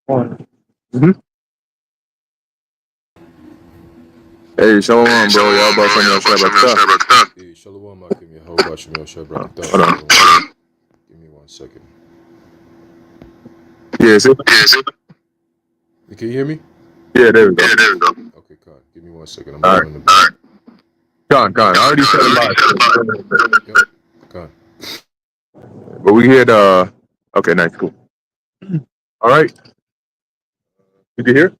Mm-hmm. Hey, shalom, bro. Y'all about something else about that? Hey, Shalom Akim Yehovah Shemel Shabrakatah. Hold on. Give me 1 second. Yeah, see? Can you hear me? Yeah, there we go. Okay, God. Give me 1 second. I'm All doing right. the Gone. I already said live. Yep. God. But we had, okay, nice, cool. All right. You can hear?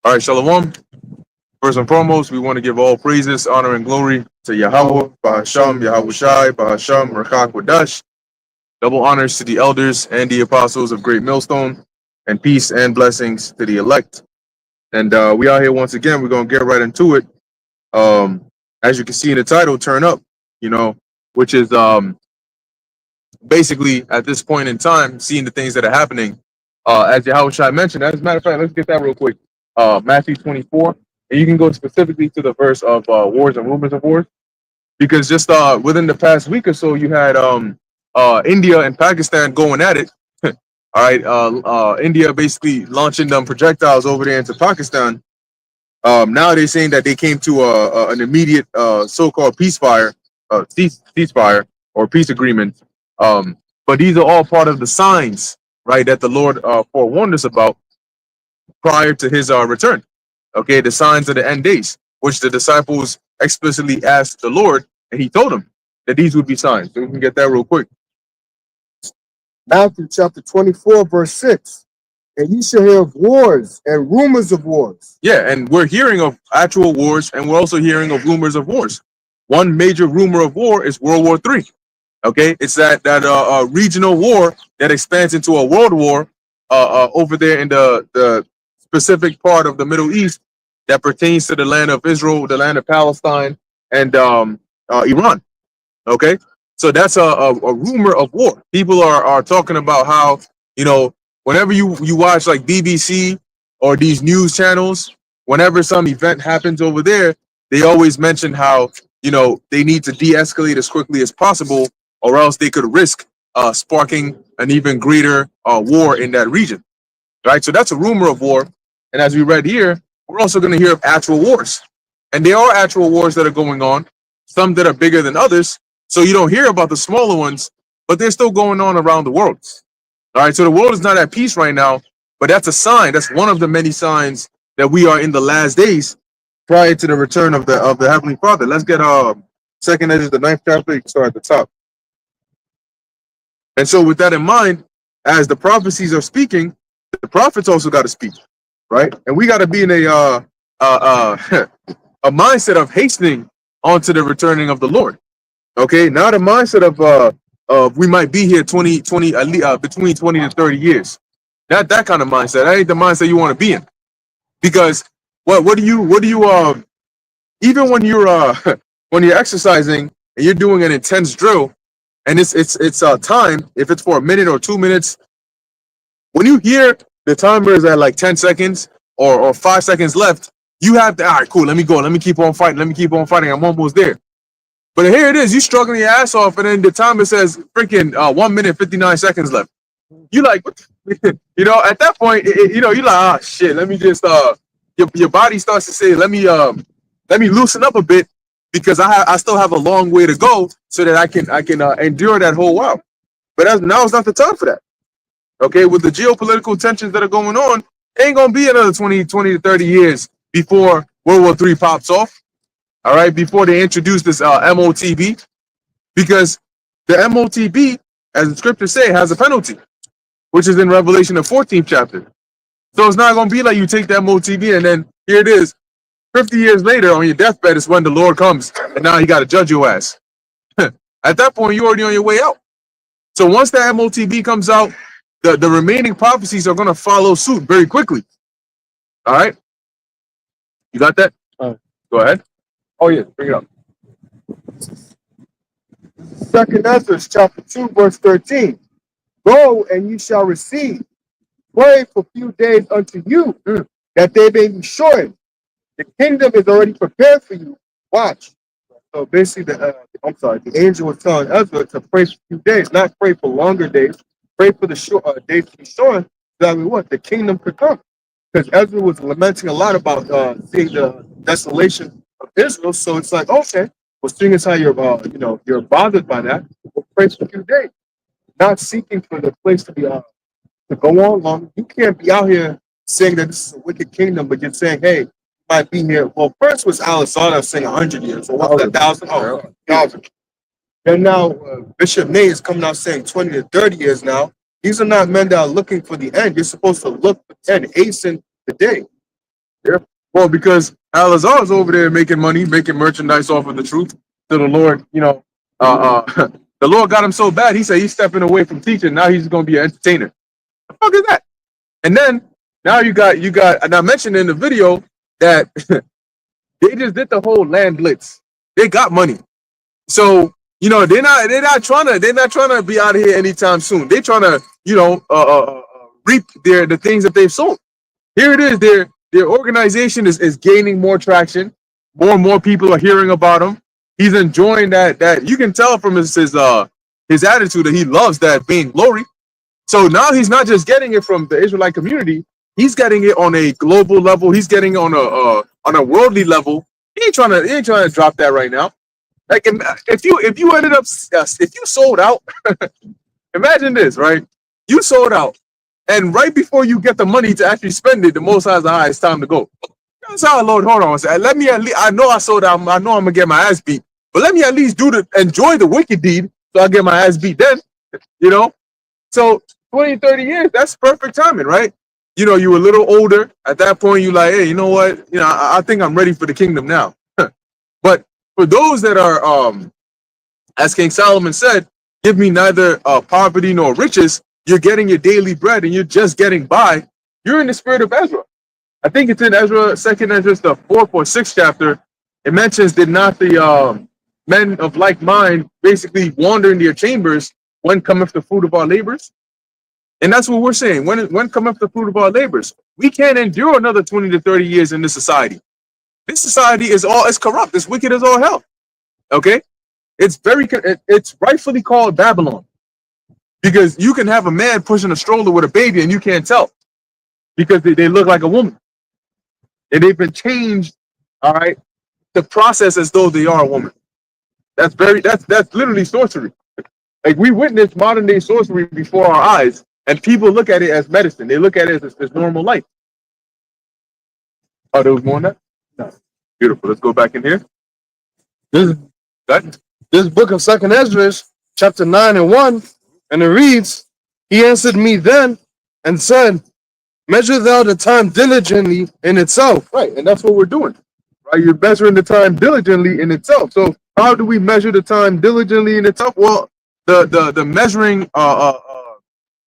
All right, shalom. First and foremost, we want to give all praises, honor, and glory to Yahweh, Bahasham, Yahweh Shai, Bahasham, Rakak Wadash. Double honors to the elders and the apostles of Great Millstone, and peace and blessings to the elect. And we are here once again. We're going to get right into it. As you can see in the title, Turn Up, which is basically at this point in time, seeing the things that are happening. As Yahweh Shai mentioned, as a matter of fact, let's get that real quick. Matthew 24. And you can go specifically to the verse of wars and rumors of wars, because just within the past week or so, you had India and Pakistan going at it. All right, India basically launching them projectiles over there into Pakistan. Now they're saying that they came to an immediate so-called ceasefire or peace agreement. But these are all part of the signs, right, that the Lord forewarned us about prior to his return. Okay, the signs of the end days, which the disciples explicitly asked the Lord, and he told them that these would be signs. So we can get that real quick. Matthew chapter 24, verse 6. And you shall hear of wars and rumors of wars. Yeah, and we're hearing of actual wars, and we're also hearing of rumors of wars. One major rumor of war is World War III. Okay, it's that regional war that expands into a world war over there in the specific part of the Middle East that pertains to the land of Israel, the land of Palestine, and Iran. Okay, so that's a rumor of war. People are talking about how, whenever you watch like BBC or these news channels, whenever some event happens over there, they always mention how, they need to de-escalate as quickly as possible, or else they could risk sparking an even greater war in that region. Right, so that's a rumor of war. And as we read here, we're also going to hear of actual wars, and there are actual wars that are going on, some that are bigger than others. So you don't hear about the smaller ones, but they're still going on around the world. All right, so the world is not at peace right now, but that's a sign. That's one of the many signs that we are in the last days prior to the return of the Heavenly Father. Let's get Second Ezra, the 9th chapter. You can start at the top. And so with that in mind, as the prophecies are speaking, the prophets also got to speak, right? And we got to be in a a mindset of hastening onto the returning of the Lord. Okay, not a mindset of we might be here 20 between 20 to 30 years. Not that kind of mindset. That ain't the mindset you want to be in. Because what do you even when you're when you're exercising and you're doing an intense drill, and it's time, if it's for a minute or 2 minutes, when you hear the timer is at like 10 seconds or 5 seconds left, you have to, all right, cool, let me go, let me keep on fighting, I'm almost there. But here it is, you struggling your ass off, and then the timer says freaking 1 minute 59 seconds left. You like, what at that point, you're like, ah, shit, let me just your body starts to say, let me loosen up a bit, because I still have a long way to go, so that I can endure that whole while. But now is not the time for that. Okay, with the geopolitical tensions that are going on, it ain't gonna be another 20 to 30 years before World War III pops off. All right, before they introduce this MOTB, because the MOTB, as the scriptures say, has a penalty, which is in Revelation, the 14th chapter. So it's not gonna be like you take the MOTB and then here it is, 50 years later on your deathbed is when the Lord comes and now he got to judge your ass. At that point, you're already on your way out. So once that MOTB comes out, the remaining prophecies are going to follow suit very quickly. All right? You got that? Go ahead. Oh, yeah. Bring it up. Second Ezra chapter 2, verse 13. Go and you shall receive. Pray for few days unto you, that they may be shortened. The kingdom is already prepared for you. Watch. So basically, the angel was telling Ezra to pray for a few days, not pray for longer days. Pray for the short days to be short. That way, what the kingdom could come. Because Ezra was lamenting a lot about seeing the desolation of Israel. So it's like, okay, well, seeing as how you're bothered by that, we'll pray for a few days, not seeking for the place to be to go on long. You can't be out here saying that this is a wicked kingdom, but you're saying, hey, you might be here. Well, first was Alexander saying 100 years. So what's that, 1,000? Oh, 1,000. And now Bishop May is coming out saying 20 to 30 years now. These are not men that are looking for the end. You're supposed to look for the end, hasten the day. Yeah. Well, because Alazar is over there making money, making merchandise off of the truth. To the Lord, the Lord got him so bad, he said he's stepping away from teaching. Now he's going to be an entertainer. The fuck is that? And then now you got, and I mentioned in the video that they just did the whole land blitz. They got money, so they're not trying to be out of here anytime soon. They're trying to reap the things that they've sown. Here it is. Their organization is gaining more traction. More and more people are hearing about him. He's enjoying that you can tell from his attitude that he loves that vain glory. So now he's not just getting it from the Israelite community, he's getting it on a global level, he's getting it on a worldly level. He ain't trying to drop that right now. Like if you ended up if you sold out, imagine this, right? You sold out, and right before you get the money to actually spend it, the Most High is the highest time to go. That's how, Lord, hold on. Let me at least, I know I sold out, I know I'm gonna get my ass beat, but let me at least enjoy the wicked deed so I get my ass beat then, So 20, 30 years, that's perfect timing, right? You were a little older at that point. You like, hey, you know what? I think I'm ready for the kingdom now. But for those that are, as King Solomon said, give me neither poverty nor riches. You're getting your daily bread and you're just getting by. You're in the spirit of Ezra. I think it's in Ezra, 2nd Ezra, the 4th or 6th chapter. It mentions, did not the men of like mind basically wander in their chambers when cometh the fruit of our labors? And that's what we're saying. When cometh the fruit of our labors? We can't endure another 20 to 30 years in this society. This society is corrupt. It's wicked as all hell. Okay? It's rightfully called Babylon. Because you can have a man pushing a stroller with a baby and you can't tell. Because they look like a woman. And they've been changed, all right, to process as though they are a woman. That's literally sorcery. Like, we witnessed modern day sorcery before our eyes, and people look at it as medicine. They look at it as normal life. Oh, there was more on that? No. Beautiful. Let's go back in here. This book of 2nd Ezra, chapter 9 and 1, and it reads, he answered me then and said, measure thou the time diligently in itself. Right, and that's what we're doing. Right, you're measuring the time diligently in itself. So how do we measure the time diligently in itself? Well, the measuring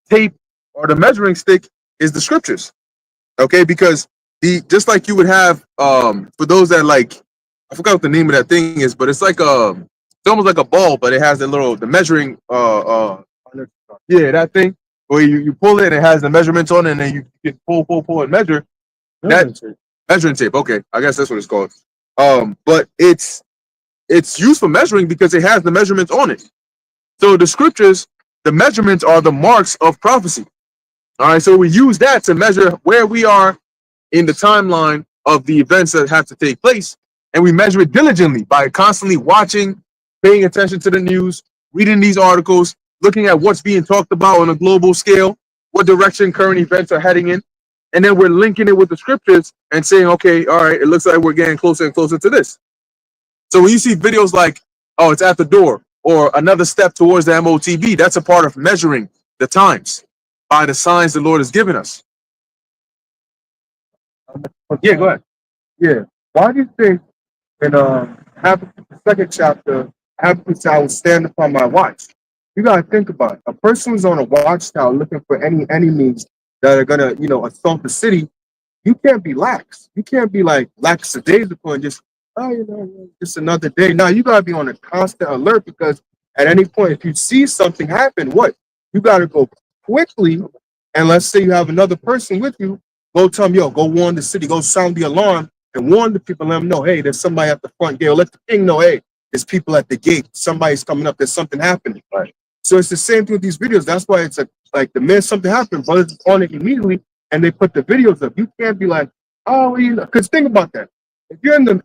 tape or the measuring stick is the scriptures. Okay, because just like you would have for those that like, I forgot what the name of that thing is, but it's like it's almost like a ball, but it has the measuring that thing where you pull it and it has the measurements on it, and then you can pull and measure. Measuring tape. Okay, I guess that's what it's called. But it's used for measuring because it has the measurements on it. So the scriptures, the measurements are the marks of prophecy. All right, so we use that to measure where we are in the timeline of the events that have to take place, and we measure it diligently by constantly watching, paying attention to the news, reading these articles, looking at what's being talked about on a global scale, what direction current events are heading in, and then we're linking it with the scriptures and saying, okay, all right, it looks like we're getting closer and closer to this. So when you see videos like, oh, it's at the door, or another step towards the MOTB, that's a part of measuring the times by the signs the Lord has given us. Yeah, go ahead. Yeah. Why do you think in Habakkuk, the 2nd chapter, Habakkuk said, I will stand upon my watch? You gotta think about it. A person who's on a watchtower looking for any enemies that are gonna, assault the city. You can't be lax. You can't be like lackadaisical and just, just another day. No, you gotta be on a constant alert, because at any point, if you see something happen, you gotta go quickly. And let's say you have another person with you, go tell them, go warn the city, go sound the alarm and warn the people, let them know, hey, there's somebody at the front gate. Or let the king know, hey, there's people at the gate, somebody's coming up, there's something happening. Right. So it's the same thing with these videos. That's why it's like the minute something happened, brothers on it immediately, and they put the videos up. You can't be like, oh, you know, because think about that. If you're in the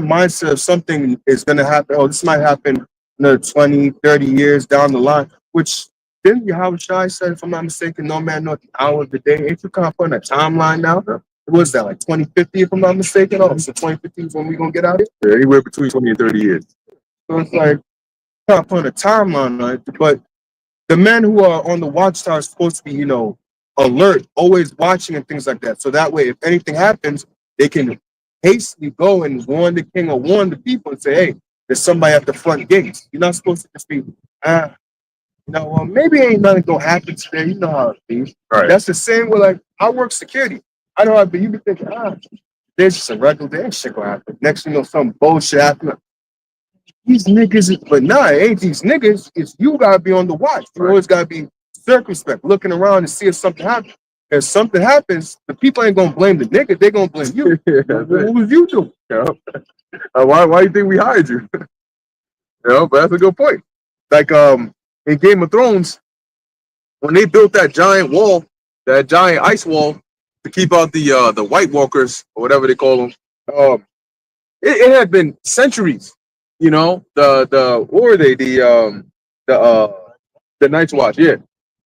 mindset of something is going to happen, oh, this might happen another 20, 30 years down the line, which then Yahweh Shai said, if I'm not mistaken, no man knows the hour of the day. Ain't you kind of putting a timeline now? What was that, like 2050, if I'm not mistaken? Oh, so 2050 is when we're going to get out of here? Yeah, anywhere between 20 and 30 years. So it's like, kind of putting a timeline on it. But the men who are on the watchtower are supposed to be, you know, alert, always watching and things like that. So that way, if anything happens, they can hastily go and warn the king or warn the people and say, hey, there's somebody at the front gates. You're not supposed to just be, you know, well, maybe ain't nothing gonna happen today. You know how it be. Right. That's the same with like I work security. I know how, but you be thinking, there's just a regular day, ain't shit gonna happen. Next thing you know, some bullshit happen. These niggas, but nah, it ain't these niggas. It's you gotta be on the watch. You always gotta be circumspect, looking around to see if something happens. If something happens, the people ain't gonna blame the nigga, they gonna blame you. What was you doing? Yeah. Why you think we hired you? You know, but that's a good point. Like in Game of Thrones, when they built that giant wall, that giant ice wall to keep out the White Walkers or whatever they call them, it had been centuries. You know, what were they? The Night's Watch, yeah.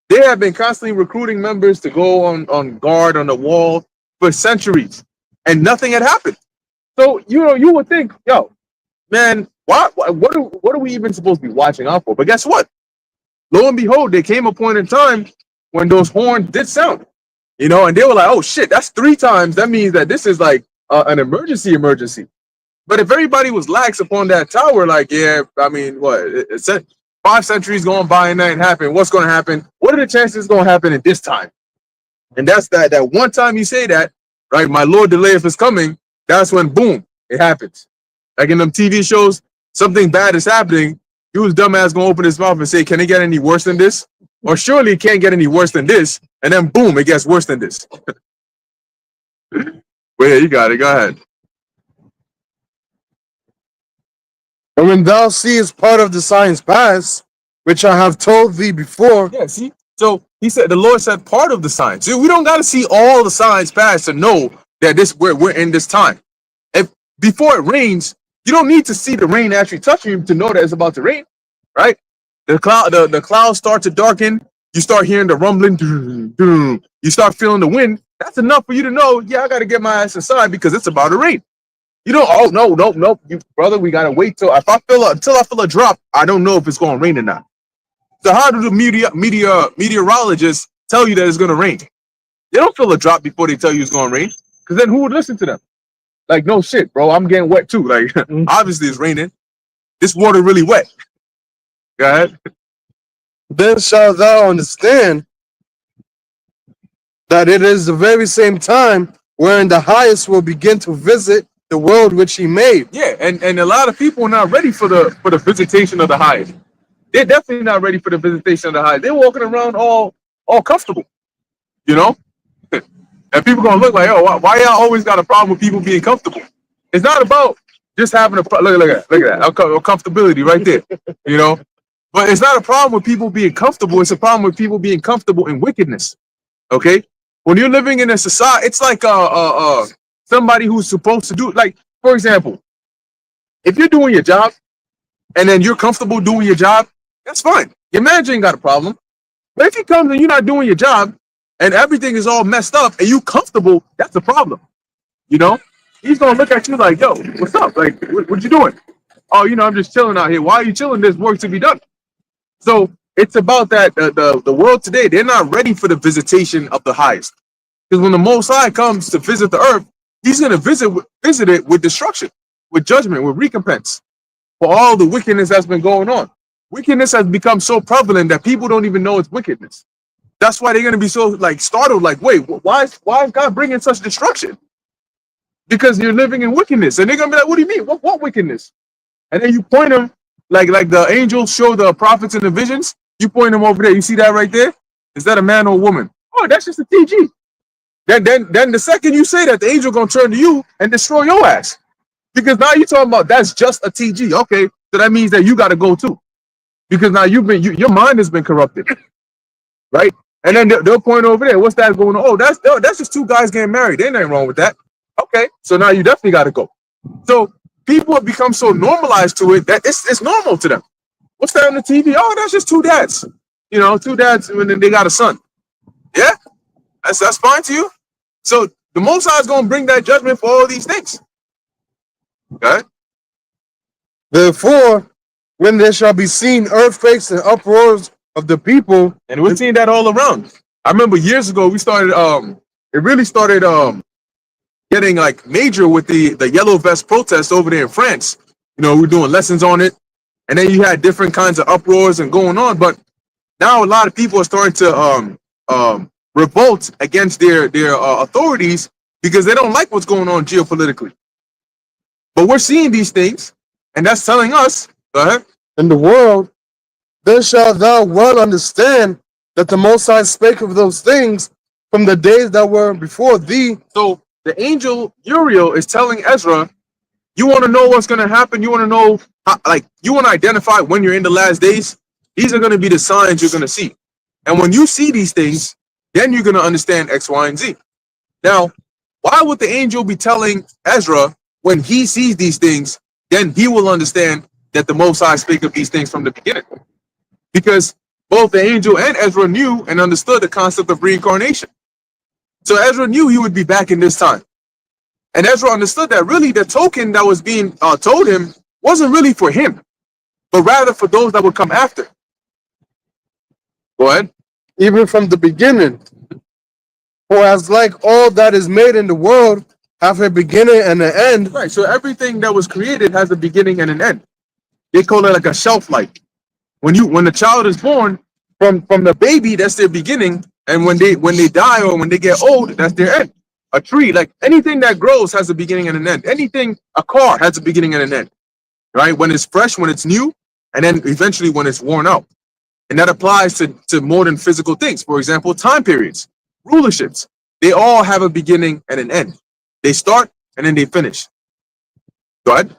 They have been constantly recruiting members to go on guard on the wall for centuries, and nothing had happened. So you would think, yo, man, what are we even supposed to be watching out for? But guess what? Lo and behold, there came a point in time when those horns did sound, you know, and they were like, oh shit, that's 3 times. That means that this is like an emergency. But if everybody was lax upon that tower, like, yeah, I mean, what? It's 5 centuries going by and nothing happened. What's going to happen? What are the chances it's going to happen at this time? And that's that one time you say that, right? My Lord, delayeth is coming. That's when, boom, it happens. Like in them TV shows, something bad is happening. Dude's dumbass gonna open his mouth and say, can it get any worse than this? Or surely it can't get any worse than this. And then, boom, it gets worse than this. But yeah, you got it. Go ahead. And when thou seest part of the signs pass, which I have told thee before. Yeah, see? So he said, the Lord said part of the signs. See, we don't got to see all the signs pass to know that we're in this time. If before it rains, you don't need to see the rain actually touching you to know that it's about to rain, right? The clouds start to darken. You start hearing the rumbling. You start feeling the wind. That's enough for you to know, yeah, I got to get my ass inside because it's about to rain. You don't, oh, no, you brother, we got to wait until I feel a drop. I don't know if it's going to rain or not. So how do the meteorologists tell you that it's going to rain? They don't feel a drop before they tell you it's going to rain, because then who would listen to them? Like, no shit, bro, I'm getting wet too. Like, obviously it's raining. This water really wet. Go ahead. Then shalt thou understand that it is the very same time wherein the highest will begin to visit the world which he made. Yeah, and a lot of people are not ready for the visitation of the highest. They're definitely not ready for the visitation of the highest. They're walking around all comfortable, you know? And people gonna look like, oh, why y'all always got a problem with people being comfortable? It's not about just having look at that comfortability right there, you know. But it's not a problem with people being comfortable. It's a problem with people being comfortable in wickedness. Okay, when you're living in a society, it's like somebody who's supposed to do, like, for example, if you're doing your job and then you're comfortable doing your job, that's fine. Your manager ain't got a problem. But if he comes and you're not doing your job, and everything is all messed up, and you comfortable, that's a problem. You know, he's gonna look at you like, "Yo, what's up? Like, what you doing?" "Oh, you know, I'm just chilling out here." "Why are you chilling? There's work to be done." So it's about that. The world today, they're not ready for the visitation of the highest, because when the Most High comes to visit the earth, he's gonna visit it with destruction, with judgment, with recompense for all the wickedness that's been going on. Wickedness has become so prevalent that people don't even know it's wickedness. That's why they're going to be so like startled, like, wait, why is God bringing such destruction? Because you're living in wickedness. And they're going to be like, what do you mean? What wickedness? And then you point them, like the angels show the prophets in the visions. You point them over there. You see that right there? Is that a man or a woman? Oh, that's just a TG. Then the second you say that, the angel going to turn to you and destroy your ass. Because now you're talking about that's just a TG. Okay, So that means that you got to go too, because now your mind has been corrupted, right? And then they'll point over there. What's that going on? Oh, that's just two guys getting married. Ain't nothing wrong with that. Okay, so now you definitely got to go. So people have become so normalized to it that it's normal to them. What's that on the TV? Oh, that's just two dads. Two dads, and then they got a son. Yeah, that's fine to you. So the Most High is going to bring that judgment for all these things. Okay. Therefore, when there shall be seen earthquakes and uproars of the people, And we're seeing that all around. I remember years ago we started. It really started getting like major with the yellow vest protests over there in France. We're doing lessons on it, and then you had different kinds of uproars and going on. But now a lot of people are starting to revolt against their authorities because they don't like what's going on geopolitically. But we're seeing these things, and that's telling us, go ahead. in the world, then shalt thou well understand that the Most High spake of those things from the days that were before thee. So the angel Uriel is telling Ezra, you want to know what's going to happen? You want to know, you want to identify when you're in the last days? These are going to be the signs you're going to see. And when you see these things, then you're going to understand X, Y, and Z. Now, why would the angel be telling Ezra when he sees these things, then he will understand that the Most High spake of these things from the beginning? Because both the angel and Ezra knew and understood the concept of reincarnation. So Ezra knew he would be back in this time. And Ezra understood that really the token that was being told him wasn't really for him, but rather for those that would come after. Go ahead. Even from the beginning. For as like all that is made in the world have a beginning and an end. Right. So everything that was created has a beginning and an end. They call it like a shelf life. When the child is born, from the baby, that's their beginning, and when they die or when they get old, that's their end. A tree, like anything that grows, has a beginning and an end. A car has a beginning and an end. Right? When it's fresh, when it's new, and then eventually when it's worn out. And that applies to more than physical things. For example, time periods, rulerships, they all have a beginning and an end. They start and then they finish. Go ahead.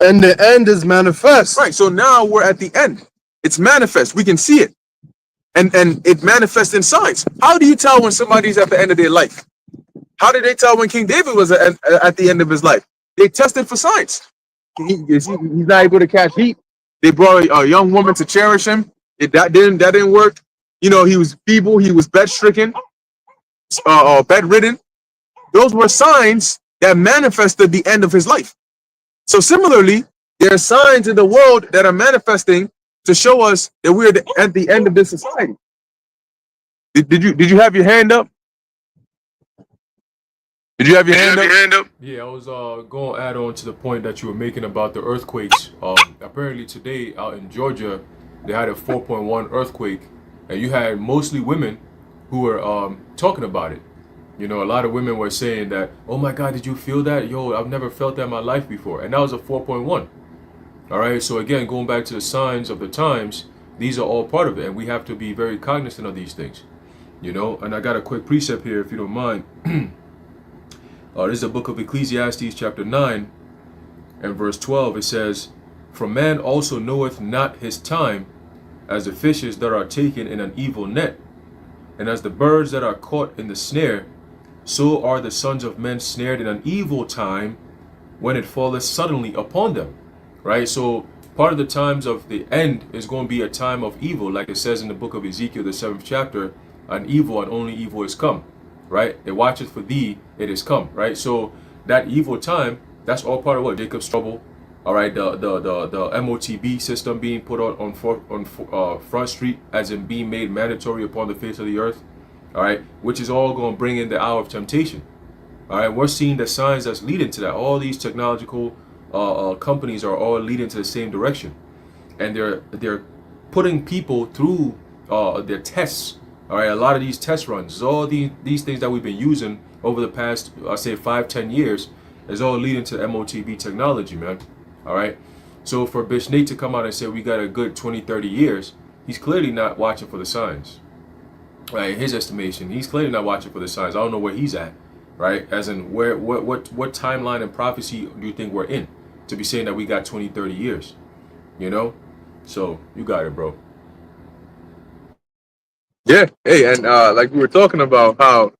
And the end is manifest. Right. So now we're at the end. It's manifest. We can see it. And it manifests in signs. How do you tell when somebody's at the end of their life? How did they tell when King David was at the end of his life? They tested for signs. He's not able to catch heat. They brought a young woman to cherish him. That didn't work. He was feeble. He was bedridden. Those were signs that manifested the end of his life. So similarly, there are signs in the world that are manifesting to show us that we're at the end of this society. Did you have your hand up? Did you have your hand up? Yeah, I was going to add on to the point that you were making about the earthquakes. Apparently today out in Georgia, they had a 4.1 earthquake, and you had mostly women who were talking about it. A lot of women were saying that, oh my God, did you feel that? Yo, I've never felt that in my life before. And that was a 4.1. All right. So again, going back to the signs of the times, these are all part of it. And we have to be very cognizant of these things, and I got a quick precept here, if you don't mind. This is the book of Ecclesiastes chapter 9 and verse 12. It says, for man also knoweth not his time, as the fishes that are taken in an evil net, and as the birds that are caught in the snare, so are the sons of men snared in an evil time when it falleth suddenly upon them. Right? So part of the times of the end is going to be a time of evil, like it says in the book of Ezekiel, the 7th chapter, an evil and only evil is come. Right? It watcheth for thee, it is come. Right? So that evil time, that's all part of what? Jacob's trouble. All right, the MOTB system being put on Front Street, as in being made mandatory upon the face of the earth. All right, which is all going to bring in the hour of temptation. All right, we're seeing the signs that's leading to that. All these technological companies are all leading to the same direction, and they're putting people through their tests. All right, a lot of these test runs, all these things that we've been using over the past, I say 5-10 years, is all leading to MOTB technology, man. All right, so for Bish Nate to come out and say we got a good 20-30 years, he's clearly not watching for the signs. Right, in his estimation, he's clearly not watching for the signs. I don't know where he's at, right? As in, what timeline and prophecy do you think we're in to be saying that we got 20-30 years? You know? So you got it, bro. Yeah. Hey, and like we were talking about how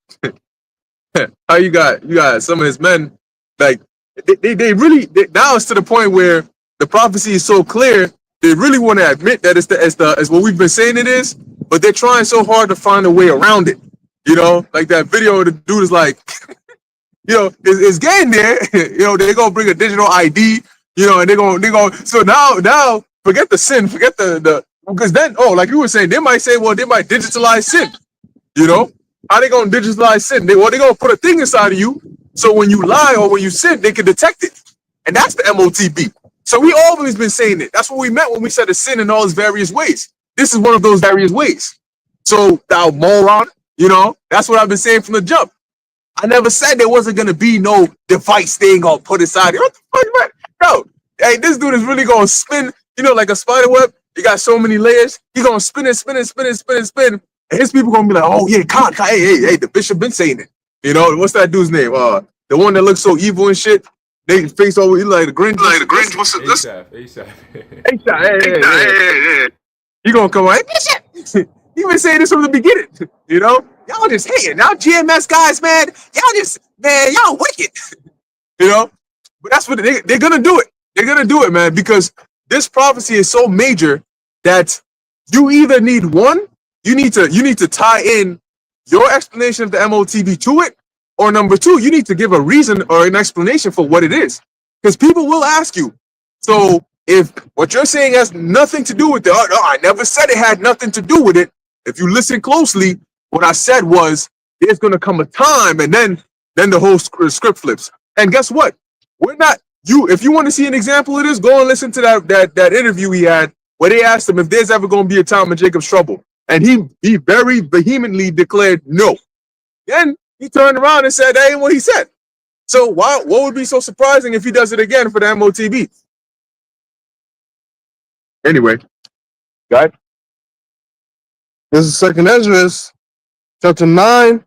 how you got some of his men like they really now it's to the point where the prophecy is so clear they really want to admit that it's what we've been saying it is, but they're trying so hard to find a way around it. You know, like that video, the dude is like, it's getting there. They're gonna bring a digital ID. And they're gonna. So now, forget the sin, forget the because then, like you were saying, they might say, well, they might digitalize sin. How they gonna digitalize sin? They gonna put a thing inside of you, so when you lie or when you sin, they can detect it, and that's the MOTB. So we always been saying it. That's what we meant when we said the sin in all its various ways. This is one of those various ways. So thou moron, that's what I've been saying from the jump. I never said there wasn't gonna be no device thing gonna put inside here. What the fuck, man? No, hey, this dude is really gonna spin, like a spider web. You got so many layers. He gonna spin it, spin it, spin it, spin it, spin. And his people gonna be like, oh yeah, hey, the bishop been saying it. What's that dude's name? The one that looks so evil and shit. They face over like the Grinch. What's it? ASAP. Hey. You gonna come on? Hey, Bishop. You been saying this from the beginning. Y'all just hating. Now GMS guys, man. Y'all wicked. But that's what they're gonna do it. They're gonna do it, man, because this prophecy is so major that you either need one. You need to tie in your explanation of the MOTB to it, or number two, you need to give a reason or an explanation for what it is, because people will ask you. So if what you're saying has nothing to do with it, I never said it had nothing to do with it. If you listen closely, what I said was there's going to come a time, and then the whole script flips. And guess what? We're not you. If you want to see an example of this, go and listen to that interview he had where they asked him if there's ever going to be a time in Jacob's trouble. And he very vehemently declared no. Then he turned around and said that ain't what he said. So what would be so surprising if he does it again for the MOTB? Anyway, guys. This is Second Ezra, chapter 9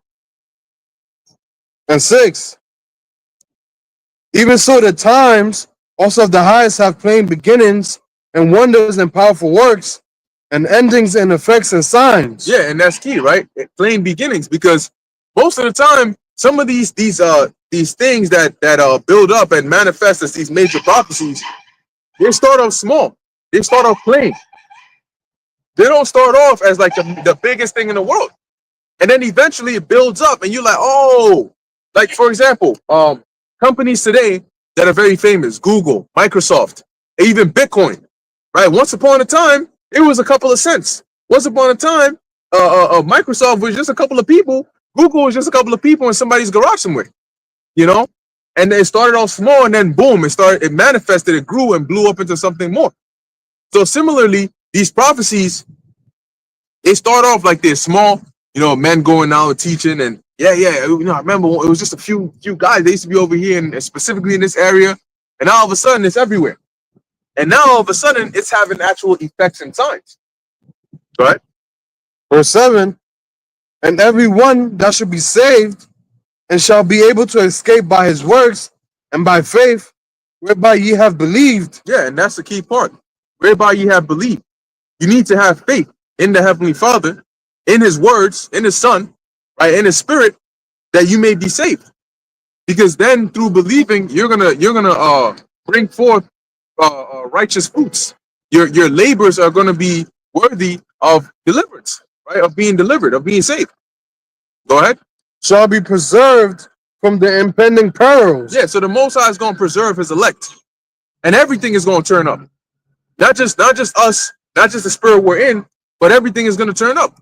and 6. Even so, the times also of the highest have plain beginnings and wonders and powerful works, and endings and effects and signs. Yeah, and that's key, right? Plain beginnings, because most of the time, some of these things that build up and manifest as these major prophecies, they start off small. They start off plain. They don't start off as like the biggest thing in the world, and then eventually it builds up, and you're like, oh, like for example, companies today that are very famous, Google, Microsoft, even Bitcoin, right? Once upon a time, it was a couple of cents. Once upon a time, Microsoft was just a couple of people. Google was just a couple of people in somebody's garage somewhere, And it started off small, and then boom, it manifested, it grew and blew up into something more. So similarly, these prophecies, they start off like they're small, men going out and teaching, and I remember it was just a few guys. They used to be over here, and specifically in this area, and now all of a sudden it's everywhere. And now all of a sudden it's having actual effects and signs. Right? Verse 7, and every one that shall be saved and shall be able to escape by his works and by faith, whereby ye have believed. Yeah, and that's the key part. Whereby ye have believed. You need to have faith in the Heavenly Father, in his words, in his Son, right, in his Spirit, that you may be saved. Because then through believing, you're gonna bring forth righteous fruits. Your labors are going to be worthy of deliverance, right? Of being delivered, of being saved. Go ahead. Shall be preserved from the impending perils. Yeah, so the Most High is going to preserve his elect, and everything is going to turn up. Not just us, not just the spirit we're in, but everything is going to turn up.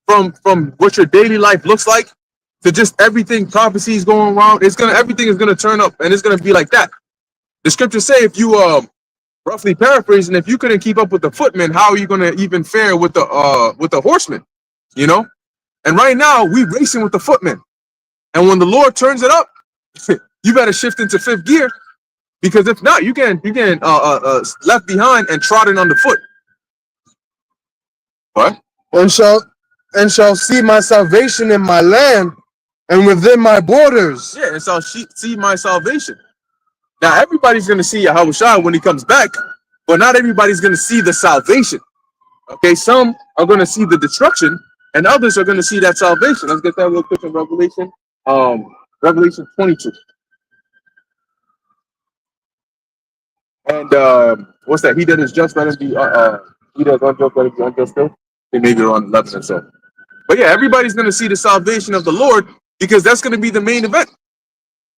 From what your daily life looks like to just everything, prophecies going around. Everything is going to turn up, and it's going to be like that. The scriptures say, if you roughly paraphrasing, if you couldn't keep up with the footmen, how are you going to even fare with the horsemen? And right now we racing with the footmen, and when the Lord turns it up, you better shift into fifth gear, because if not, you can left behind and trodden underfoot. What? And shall see my salvation in my land and within my borders. Yeah, and shall see my salvation. Now everybody's gonna see Yahushua when he comes back, but not everybody's going to see the salvation. Okay, some are going to see the destruction, and others are going to see that salvation. Let's get that real quick in Revelation. Revelation 22. And what's that? He that is just, let him be. He that is unjust, let him be unjust still. They may be around 11 or so. But yeah, everybody's going to see the salvation of the Lord because that's going to be the main event.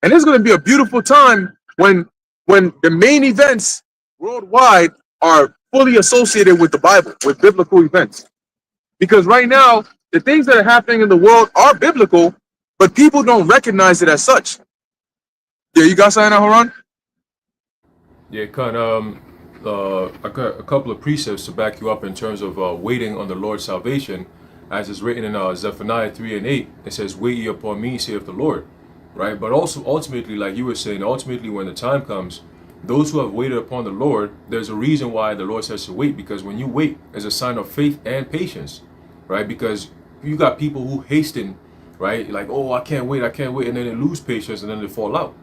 And it's going to be a beautiful time when the main events worldwide are fully associated with the Bible, with biblical events. Because right now, the things that are happening in the world are biblical, but people don't recognize it as such. Yeah, you got something, Haran? Yeah, I got a couple of precepts to back you up in terms of waiting on the Lord's salvation, as is written in Zephaniah 3 and 8. It says, "Wait ye upon me, saith the Lord." Right? But also, ultimately, like you were saying, ultimately, when the time comes, those who have waited upon the Lord, there's a reason why the Lord says to wait, because when you wait, it's a sign of faith and patience, right? Because you got people who hasten, right? Like, oh, I can't wait, and then they lose patience and then they fall out.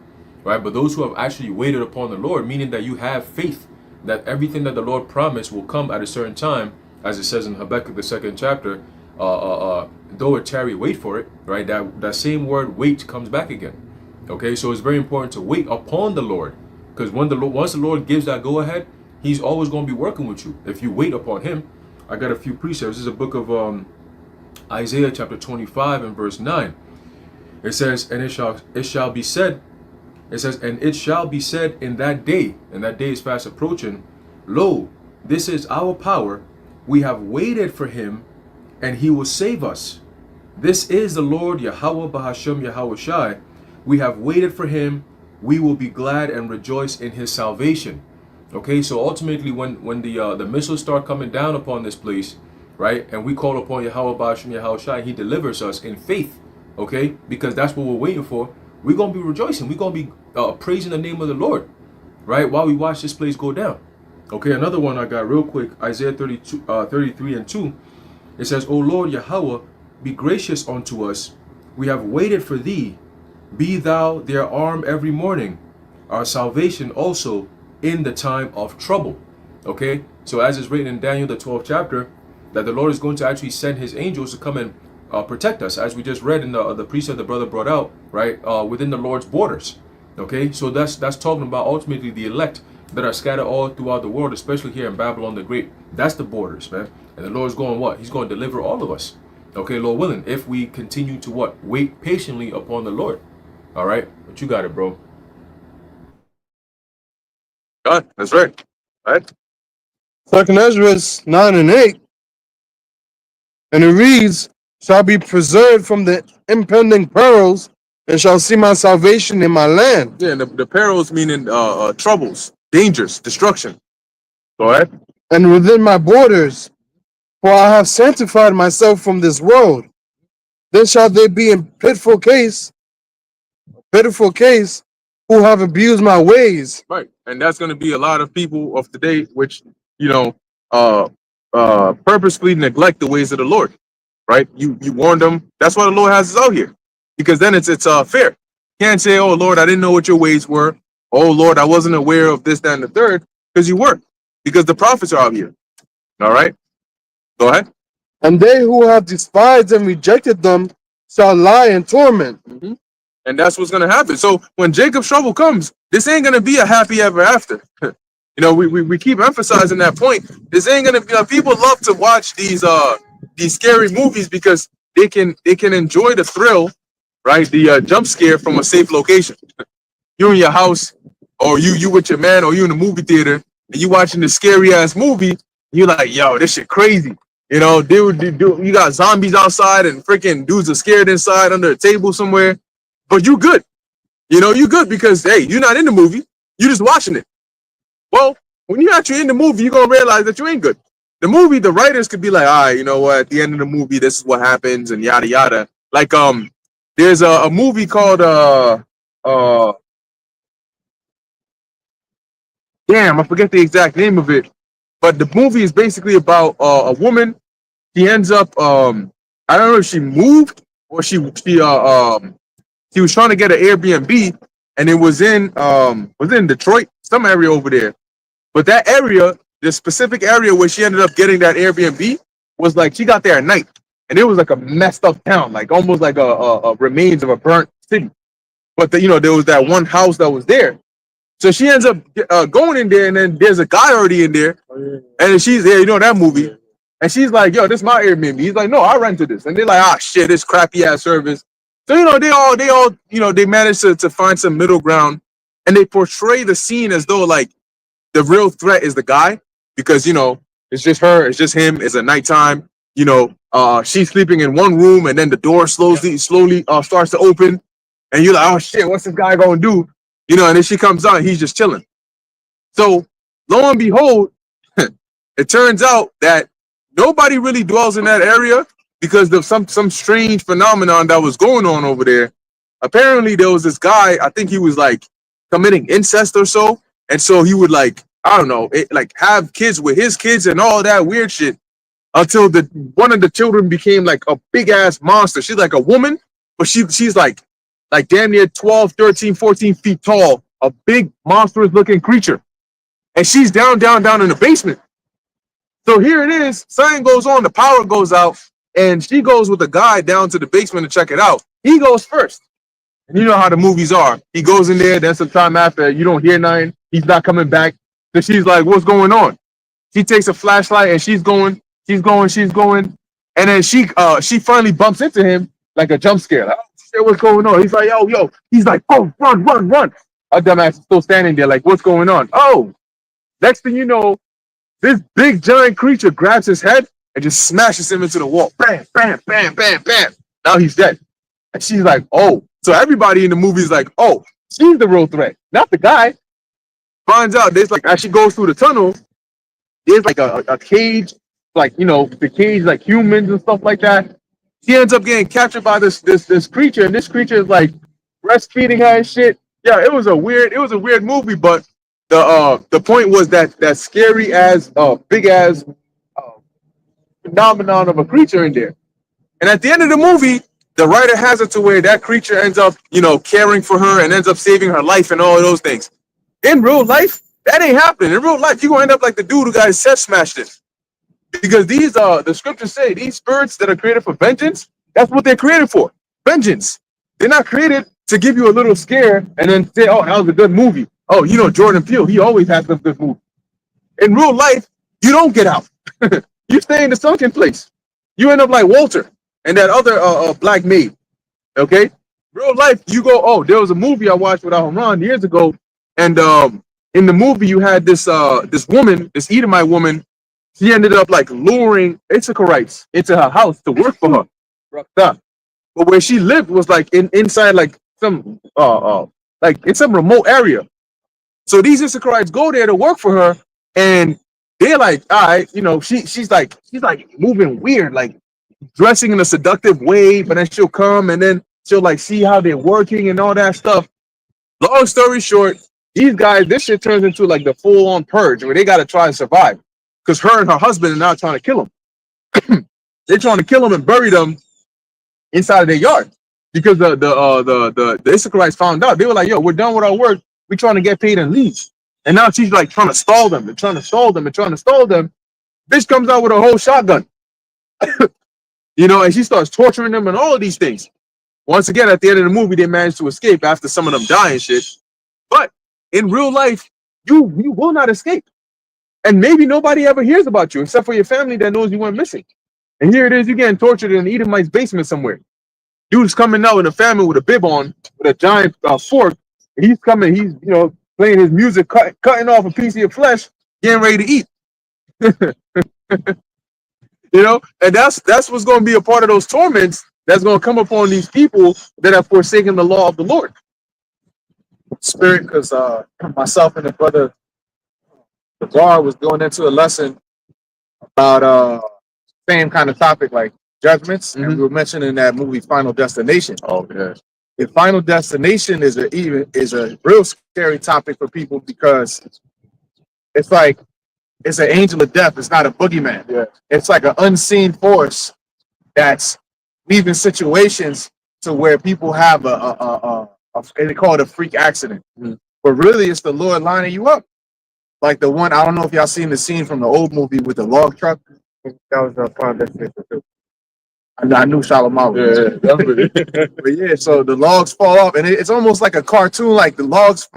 Right? But those who have actually waited upon the Lord, meaning that you have faith that everything that the Lord promised will come at a certain time, as it says in Habakkuk, the 2nd chapter, though it tarry, wait for it, right? That same word wait comes back again. Okay, so it's very important to wait upon the Lord, because once the Lord gives that go ahead, He's always going to be working with you if you wait upon Him. I got a few precepts. This is a book of Isaiah chapter 25 and verse 9. It says, and it shall be said. It says, and it shall be said in that day, and that day is fast approaching, lo, this is our power. We have waited for Him, and He will save us. This is the Lord Yahweh Bahashem Yahweh Shai. We have waited for Him. We will be glad and rejoice in His salvation. Okay, so ultimately, when the missiles start coming down upon this place, right, and we call upon Yahweh Bahashem Yahweh Shai, He delivers us in faith. Okay, because that's what we're waiting for. We're going to be rejoicing. We're going to be praising the name of the Lord, right, while we watch this place go down. Okay, another one I got real quick, Isaiah 33 and 2. It says, O Lord Yahweh, be gracious unto us. We have waited for Thee. Be Thou their arm every morning, our salvation also in the time of trouble. Okay, so as is written in Daniel, the 12th chapter, that the Lord is going to actually send His angels to come and protect us, as we just read in the precept the brother brought out, right, within the Lord's borders. Okay, so that's talking about ultimately the elect that are scattered all throughout the world, especially here in Babylon the Great. That's the borders, man. And the Lord's going what? He's going to deliver all of us. Okay, Lord willing, if we continue to what? Wait patiently upon the Lord. All right, but you got it, bro. God, that's right. Right? 2nd Ezra 9 and 8. And it reads, shall be preserved from the impending perils, and shall see my salvation in my land. Yeah, and the perils meaning troubles, dangers, destruction. Go ahead. And within my borders, for I have sanctified myself from this world. Then shall they be in pitiful case, who have abused my ways. Right. And that's going to be a lot of people of today, which, purposefully neglect the ways of the Lord. Right? You warned them. That's why the Lord has us out here, because then it's fair. You can't say, "Oh Lord, I didn't know what your ways were. Oh Lord, I wasn't aware of this, that, and the third," because you were, because the prophets are out here. All right, go ahead. And they who have despised and rejected them shall lie in torment. Mm-hmm. And that's what's gonna happen. So when Jacob's trouble comes, this ain't gonna be a happy ever after. We keep emphasizing that point. This ain't gonna be. People love to watch these scary movies because they can enjoy the thrill, right? The jump scare from a safe location. You in your house, or you with your man, or you in the movie theater, and you watching this scary ass movie. You're like, yo, this shit crazy. Dude, you got zombies outside and freaking dudes are scared inside under a table somewhere, but you good. You good because hey, you're not in the movie. You just watching it. Well, when you're actually in the movie, you're gonna realize that you ain't good. The movie, the writers could be like, all right, you know what? At the end of the movie, this is what happens, and yada yada. Like, there's a movie called damn, I forget the exact name of it, but the movie is basically about a woman. She ends up, I don't know if she moved or she was trying to get an Airbnb, and it was in Detroit, some area over there. But that area, the specific area where she ended up getting that Airbnb, was like she got there at night, and it was like a messed up town, like almost like a remains of a burnt city. But there was that one house that was there. So she ends up going in there, and then there's a guy already in there, and then she's there. You know that movie, and she's like, "Yo, this is my Airbnb." He's like, "No, I rented this," and they're like, "Ah, shit, this crappy ass service." So they managed to find some middle ground, and they portray the scene as though like the real threat is the guy, because it's just her, it's just him, it's a nighttime, she's sleeping in one room, and then the door slowly starts to open, and you're like, oh shit, what's this guy gonna do? And then she comes out and he's just chilling. So lo and behold, it turns out that nobody really dwells in that area because of some strange phenomenon that was going on over there. Apparently there was this guy, I think he was like committing incest or so. And so he would like, I don't know, have kids with his kids and all that weird shit until one of the children became like a big ass monster. She's like a woman, but she's like damn near 12, 13, 14 feet tall, a big monstrous looking creature. And she's down in the basement. So here it is, something goes on, the power goes out, and she goes with the guy down to the basement to check it out. He goes first. And you know how the movies are. He goes in there, then some time after, you don't hear nothing. He's not coming back. So she's like, what's going on? She takes a flashlight and she's going. And then she finally bumps into him like a jump scare. Like, oh shit, what's going on? He's like, yo. He's like, oh, run. Our dumbass is still standing there like, what's going on? Oh, next thing you know, this big giant creature grabs his head and just smashes him into the wall. Bam, bam, bam, bam, bam. Now he's dead. And she's like, oh. So everybody in the movie is like, oh, she's the real threat, not the guy. Finds out there's like, as she goes through the tunnel, there's like a cage, like, the cage, like humans and stuff like that. She ends up getting captured by this creature, and this creature is like breastfeeding her and shit. Yeah, it was a weird movie, but the point was that scary as big ass phenomenon of a creature in there. And at the end of the movie, the writer has it to where that creature ends up, caring for her and ends up saving her life and all of those things. In real life, that ain't happening. In real life, you're gonna end up like the dude who got his head smashed in. Because these the scriptures say these spirits that are created for vengeance, that's what they're created for. Vengeance. They're not created to give you a little scare and then say, oh, that was a good movie. Oh, Jordan Peele, he always has some good movies. In real life, you don't get out. You stay in the sunken place. You end up like Walter and that other black maid. Okay? Real life, you go, oh, there was a movie I watched with Al-Hamran years ago, and in the movie you had this woman, this Edomite woman. She ended up like luring Issacharites into her house to work for her. But where she lived was like inside like some like in some remote area. So these Issacharites go there to work for her, and they're like, all right, she's like moving weird, like dressing in a seductive way, but then she'll come and then she'll like see how they're working and all that stuff. Long story short, these guys, this shit turns into like the full-on purge where they gotta try and survive. Because her and her husband are now trying to kill him. They're trying to kill him and bury them inside of their yard. Because the Issacharites found out. They were like, yo, we're done with our work. We're trying to get paid and leave. And now she's like trying to stall them and trying to stall them. Bitch comes out with a whole shotgun. And she starts torturing them and all of these things. Once again, at the end of the movie, they managed to escape after some of them die and shit. But in real life, you will not escape. And maybe nobody ever hears about you except for your family that knows you went missing. And here it is, you getting tortured in an Edomite's basement somewhere. Dude's coming out in a family with a bib on, with a giant fork. And he's coming, he's playing his music, cutting off a piece of your flesh, getting ready to eat. And that's what's going to be a part of those torments that's going to come upon these people that have forsaken the law of the Lord. Spirit, because myself and the brother the bar was going into a lesson about same kind of topic, like judgments, and we were mentioning that movie Final Destination. Oh yeah. The Final Destination is a real scary topic for people because it's like it's an angel of death. It's not a boogeyman. Yeah. It's like an unseen force that's leaving situations to where people have they call it a freak accident, but really it's the Lord lining you up. like the one, I don't know if y'all seen the scene from the old movie with the log truck. That was a part that's too. I knew Shalimar was. Yeah, definitely. But yeah, so the logs fall off, and it's almost like a cartoon. Like the logs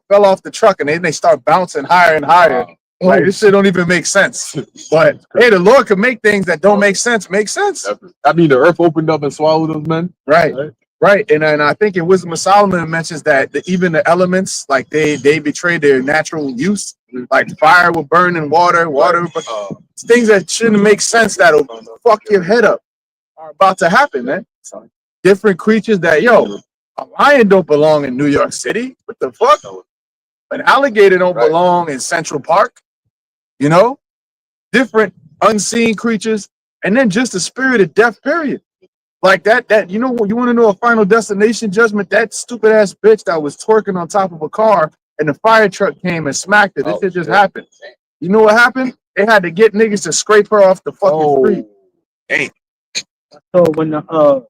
fell off the truck, and then they start bouncing higher and higher. Like this shit don't even make sense. But hey, the Lord can make things that don't make sense make sense. I mean, the earth opened up and swallowed those men. Right. Right. And I think in Wisdom of Solomon it mentions that even the elements, like they betray their natural use. Like fire will burn in water, things that shouldn't make sense that'll fuck your head up are about to happen, man. Different creatures that, a lion don't belong in New York City. What the fuck? An alligator don't belong in Central Park. You know? Different unseen creatures. And then just the spirit of death, period. Like that, you want to know a Final Destination judgment? That stupid ass bitch that was twerking on top of a car and the fire truck came and smacked her. This shit just happened. You know what happened? They had to get niggas to scrape her off the fucking street. Dang. So when the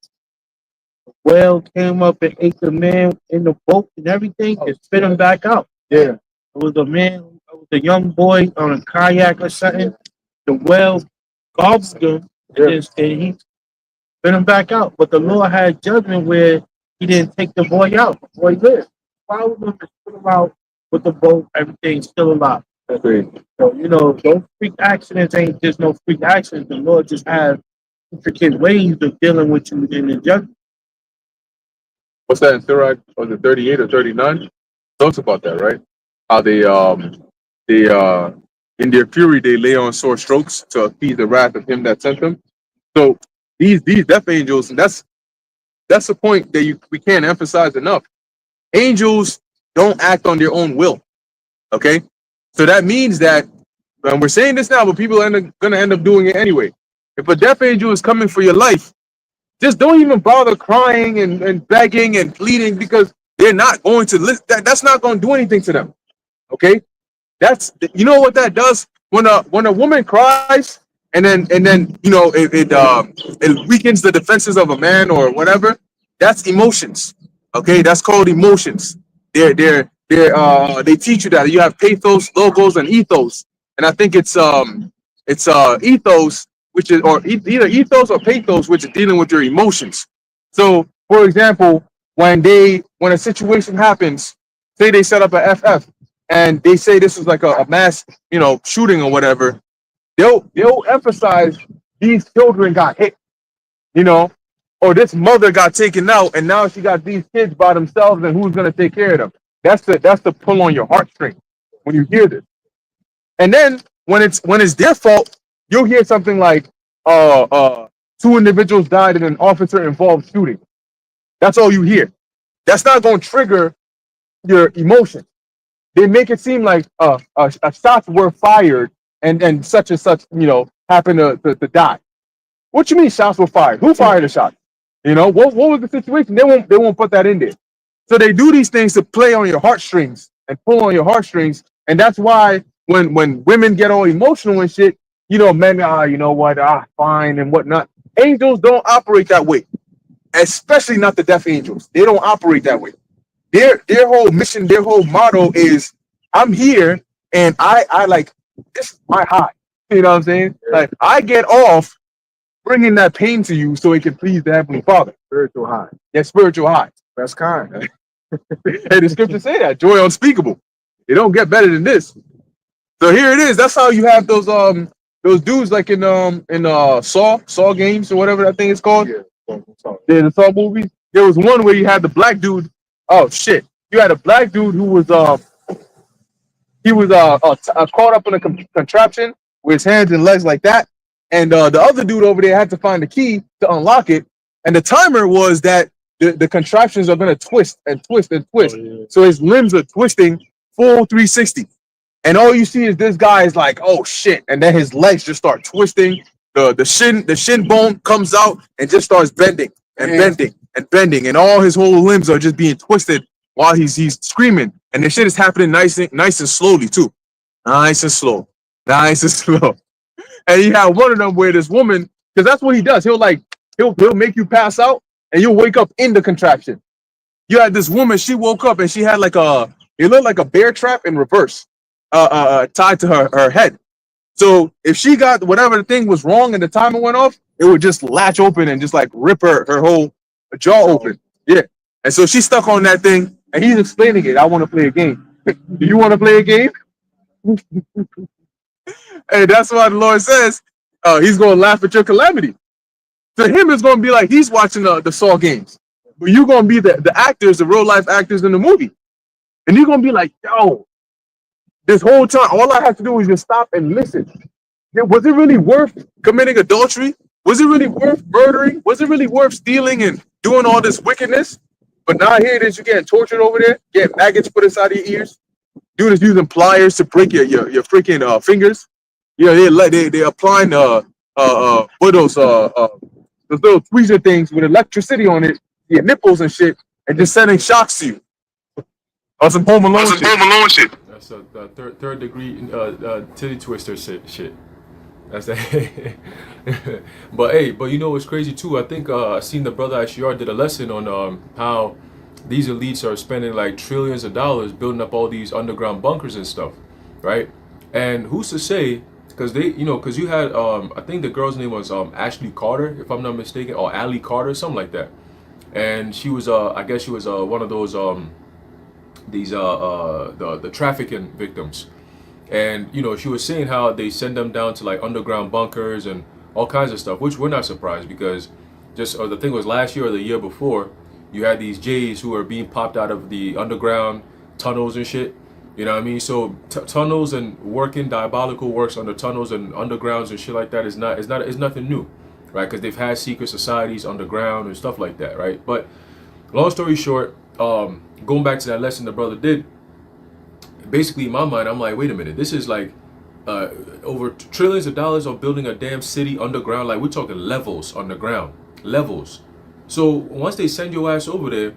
whale came up and ate the man in the boat and everything, it spit him back out. Yeah. It was a man, it was a young boy on a kayak or something. The whale gobbled him and he spit him back out. But the Lord had judgment where he didn't take the boy out before he lived. Followed him and spit him out with the boat, everything's still alive. So, those freak accidents ain't just no freak accidents. The Lord just has intricate ways of dealing with you in the judgment. What's that in Sirach? Was it 38 or 39? Talks about that, right? How they in their fury they lay on sore strokes to appease the wrath of him that sent them. So these death angels, and that's the point that we can't emphasize enough. Angels don't act on their own will. Okay, so that means that, and we're saying this now, but people are gonna end up doing it anyway. If a death angel is coming for your life, just don't even bother crying and begging and pleading, because they're not going to listen. That's not going to do anything to them. Okay, you know what that does when a woman cries and then it weakens the defenses of a man or whatever. That's emotions. Okay, that's called emotions. They teach you that you have pathos, logos, and ethos, and I think it's ethos, which is, or either ethos or pathos, which is dealing with your emotions. So, for example, when a situation happens, say they set up a FF and they say this is like a mass, shooting or whatever, they'll emphasize these children got hit, or this mother got taken out and now she got these kids by themselves and who's gonna take care of them? That's the pull on your heartstring when you hear this. And then when it's their fault, you'll hear something like, 2 individuals died in an officer-involved shooting. That's all you hear. That's not going to trigger your emotion. They make it seem like shots were fired and such and such, happened to die. What you mean shots were fired? Who fired the shot? What was the situation? They won't put that in there. So they do these things to play on your heartstrings and pull on your heartstrings, and that's why when women get all emotional and shit, men, fine and whatnot. Angels don't operate that way, especially not the death angels. They don't operate that way. Their whole mission, their whole motto is, I'm here and I like, this is my high. You know what I'm saying? Like, I get off bringing that pain to you so it can please the Heavenly Father. Spiritual high. Yeah, spiritual high. That's kind. Hey, the scriptures say that, joy unspeakable. It don't get better than this. So here it is. That's how you have those dudes like in Saw games or whatever that thing is called. Yeah, the Saw movies. There was one where you had the black dude. Oh shit! You had a black dude who was caught up in a contraption with his hands and legs like that, and the other dude over there had to find the key to unlock it, and the timer was that the contraptions are gonna twist and twist and twist, so his limbs are twisting full 360. And all you see is this guy is like, oh shit, and then his legs just start twisting. The shin bone comes out and just starts bending and bending and bending, and all his whole limbs are just being twisted while he's screaming. And the shit is happening nice and slowly too, nice and slow. And you have one of them where this woman, because that's what he does. He'll make you pass out, and you'll wake up in the contraption. You had this woman, she woke up and she had it looked like a bear trap in reverse. tied to her head. So if she got whatever the thing was wrong and the timer went off, it would just latch open and just like rip her whole jaw open. Yeah. And so she's stuck on that thing, and he's explaining it. I want to play a game. Do you want to play a game? Hey, that's why the Lord says he's going to laugh at your calamity. To him, it's going to be like he's watching the Saw games, but you're going to be the actors, the real life actors in the movie, and you're going to be like, yo, this whole time, all I have to do is just stop and listen. Yeah, was it really worth committing adultery? Was it really worth murdering? Was it really worth stealing and doing all this wickedness? But now here it is, you're getting tortured over there, getting maggots put inside of your ears. Dude is using pliers to break your freaking fingers. You know, they applying what those little tweezer things with electricity on it, your nipples and shit, and just sending shocks to you. On some Home Alone shit. That's a third degree titty twister shit. That's that. But you know what's crazy too? I think I seen the brother Ashiar did a lesson on how these elites are spending like trillions of dollars building up all these underground bunkers and stuff, right? And who's to say? Because because you had I think the girl's name was Ashley Carter, if I'm not mistaken, or Allie Carter, something like that. And she was I guess she was one of those the trafficking victims. And she was saying how they send them down to like underground bunkers and all kinds of stuff, which we're not surprised because the thing was last year or the year before, you had these Jays who are being popped out of the underground tunnels and shit. You know what I mean? So tunnels and working diabolical works under tunnels and undergrounds and shit like that is nothing new, right? Because they've had secret societies underground and stuff like that, right? But long story short, going back to that lesson the brother did, basically in my mind, I'm like, wait a minute, this is like over trillions of dollars on building a damn city underground. Like we're talking levels underground, levels. So once they send your ass over there,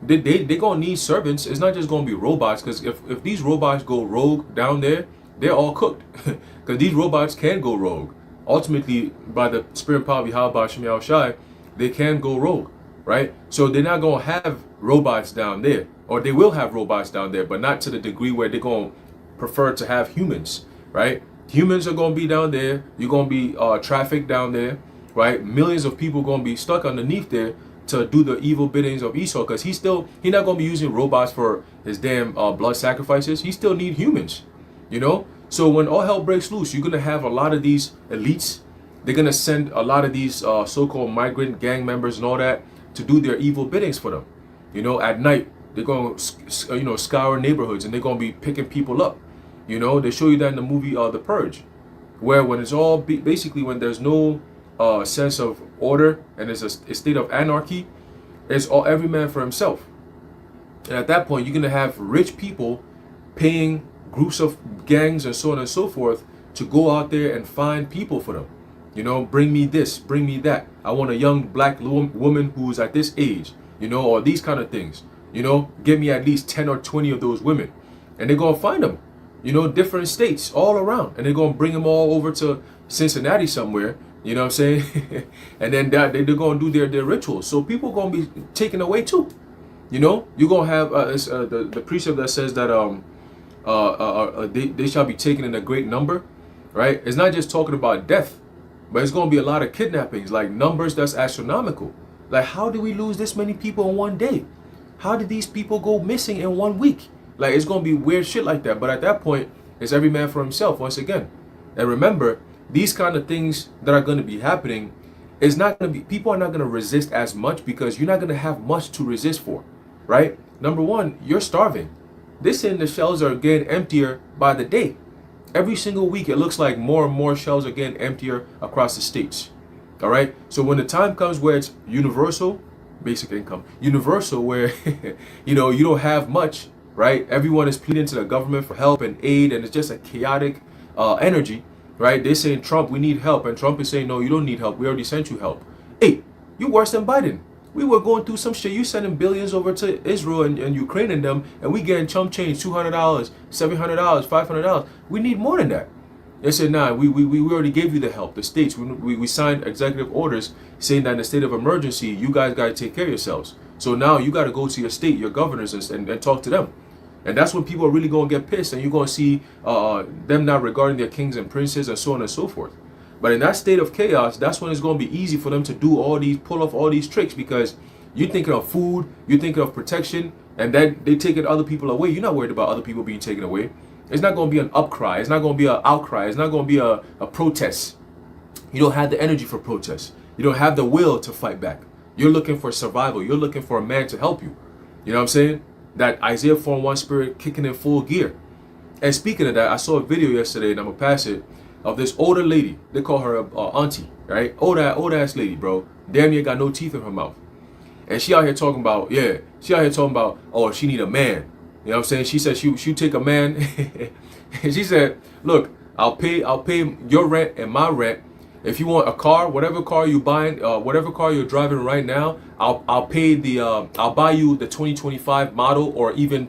they gonna need servants. It's not just gonna be robots, because if these robots go rogue down there, they're all cooked. Because these robots can go rogue. Ultimately, by the spirit and power of Yahweh Shem Yahweh Shai, they can go rogue, right? So they're not gonna have robots down there, or they will have robots down there, but not to the degree where they're gonna prefer to have humans, right? Humans are gonna be down there. You're gonna be trafficked down there, right? Millions of people gonna be stuck underneath there to do the evil biddings of Esau, because he's not gonna be using robots for his damn blood sacrifices. He still need humans, So when all hell breaks loose, you're gonna have a lot of these elites. They're gonna send a lot of these so-called migrant gang members and all that to do their evil biddings for them. At night they're gonna scour neighborhoods and they're gonna be picking people up. They show you that in the movie The Purge, where when it's all basically when there's no sense of order and there's a state of anarchy, it's all every man for himself. And at that point, you're gonna have rich people paying groups of gangs and so on and so forth to go out there and find people for them. Bring me this, bring me that. I want a young black woman who's at this age, or these kind of things. Give me at least 10 or 20 of those women, and they're gonna find them. Different states all around, and they're gonna bring them all over to Cincinnati somewhere. You know what I'm saying? And then they're going to do their rituals. So people going to be taken away too. You're going to have the precept that says that they shall be taken in a great number, right? It's not just talking about death, but it's going to be a lot of kidnappings, like numbers that's astronomical. Like, how did we lose this many people in one day? How did these people go missing in 1 week? Like, it's going to be weird shit like that. But at that point, it's every man for himself once again. And remember, these kind of things that are going to be happening is not going to be, people are not going to resist as much because you're not going to have much to resist for, right? Number one, you're starving. This and the shelves are getting emptier by the day. Every single week, it looks like more and more shelves are getting emptier across the states. All right. So when the time comes where it's universal basic income, universal, where you don't have much, right? Everyone is pleading to the government for help and aid, and it's just a chaotic energy. Right? They're saying, Trump, we need help. And Trump is saying, no, you don't need help. We already sent you help. Hey, you worse than Biden. We were going through some shit. You sending billions over to Israel and Ukraine and them, and we getting chump change, $200, $700, $500. We need more than that. They said, nah, we already gave you the help. The states, we signed executive orders saying that in a state of emergency, you guys got to take care of yourselves. So now you got to go to your state, your governors, and talk to them. And that's when people are really going to get pissed, and you're going to see them not regarding their kings and princes and so on and so forth. But in that state of chaos, that's when it's going to be easy for them to pull off all these tricks, because you're thinking of food, you're thinking of protection, and then they taking other people away. You're not worried about other people being taken away. It's not going to be an upcry. It's not going to be an outcry. It's not going to be a protest. You don't have the energy for protest. You don't have the will to fight back. You're looking for survival. You're looking for a man to help you. You know what I'm saying? That Isaiah 4:1 spirit kicking in full gear. And speaking of that, I saw a video yesterday, and I'm gonna pass it, of this older lady. They call her auntie, right? Old ass lady, bro. Damn near got no teeth in her mouth. And she out here talking about, oh, she need a man. You know what I'm saying? She said she take a man. And she said, look, I'll pay your rent and my rent. If you want a car, whatever car you buying, whatever car you're driving right now, I'll buy you the 2025 model, or even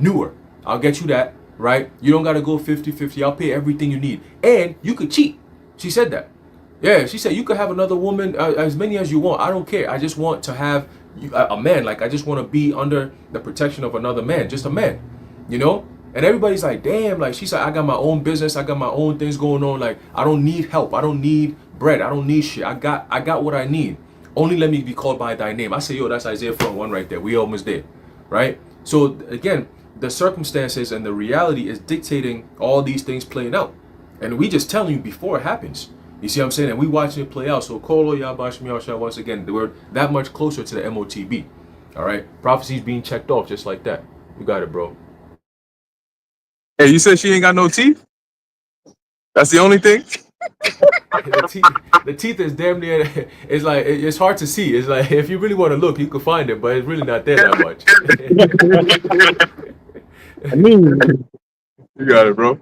newer. I'll get you that, right? You don't gotta go 50-50. I'll pay everything you need, and you could cheat. She said that. Yeah, she said you could have another woman, as many as you want. I don't care. I just want to have a man. Like, I just want to be under the protection of another man, just a man, you know. And everybody's like, damn, like, she said, I got my own business, I got my own things going on. Like, I don't need help, I don't need bread, I don't need shit. I got what I need. Only let me be called by thy name. I say, yo, that's Isaiah 4:1 right there. We almost there, right? So again, the circumstances and the reality is dictating all these things playing out. And we just telling you before it happens. You see what I'm saying? And we watching it play out. So Kolo Yabash Miyasha, once again, we're that much closer to the MOTB. All right? Prophecies being checked off just like that. You got it, bro. Hey, you said she ain't got no teeth? That's the only thing? The teeth is damn near, it's like, it's hard to see. It's like, if you really want to look, you can find it, but it's really not there that much. I mean, You got it, bro.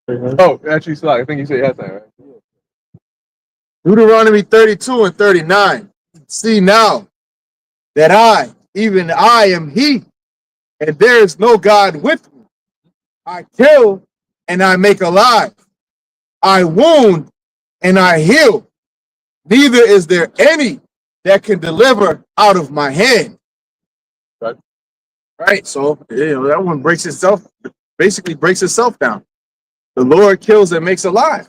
Oh, actually, Slack, I think you said you had something, right? Deuteronomy 32 and 39. See now that I, even I, am he, and there is no God with me. I kill and I make alive. I wound and I heal. Neither is there any that can deliver out of my hand. Right. So, that one basically breaks itself down. The Lord kills and makes alive.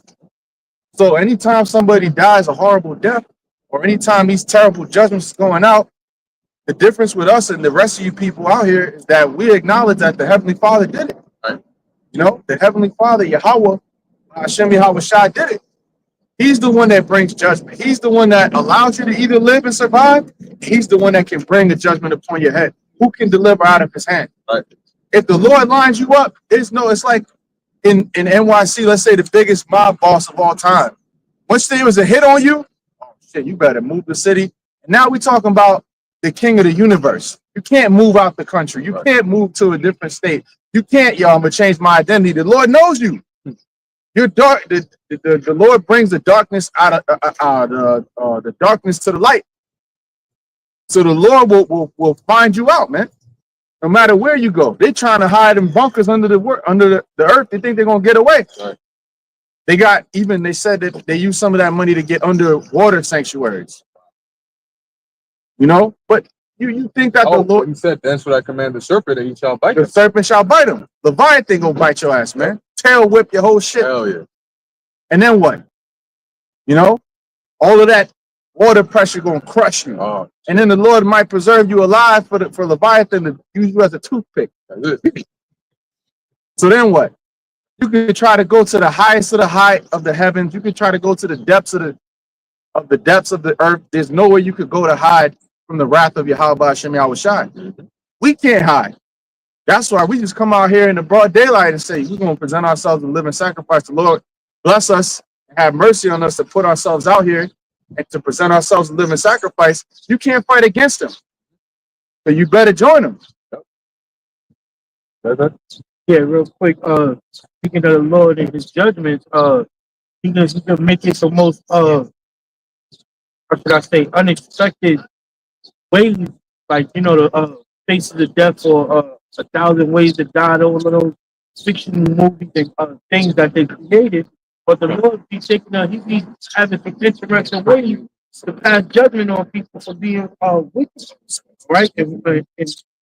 So anytime somebody dies a horrible death, or anytime these terrible judgments going out, the difference with us and the rest of you people out here is that we acknowledge that the Heavenly Father did it. Right? The Heavenly Father, Yahweh, Hashem Yahweh Shai, did it. He's the one that brings judgment. He's the one that allows you to either live and survive. He's the one that can bring the judgment upon your head. Who can deliver out of his hand? Right? If the Lord lines you up, it's like in NYC, let's say the biggest mob boss of all time. Once there was a hit on you, oh shit, you better move the city. And now we're talking about the king of the universe. You can't move out the country. You can't move to a different state. You can't, I'm gonna change my identity. The Lord knows you. You're dark. The Lord brings the darkness out of the darkness to the light. So the Lord will find you out, man. No matter where you go, they're trying to hide in bunkers under the earth. They think they're gonna get away. Right. They said that they use some of that money to get underwater sanctuaries. But you think that the Lord, he said, that's what I command the serpent, and he shall bite the him. serpent shall bite him. Leviathan gonna bite your ass, man. Tail whip your whole shit. Hell yeah. And then what? All of that water pressure gonna crush you. Oh, and then the Lord might preserve you alive for Leviathan to use you as a toothpick. So then what? You could try to go to the highest of the height of the heavens. You could try to go to the depths of the depths of the earth. There's nowhere you could go to hide from the wrath of Yahweh Hashem Yahweh Shai. We can't hide. That's why we just come out here in the broad daylight and say, we're going to present ourselves a living sacrifice. The Lord bless us and have mercy on us to put ourselves out here and to present ourselves a living sacrifice. You can't fight against him. So you better join him. yeah, real quick, speaking of the Lord and his judgments, he can make it the most, how should I say, unexpected ways, like, the Faces of Death or 1,000 Ways to Die, all of those fiction movies and things that they created. But the Lord be taking he be having some interesting ways to pass judgment on people for being wicked, right? And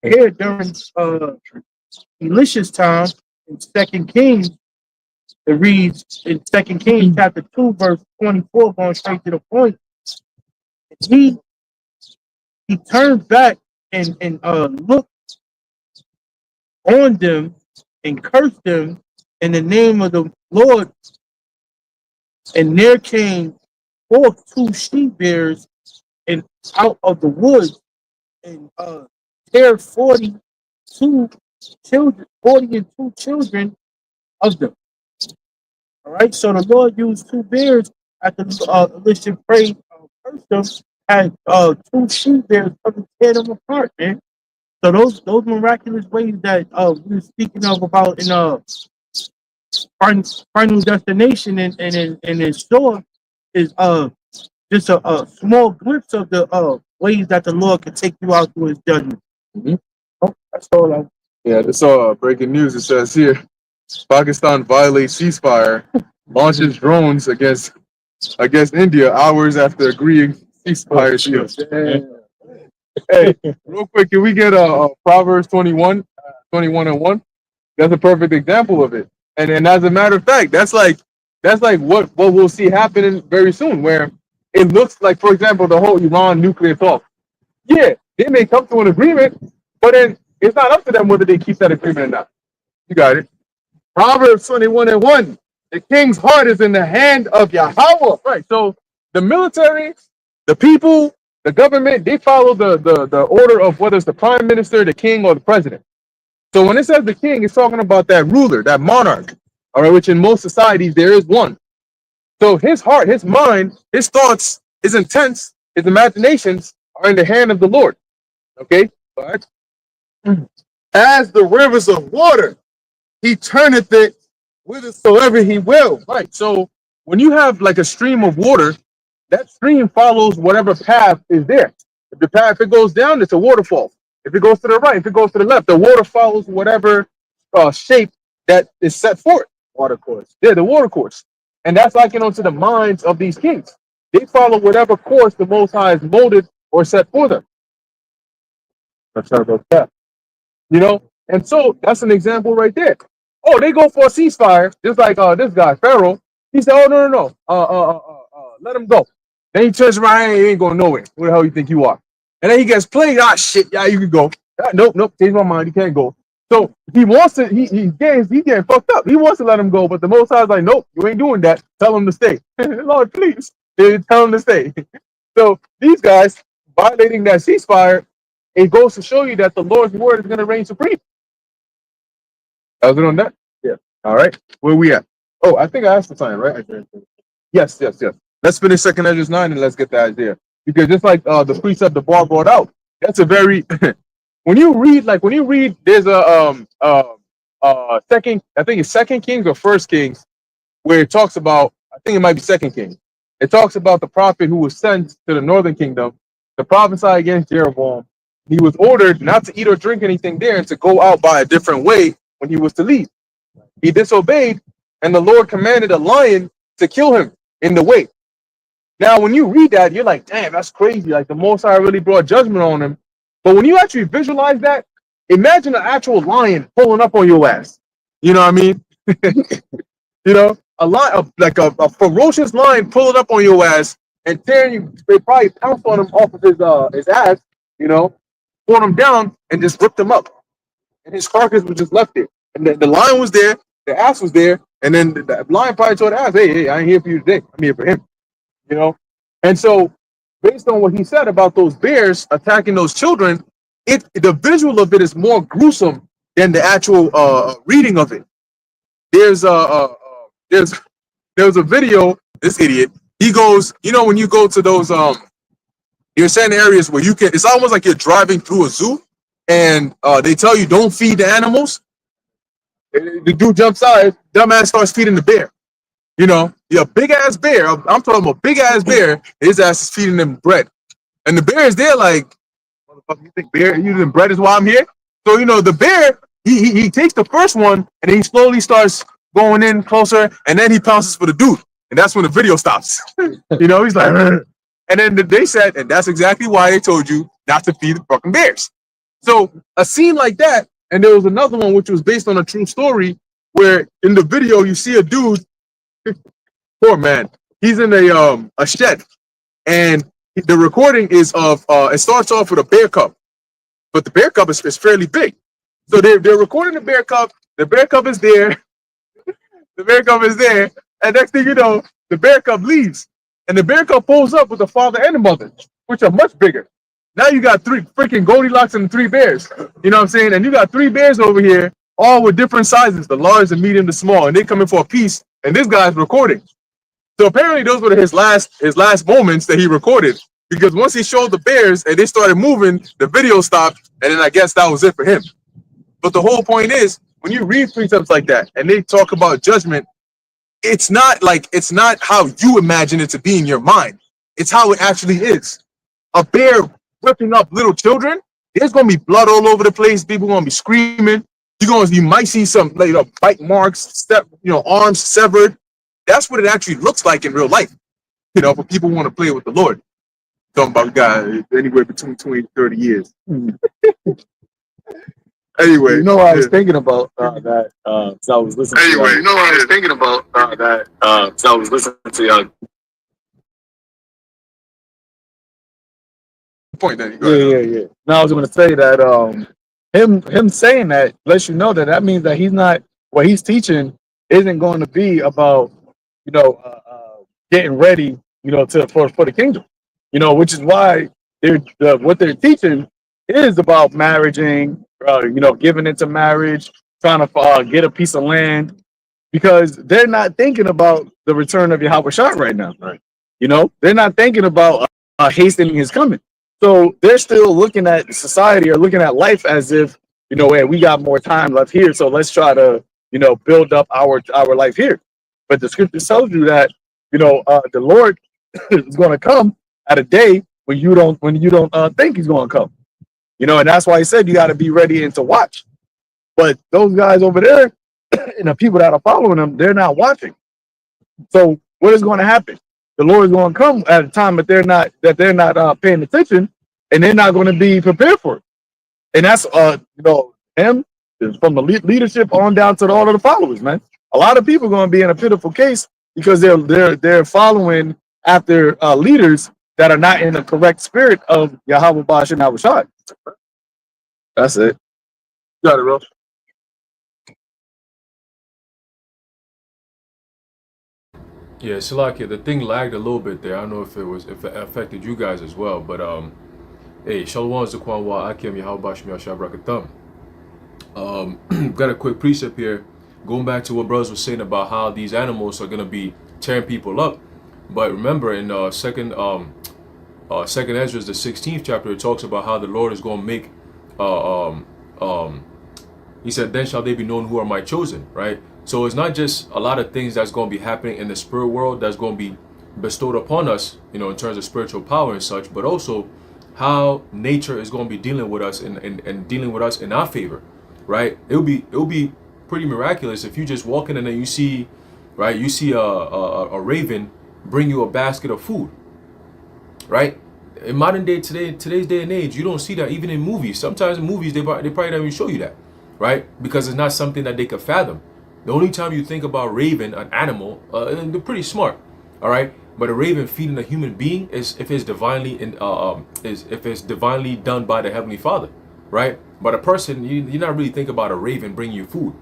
here during Elisha's time in Second Kings, it reads in Second Kings chapter 2, verse 24, going straight to the point. He turned back and looked on them and cursed them in the name of the Lord. And there came forth 2 she-bears and out of the woods and there 42 children, 40 and 2 children of them. All right, so the Lord used 2 bears after Elisha prayed, cursed them, had 2 she-bears come and tear them apart, man. So those miraculous ways that we were speaking of about in Final Destination and in store is just a small glimpse of the ways that the Lord can take you out through his judgment. Mhm. Oh, that's all I Yeah, this breaking news. It says here, Pakistan violates ceasefire, launches drones against India hours after agreeing ceasefire deal. Hey, real quick, can we get Proverbs 21, 21 and 1? That's a perfect example of it. And as a matter of fact, that's like what we'll see happening very soon, where it looks like, for example, the whole Iran nuclear talk. Yeah, they may come to an agreement, but then it's not up to them whether they keep that agreement or not. You got it. Proverbs 21 and 1. The king's heart is in the hand of Yahweh. Right. So the military, the people, the government, they follow the order of whether it's the prime minister, the king, or the president. So when it says the king, it's talking about that ruler, that monarch, all right, which in most societies there is one. So his heart, his mind, his thoughts, his intents, his imaginations are in the hand of the Lord. Okay? But as the rivers of water, he turneth it whithersoever he will. Right. So when you have like a stream of water, that stream follows whatever path is there. If the path, if it goes down, it's a waterfall. If it goes to the right, if it goes to the left, the water follows whatever shape that is set forth. Water course. Yeah, the water course. And that's like, to the minds of these kings. They follow whatever course the Most High has molded or set for them. Let's talk about that. And so that's an example right there. Oh, they go for a ceasefire, just like this guy, Pharaoh. He said, oh, no. Let him go. Then he turns around, he ain't going nowhere. Who the hell you think you are? And then he gets played. Ah, shit. Yeah, you can go. Nope. Change my mind. You can't go. So he wants to. He's getting fucked up. He wants to let him go, but the Most High is like, nope, you ain't doing that. Tell him to stay. Lord, please, tell him to stay. So these guys violating that ceasefire, it goes to show you that the Lord's word is going to reign supreme. That was it on that. Yeah. All right. Where we at? Oh, I think I asked the time, right? Yes. Let's finish 2nd Ezra 9 and let's get the idea. Because just like the precept the bar brought out, that's a very when you read, there's a second, I think it's 2nd Kings or 1st Kings, where it talks about, I think it might be 2nd Kings. It talks about the prophet who was sent to the northern kingdom to prophesy against Jeroboam. He was ordered not to eat or drink anything there and to go out by a different way when he was to leave. He disobeyed, and the Lord commanded a lion to kill him in the way. Now, when you read that, you're like, damn, that's crazy. Like, the Most High really brought judgment on him. But when you actually visualize that, imagine an actual lion pulling up on your ass. You know what I mean? A lion, like a ferocious lion pulling up on your ass and tearing you. They probably pounce on him off of his ass, pull him down and just ripped him up. And his carcass was just left there. And the lion was there, the ass was there, and then the lion probably told the ass, hey, I ain't here for you today. I'm here for him. And so based on what he said about those bears attacking those children, the visual of it is more gruesome than the actual reading of it. There's a video, this idiot, he goes, when you go to those you're saying areas where you can, it's almost like you're driving through a zoo and they tell you don't feed the animals. The dude jumps out, dumbass starts feeding the bear. A big ass bear. I'm talking about big ass bear. His ass is feeding them bread, and the bear is there like, motherfucker, you think bear using bread is why I'm here? So the bear he takes the first one and he slowly starts going in closer, and then he pounces for the dude, and that's when the video stops. He's like, And then they said, and that's exactly why they told you not to feed the fucking bears. So a scene like that, and there was another one which was based on a true story, where in the video you see a dude, poor man, he's in a shed, and the recording is of it starts off with a bear cub, but the bear cub is fairly big. So they're recording the bear cub. The bear cub is there. The bear cub is there, and next thing you know, the bear cub leaves, and the bear cub pulls up with the father and the mother, which are much bigger. Now you got three freaking Goldilocks and 3 bears. You know what I'm saying? And you got 3 bears over here, all with different sizes, the large, the medium, the small, and they come in for a piece. And this guy's recording. So apparently those were his last moments that he recorded, because once he showed the bears and they started moving, the video stopped, and then I guess that was it for him. But the whole point is, when you read precepts like that and they talk about judgment, it's not how you imagine it to be in your mind. It's how it actually is. A bear ripping up little children, there's gonna be blood all over the place. People gonna be screaming. You might see some bite marks, arms severed. That's what it actually looks like in real life. For people who want to play with the Lord. Talking about guys anywhere between 20 and 30 years. Anyway, I was thinking about that. So I was listening. I was thinking about that. So I was listening to y'all. Point then. Yeah. No, I was going to say that him saying that lets you know that means that he's not, what he's teaching isn't going to be about getting ready for the kingdom, which is why what they're teaching is about marrying, giving into marriage, trying to get a piece of land, because they're not thinking about the return of Yahweh Shai right now. Right. They're not thinking about hastening his coming. So they're still looking at society or looking at life as if, hey, we got more time left here, so let's try to, build up our life here. But the scripture tells you that, the Lord is going to come at a day when you don't think he's going to come. And that's why he said you got to be ready and to watch. But those guys over there and the people that are following them, they're not watching. So what is going to happen? The Lord is going to come at a time that they're not paying attention, and they're not going to be prepared for it. And that's him from the leadership on down to all of the followers, man. A lot of people are going to be in a pitiful case because they're following after leaders that are not in the correct spirit of Yahweh Bash and Yahweh Shai. That's it. Got it, bro. Yeah, Salakia, the thing lagged a little bit there. I don't know if it affected you guys as well, but hey, Shalom Zakwan Wa Akim Yahabash Brakatham. Got a quick precept here, going back to what brothers was saying about how these animals are gonna be tearing people up. But remember, in second Ezra, the 16th chapter, it talks about how the Lord is gonna make he said, then shall they be known who are my chosen, right? So it's not just a lot of things that's going to be happening in the spirit world that's going to be bestowed upon us, in terms of spiritual power and such, but also how nature is going to be dealing with us and dealing with us in our favor, right? It'll be pretty miraculous if you just walk in and then you see a raven bring you a basket of food, right? In modern day today's day and age, you don't see that even in movies. Sometimes in movies they probably don't even show you that, right? Because it's not something that they could fathom. The only time you think about raven, an animal, they're pretty smart, all right. But a raven feeding a human being is if it's divinely done by the Heavenly Father, right? But a person, you're not really thinking about a raven bringing you food,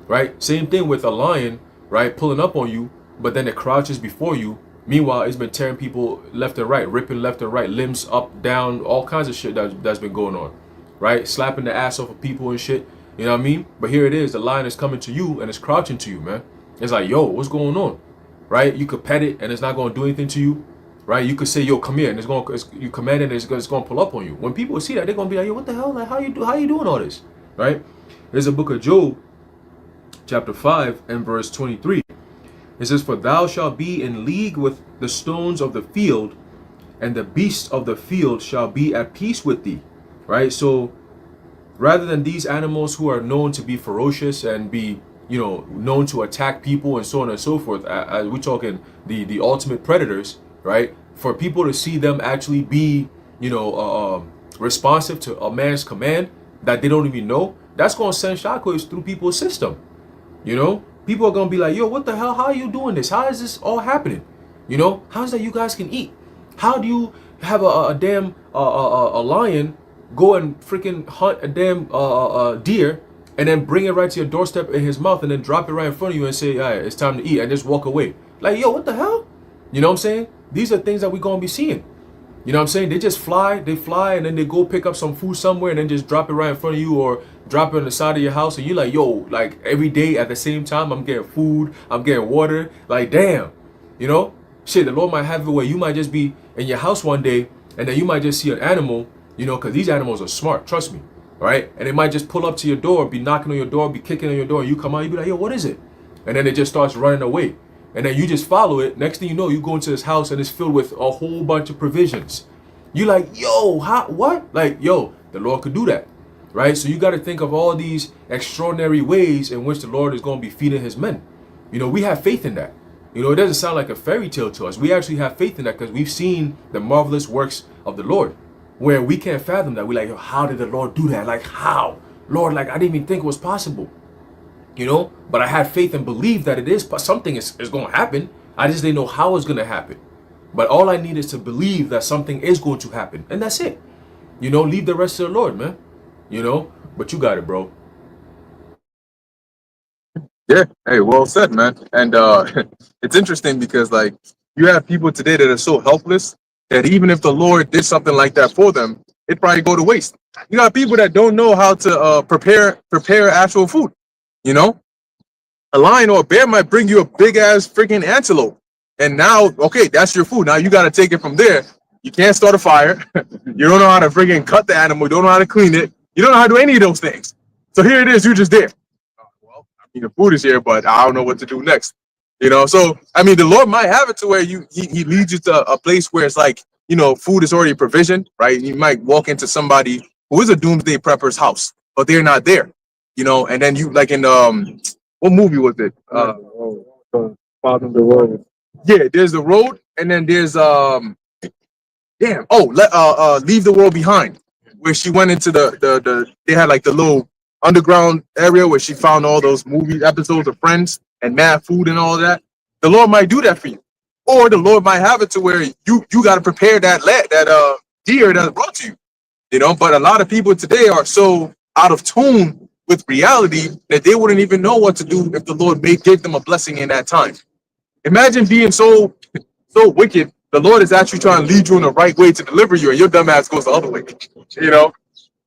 right? Same thing with a lion, right, pulling up on you, but then it crouches before you. Meanwhile, it's been tearing people left and right, ripping left and right, limbs up, down, all kinds of shit that's been going on, right? Slapping the ass off of people and shit. You know what I mean? But here it is, the lion is coming to you and it's crouching to you, man. It's like, yo, what's going on? Right? You could pet it and it's not going to do anything to you, right? You could say, yo, come here, and you command it and it's going to pull up on you. When people see that, they're going to be like, yo, what the hell? Like, how you doing all this? Right? There's a book of Job, chapter 5 and verse 23. It says, for thou shalt be in league with the stones of the field, and the beasts of the field shall be at peace with thee. Right? So rather than these animals who are known to be ferocious and be, known to attack people and so on and so forth, as we're talking the ultimate predators, right? for people to see them actually be, responsive to a man's command that they don't even know, that's going to send shockwaves through people's system. People are going to be like, yo, what the hell? How are you doing this? How is this all happening? How's that you guys can eat? How do you have a damn a lion go and freaking hunt a damn deer and then bring it right to your doorstep in his mouth and then drop it right in front of you and say, all right, it's time to eat, and just walk away? Like, yo, what the hell? You know what I'm saying? These are things that we're going to be seeing. You know what I'm saying? They just fly, and then they go pick up some food somewhere and then just drop it right in front of you, or drop it on the side of your house, and you're like, yo, like every day at the same time, I'm getting food, I'm getting water. Like, damn, shit, the Lord might have it where you might just be in your house one day and then you might just see an animal, because these animals are smart, trust me, right? And they might just pull up to your door, be knocking on your door, be kicking on your door, and you come out, you be like, yo, what is it? And then it just starts running away. And then you just follow it. Next thing you know, you go into this house and it's filled with a whole bunch of provisions. You like, yo, how, what? Like, yo, the Lord could do that, right? So you got to think of all these extraordinary ways in which the Lord is going to be feeding his men. We have faith in that. It doesn't sound like a fairy tale to us. We actually have faith in that because we've seen the marvelous works of the Lord, where we can't fathom that. We're like, yo, how did the Lord do that? Like, how? Lord, like, I didn't even think it was possible. But I had faith and believed that it is something is going to happen. I just didn't know how it's going to happen. But all I need is to believe that something is going to happen. And that's it. Leave the rest to the Lord, man. But you got it, bro. Yeah. Hey, well said, man. And it's interesting because like you have people today that are so helpless that even if the Lord did something like that for them, it'd probably go to waste. You got people that don't know how to prepare actual food. A lion or a bear might bring you a big ass freaking antelope. And now, okay, that's your food. Now you got to take it from there. You can't start a fire. You don't know how to freaking cut the animal. You don't know how to clean it. You don't know how to do any of those things. So here it is. You're just there. Well, I mean, the food is here, but I don't know what to do next. So, I mean, the Lord might have it to where he leads you to a place where it's like, food is already provisioned, right? You might walk into somebody who is a doomsday prepper's house, but they're not there. And then you like in what movie was it? Father the road. Yeah, there's the road, and then there's Leave the World Behind, where she went into the they had like the little underground area where she found all those movie episodes of Friends and mad food and all of that. The Lord might do that for you, or the Lord might have it to where you got to prepare that deer that's brought to you. But a lot of people today are so out of tune with reality that they wouldn't even know what to do if the Lord gave them a blessing in that time. Imagine being so wicked. The Lord is actually trying to lead you in the right way to deliver you, and your dumb ass goes the other way.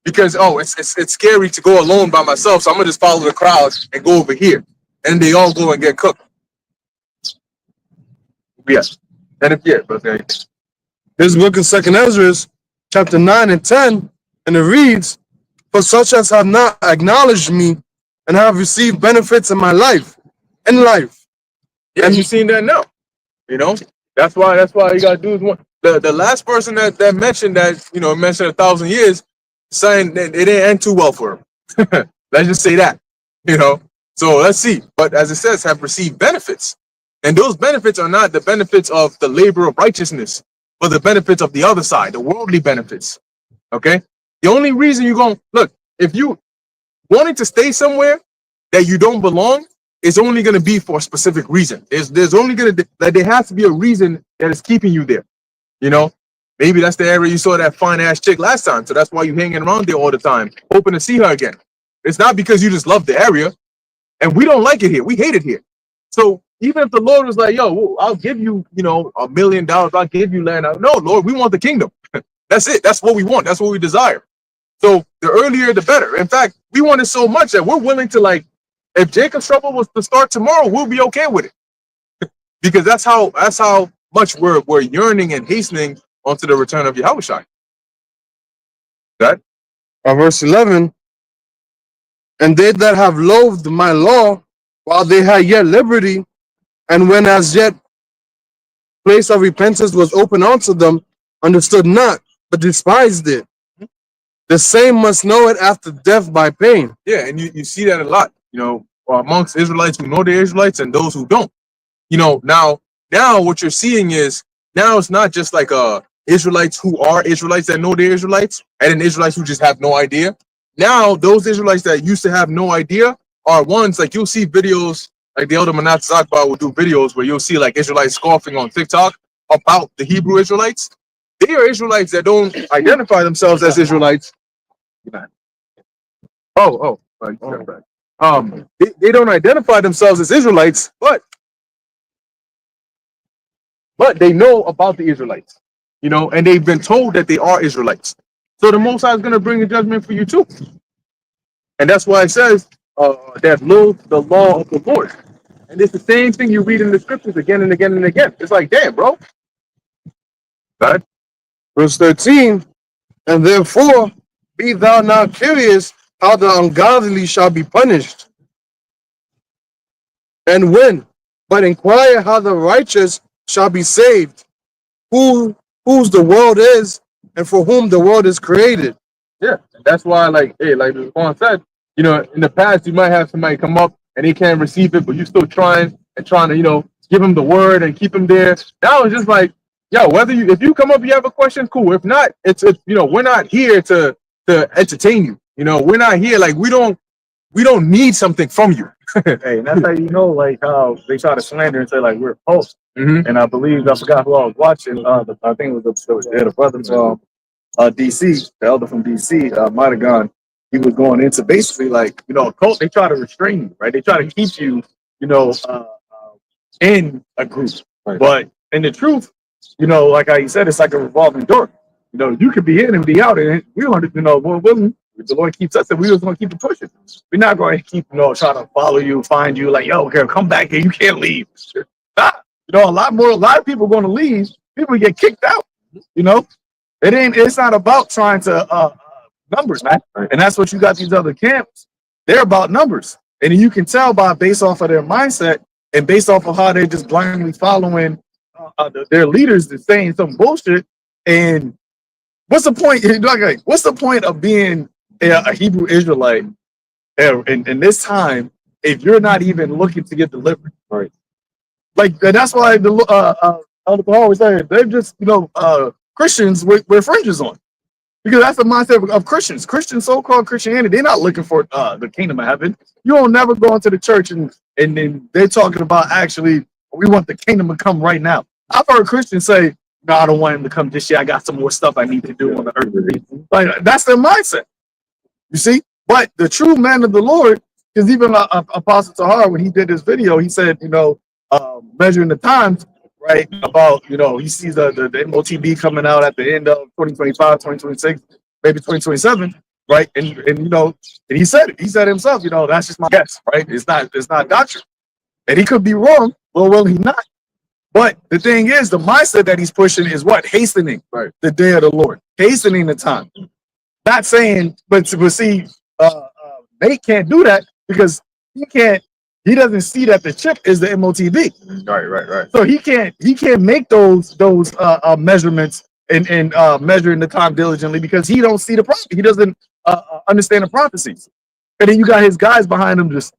Because it's scary to go alone by myself, so I'm gonna just follow the crowd and go over here, and they all go and get cooked. Yes, and This book of 2nd Ezra, chapter 9 and 10, and it reads, "For such as have not acknowledged me and have received benefits in my life, Yeah, and you've seen that now. That's why you gotta do is one. The last person that mentioned that, mentioned 1,000 years, saying that it didn't end too well for him. Let's just say that. So let's see. But as it says, have received benefits. And those benefits are not the benefits of the labor of righteousness, but the benefits of the other side, the worldly benefits. Okay? The only reason you're going, look, if you wanting to stay somewhere that you don't belong, it's only going to be for a specific reason. There's only going to, like, there has to be a reason that is keeping you there. Maybe that's the area you saw that fine ass chick last time. So that's why you're hanging around there all the time, hoping to see her again. It's not because you just love the area. And we don't like it here. We hate it here. So even if the Lord was like, yo, I'll give you, $1 million, I'll give you land. No, Lord, we want the kingdom. That's it. That's what we want. That's what we desire. So the earlier, the better. In fact, we want it so much that we're willing to, like, if Jacob's trouble was to start tomorrow, we'll be okay with it. Because that's how much we're yearning and hastening onto the return of Yahushua. That? verse 11, "And they that have loathed my law while they had yet liberty, and when as yet place of repentance was open unto them, understood not, but despised it. The same must know it after death by pain." Yeah, and you see that a lot, amongst Israelites who know they're Israelites and those who don't. Now what you're seeing is Now it's not just like Israelites who are Israelites that know they're Israelites, and then Israelites who just have no idea. Now those Israelites that used to have no idea are ones like you'll see videos like the Elder Manat Zakbar will do videos where you'll see like Israelites scoffing on TikTok about the Hebrew Israelites. They are Israelites that don't identify themselves as Israelites. Right. They don't identify themselves as Israelites, but they know about the Israelites, you know, and they've been told that they are Israelites. So the Most High is going to bring a judgment for you too, and that's why it says that loathe the law of the Lord. And it's the same thing you read in the scriptures again and again and again. It's like, damn, bro. God. Verse 13, and therefore be thou not curious how the ungodly shall be punished, and when, but inquire how the righteous shall be saved, whose the world is, and for whom the world is created. Yeah, that's why, like, hey, like Juan said, you know, in the past you might have somebody come up and they can't receive it, but you're still trying to, you know, give them the word and keep them there. Now it's just like, yo, if you come up, you have a question, cool. If not, it's you know, we're not here to entertain you. You know, we're not here like we don't need something from you. Hey, and that's how you know, like how they try to slander and say like we're post. Mm-hmm. And I forgot who I was watching. I think it was the brother from DC, the elder from DC, might have gone. He was going into basically like, you know, a cult. They try to restrain you, right? They try to keep you, you know, in a group. Right. But in the truth, you know, like how you said, it's like a revolving door. You know, you could be in and be out, and we want to, you know, the Lord keeps us, and we just want to keep it pushing. We're not going to keep, you know, trying to follow you, find you, like, yo, girl, come back here, you can't leave. Nah. You know, a lot of people are going to leave. People get kicked out. You know, it's not about trying to numbers, man. And that's what you got these other camps. They're about numbers, and you can tell based off of their mindset and based off of how they're just blindly following their leaders that's saying some bullshit. And what's the point? Like, what's the point of being a Hebrew Israelite in this time if you're not even looking to get delivered? Right. Like, and that's why the Elder Paul always saying they're just, you know, Christians with fringes on, because that's the mindset of Christians. Christians, so-called Christianity, they're not looking for the kingdom of heaven. You don't never go into the church and then they're talking about actually we want the kingdom to come right now. I've heard Christians say, no, I don't want him to come this year. I got some more stuff I need to do on the earth. Like, that's their mindset. You see? But the true man of the Lord, because even Apostle Tahar, when he did this video, he said, you know, measuring the times, right? About, you know, he sees the MOTB coming out at the end of 2025, 2026, maybe 2027, right? And you know, and he said it. He said himself, you know, that's just my guess, right? It's not doctrine. And he could be wrong, or will he not? But the thing is, the mindset that he's pushing is what? Hastening the day of the Lord, hastening the time. Not saying, but see, they can't do that because he doesn't see that the chip is the MOTB. Right. So he can't make those measurements and measuring the time diligently because he don't see the prophet. He doesn't understand the prophecies. And then you got his guys behind him just.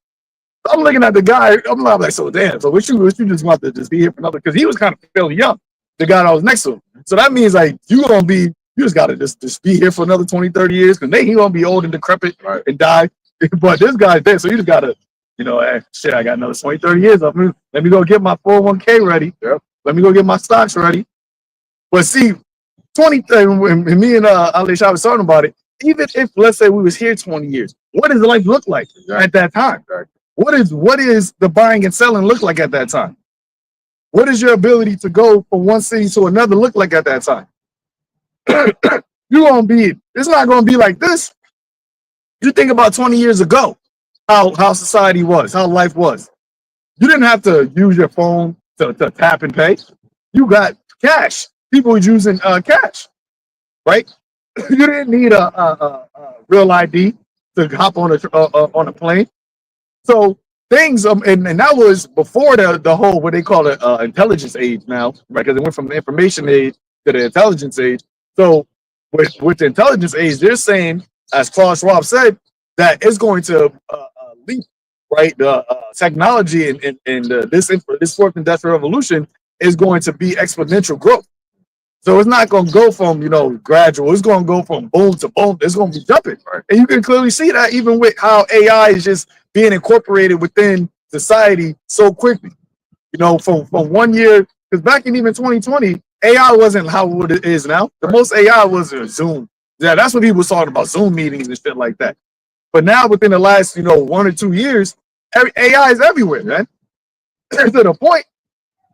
I'm looking at the guy. I'm like, so damn. So what you just want to just be here for another? Because he was kind of fairly young, the guy that was next to him. So that means like you just gotta just be here for another 20, 30 years because then he gonna be old and decrepit and die. But this guy's dead, so you just gotta, you know, shit. I got another 20, 30 years of me. Let me go get my 401k ready. Yep. Let me go get my stocks ready. But see, and me and Ali Shah was talking about it. Even if let's say we was here 20 years, what does life look like at that time? What is the buying and selling look like at that time? What is your ability to go from one city to another look like at that time? It's not gonna be like this. You think about 20 years ago, how society was, how life was. You didn't have to use your phone to tap and pay. You got cash. People were using cash, right? You didn't need a real ID to hop on a plane. So things, and that was before the whole what they call it intelligence age now, right? Because it went from the information age to the intelligence age. So with the intelligence age, they're saying, as Klaus Schwab said, that it's going to leap, right? The technology and this fourth industrial revolution is going to be exponential growth. So it's not going to go from, gradual. It's going to go from boom to boom. It's going to be jumping. Right? And you can clearly see that even with how AI is just being incorporated within society so quickly. From 1 year, because back in even 2020, AI wasn't how it is now. The most AI was Zoom. Yeah, that's what people was talking about, Zoom meetings and shit like that. But now within the last, 1 or 2 years, AI is everywhere, man. To the point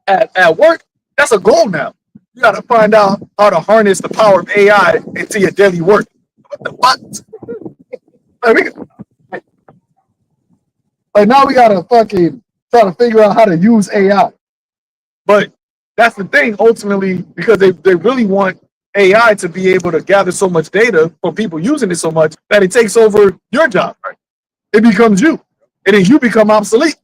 at work, that's a goal now. You got to find out how to harness the power of AI into your daily work. What the fuck? Like now we got to fucking try to figure out how to use AI. But that's the thing, ultimately, because they really want AI to be able to gather so much data from people using it so much that it takes over your job. Right? It becomes you. And then you become obsolete.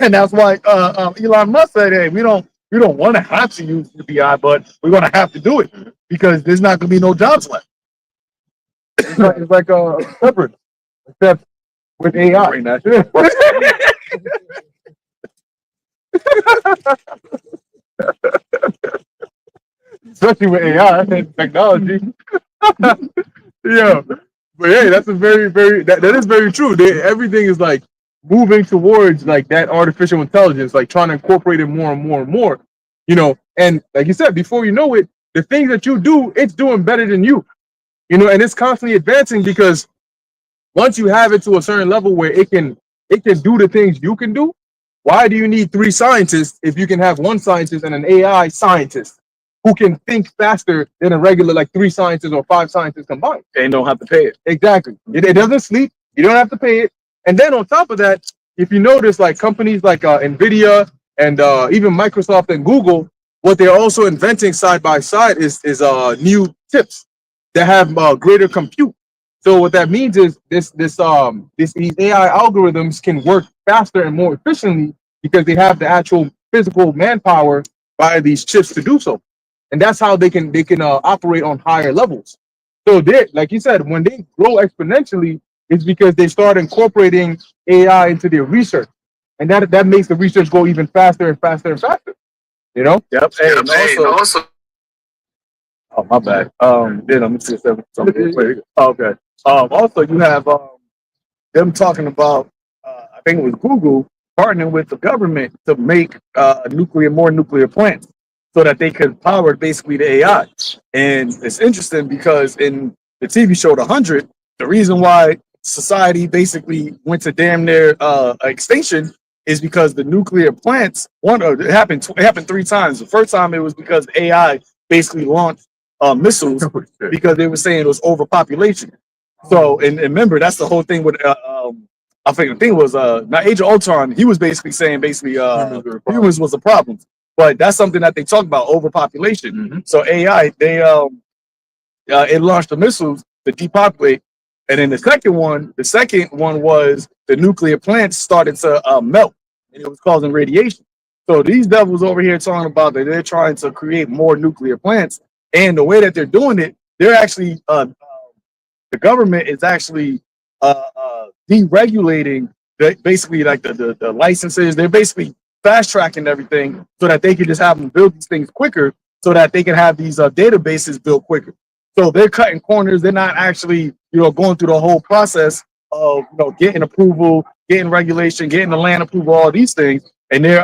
And that's why Elon Musk said, hey, we don't want to have to use the BI, but we're going to have to do it because there's not going to be no jobs left. It's like separate, except with AI. Especially with AI and technology. Yeah, but hey, that's a very that is very true. Everything is like moving towards like that artificial intelligence, like trying to incorporate it more and more and more. And like you said, before you know it, the things that you do, it's doing better than you. And it's constantly advancing because once you have it to a certain level where it can do the things you can do, why do you need 3 scientists if you can have 1 scientist and an AI scientist who can think faster than a regular like 3 scientists or 5 scientists combined? They don't have to pay it. Exactly. It doesn't sleep. You don't have to pay it. And then on top of that, if you notice, like companies like Nvidia and even Microsoft and Google, what they're also inventing side by side is new chips that have greater compute. So what that means is these AI algorithms can work faster and more efficiently because they have the actual physical manpower by these chips to do so, and that's how they can operate on higher levels. So they, like you said, when they grow exponentially, it's because they start incorporating AI into their research, and that makes the research go even faster and faster and faster. Yep. And also, oh my bad. Then let me see something real quick. Okay. Also, you have them talking about I think it was Google partnering with the government to make more nuclear plants so that they could power basically the AI. And it's interesting because in the TV show The 100, the reason why society basically went to damn near extinction is because the nuclear plants. It happened 3 times. The first time it was because AI basically launched missiles because they were saying it was overpopulation. So and remember that's the whole thing with I think the thing was not Age of Ultron. He was basically saying humans was a problem, but that's something that they talk about, overpopulation. Mm-hmm. So AI it launched the missiles to depopulate, and then the second one was the nuclear plants started to melt, and it was causing radiation. So these devils over here talking about that they're trying to create more nuclear plants, and the way that they're doing it, they're actually the government is actually deregulating basically like the licenses. They're basically fast tracking everything so that they can just have them build these things quicker, so that they can have these databases built quicker. So they're cutting corners. They're not actually going through the whole process of getting approval, getting regulation, getting the land approval, all these things, and they're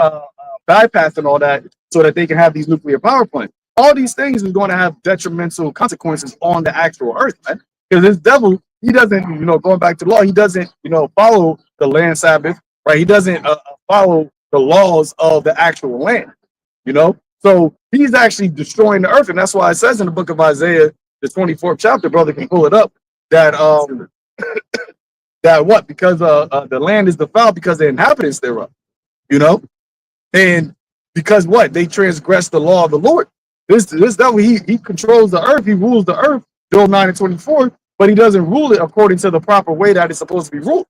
bypassing all that so that they can have these nuclear power plants. All these things is going to have detrimental consequences on the actual earth, man. Because this devil, he doesn't, going back to the law, he doesn't, follow the land Sabbath, right? He doesn't follow the laws of the actual land, So he's actually destroying the earth, and that's why it says in the book of Isaiah, the 24th chapter, brother can pull it up, that that what? Because the land is defiled because the inhabitants thereof, and because what? They transgress the law of the Lord. This devil, he controls the earth, he rules the earth, Job 9:24, but he doesn't rule it according to the proper way that it's supposed to be ruled,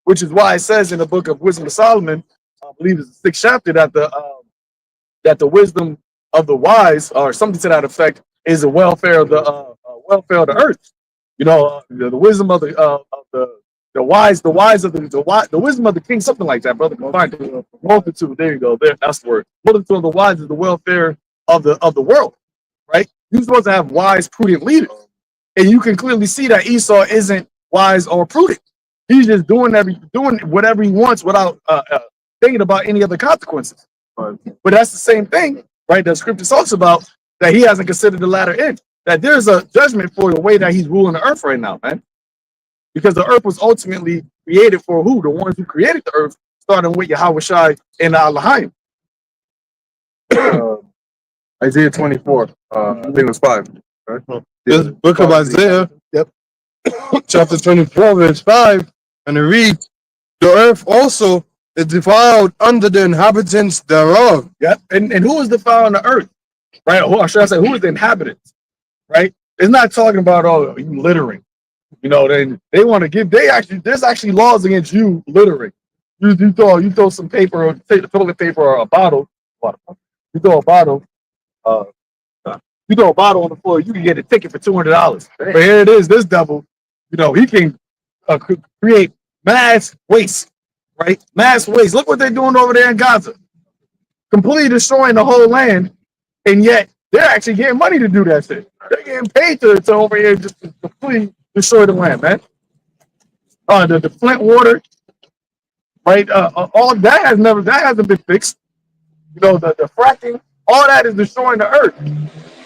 which is why it says in the book of Wisdom of Solomon, I believe it's the 6th chapter, that the wisdom of the wise, or something to that effect, is the welfare of the earth. The wisdom of the the wisdom of the king, something like that, brother. Find it. Multitude. There you go. There, that's the word. Multitude of the wise is the welfare of the world, right? You're supposed to have wise, prudent leaders, and you can clearly see that Esau isn't wise or prudent. He's just doing whatever he wants without thinking about any other consequences. But that's the same thing, right? That scripture talks about that he hasn't considered the latter end. That there's a judgment for the way that he's ruling the earth right now, man. Because the earth was ultimately created for who? The ones who created the earth, starting with Yahweh Shai and Al-Lahim. Isaiah 24. I think it was 5. Right? This book of Isaiah, chapter 24, verse 5, and it reads, the earth also is defiled under the inhabitants thereof. Yep. And who is defiled on the earth? Right? Or should I say, who is the inhabitants? Right? It's not talking about, oh, you littering. You know, they want to give, there's actually laws against you littering. You throw some paper, or toilet paper, or a bottle. You throw a bottle on the floor, you can get a ticket for $200. But here it is, this devil, you know, he can create mass waste, right? Mass waste. Look what they're doing over there in Gaza. Completely destroying the whole land, and yet they're actually getting money to do that shit. They're getting paid to over here just to completely destroy the land, man. The Flint water, right? All that hasn't been fixed. You know, the fracking, all that is destroying the earth.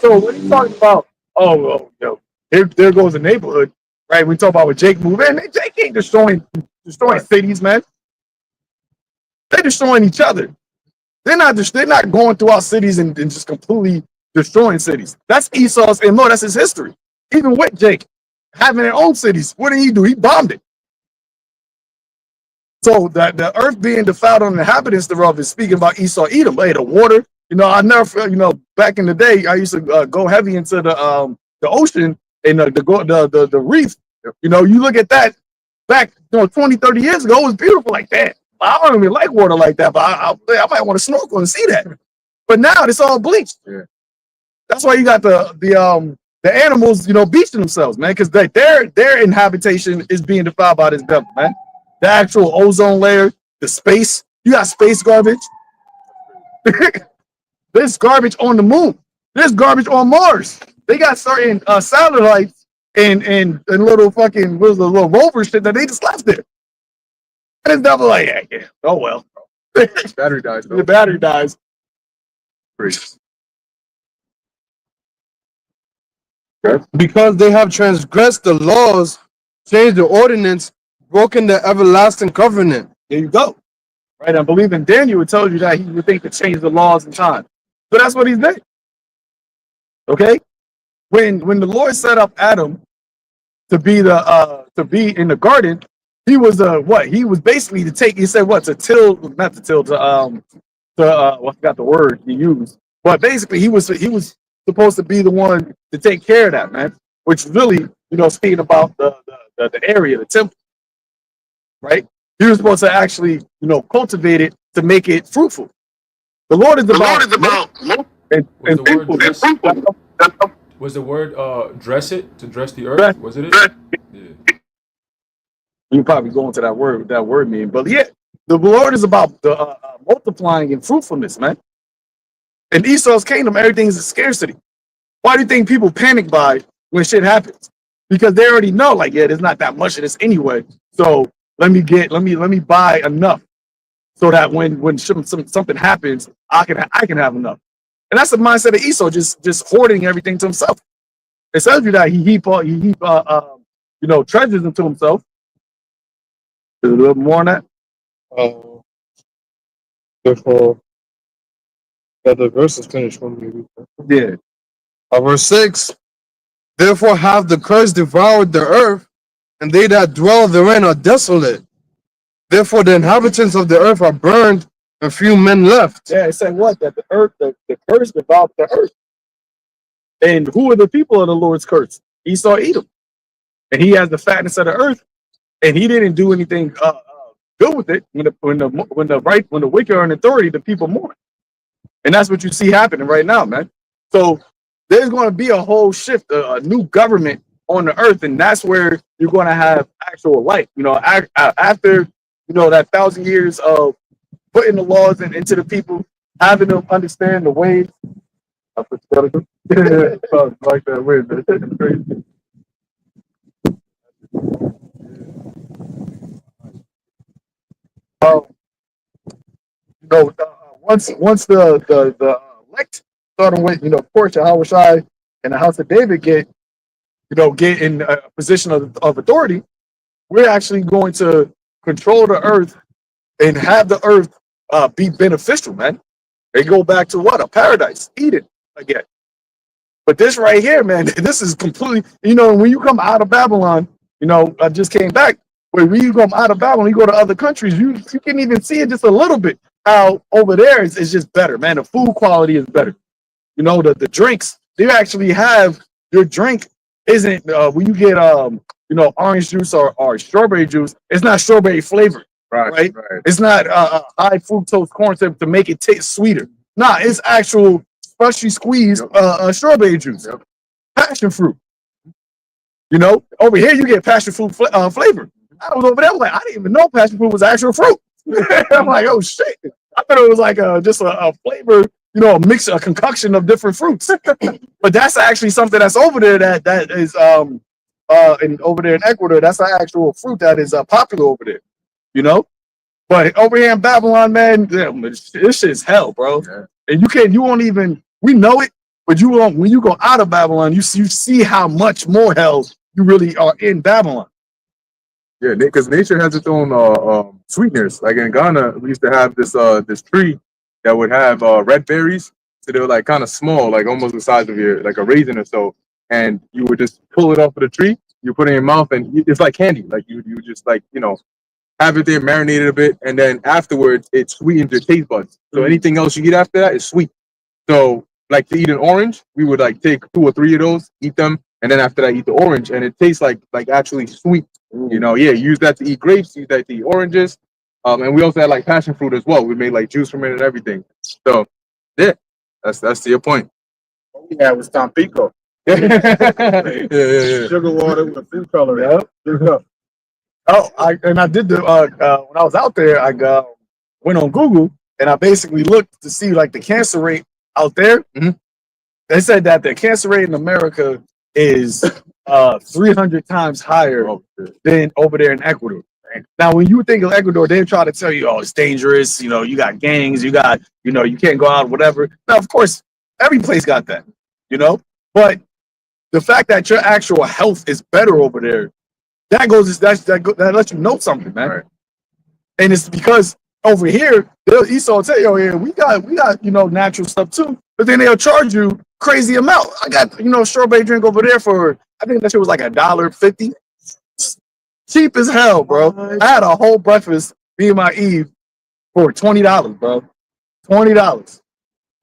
So when you talking about, you know, there goes the neighborhood, right? We talk about when Jake moved in. Jake ain't destroying cities, man. They're destroying each other. They're not going throughout cities and just completely destroying cities. That's Esau's MO. That's his history. Even with Jake having their own cities, what did he do? He bombed it. So that the earth being defiled on the inhabitants thereof is speaking about Esau, Edom. Hey, the water. You know, I never, you know, back in the day, I used to go heavy into the ocean and the reef. You know, you look at that back, 20, 30 years ago, it was beautiful like that. I don't even like water like that, but I might want to snorkel and see that. But now it's all bleached. Yeah. That's why you got the animals, you know, beaching themselves, man, because their inhabitation is being defiled by this devil, man. The actual ozone layer, the space. You got space garbage. There's garbage on the moon. There's garbage on Mars. They got certain satellites and little fucking little rover shit that they just left there. And it's double like, yeah. Oh well. Battery dies. The battery dies. Because they have transgressed the laws, changed the ordinance, broken the everlasting covenant. There you go. Right? I believe in Daniel, it tells you that he would think to change the laws in time. So that's what he's did. Okay? When the Lord set up Adam to be in the garden, he was what? He was basically to take, he said what? I forgot the word he used. But basically he was supposed to be the one to take care of that, man. Which really, you know, speaking about the area, the temple. Right? He was supposed to actually, you know, cultivate it to make it fruitful. The Lord is about Was the word dress it, to dress the earth? Was it? Yeah. You probably go into that word meaning, but yeah, the Lord is about the multiplying and fruitfulness, man. In Esau's kingdom, everything is a scarcity. Why do you think people panic by when shit happens? Because they already know, like, yeah, there's not that much of this anyway. So let me buy enough so that when something happens, I can have enough. And that's the mindset of Esau, just hoarding everything to himself. It tells you that he heap treasures into himself. There's a little more on that. Therefore, the verse is finished for me. Yeah. Verse 6. Therefore have the curse devoured the earth, and they that dwell therein are desolate. Therefore the inhabitants of the earth are burned, and few men left. Yeah, it said what? That the earth, the curse devoured the earth. And who are the people of the Lord's curse? Esau, Edom. And he has the fatness of the earth, and he didn't do anything good with it. When the wicked are in authority, the people mourn. And that's what you see happening right now, man. So there's going to be a whole shift, a new government on the earth, and that's where you're going to have actual life. You know, after that 1,000 years of putting the laws into the people, having them understand the ways. I put together. Like that way, man. It's crazy. Once the elect starting with of course Yahweh Shai and the house of David get in a position of authority, we're actually going to control the earth and have the earth be beneficial, man. They go back to what? A paradise, Eden again. But this right here, man, this is completely, when you come out of Babylon, I just came back. When you come out of Babylon, you go to other countries, you can even see it just a little bit. How over there is just better, man. The food quality is better. The drinks, they actually have your drink isn't when you get orange juice or strawberry juice, it's not strawberry flavored, right? It's not high fructose corn syrup to make it taste sweeter. Nah, it's actual freshly squeezed strawberry juice, passion fruit. Over here you get passion fruit flavor. I was over there, I was like, I didn't even know passion fruit was actual fruit. I'm like, oh shit! I thought it was like just a flavor, a mix, a concoction of different fruits. But that's actually something that's over there that is and over there in Ecuador, that's an actual fruit that is popular over there. But over here in Babylon, man, this shit's hell, bro. Yeah. And you won't even, we know it, but you won't, when you go out of Babylon, you see how much more hell you really are in Babylon. Yeah, because nature has its own sweeteners. Like in Ghana, we used to have this tree that would have red berries. So they were like kind of small, like almost the size of like a raisin or so. And you would just pull it off of the tree, you put it in your mouth, and it's like candy. Like you just like, have it there, marinated a bit, and then afterwards it sweetens your taste buds. So anything else you eat after that is sweet. So like to eat an orange, we would like take 2 or 3 of those, eat them, and then after that eat the orange, and it tastes like actually sweet. Use that to eat grapes, use that to eat oranges. And we also had like passion fruit as well. We made like juice from it and everything. So yeah, that's to your point. What we had was Tampico. yeah. Sugar water with food color. Yeah. I did the when I was out there, I went on Google and I basically looked to see like the cancer rate out there. Mm-hmm. They said that the cancer rate in America is 300 times higher than over there in Ecuador. Now, when you think of Ecuador, they try to tell you, oh, it's dangerous. You got gangs, you can't go out, whatever. Now, of course, every place got that, but the fact that your actual health is better over there, that lets you know something, man. Right. And it's because over here, Esau will tell you, oh, yeah, we got natural stuff too, but then they'll charge you crazy amount. I got, strawberry drink over there for, I think that shit was like $1.50. Cheap as hell, bro. I had a whole breakfast, me and my Eve, for $20, bro. $20.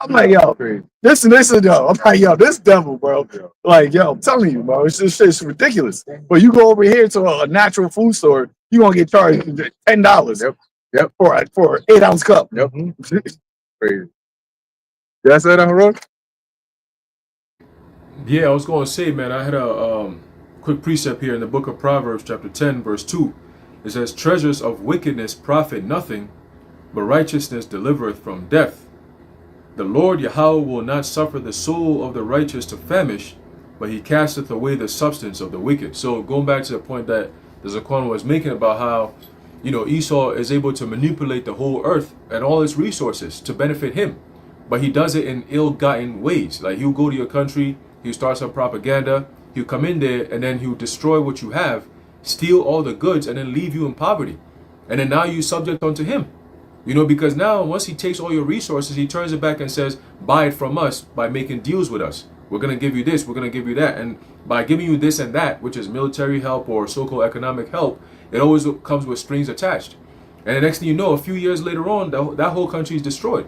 I'm like, yo, this is yo. I'm like, yo, this devil, bro. Like, yo, I'm telling you, bro, it's ridiculous. But you go over here to a natural food store, you gonna get charged $10. Yep. For an 8-ounce cup. Yep. Crazy. Did I say that, Harold? Yeah, I was going to say, man, I had a quick precept here in the book of Proverbs, chapter 10, verse 2. It says, treasures of wickedness profit nothing, but righteousness delivereth from death. The Lord Yahweh will not suffer the soul of the righteous to famish, but he casteth away the substance of the wicked. So going back to the point that the Zaquan was making about how, Esau is able to manipulate the whole earth and all its resources to benefit him. But he does it in ill-gotten ways. Like he'll go to your country, he'll start some propaganda, he'll come in there, and then he'll destroy what you have, steal all the goods, and then leave you in poverty. And then now you subject unto him. Because now once he takes all your resources, he turns it back and says, buy it from us by making deals with us. We're going to give you this, we're going to give you that. And by giving you this and that, which is military help or so-called economic help, it always comes with strings attached. And the next thing you know, a few years later on, that whole country is destroyed.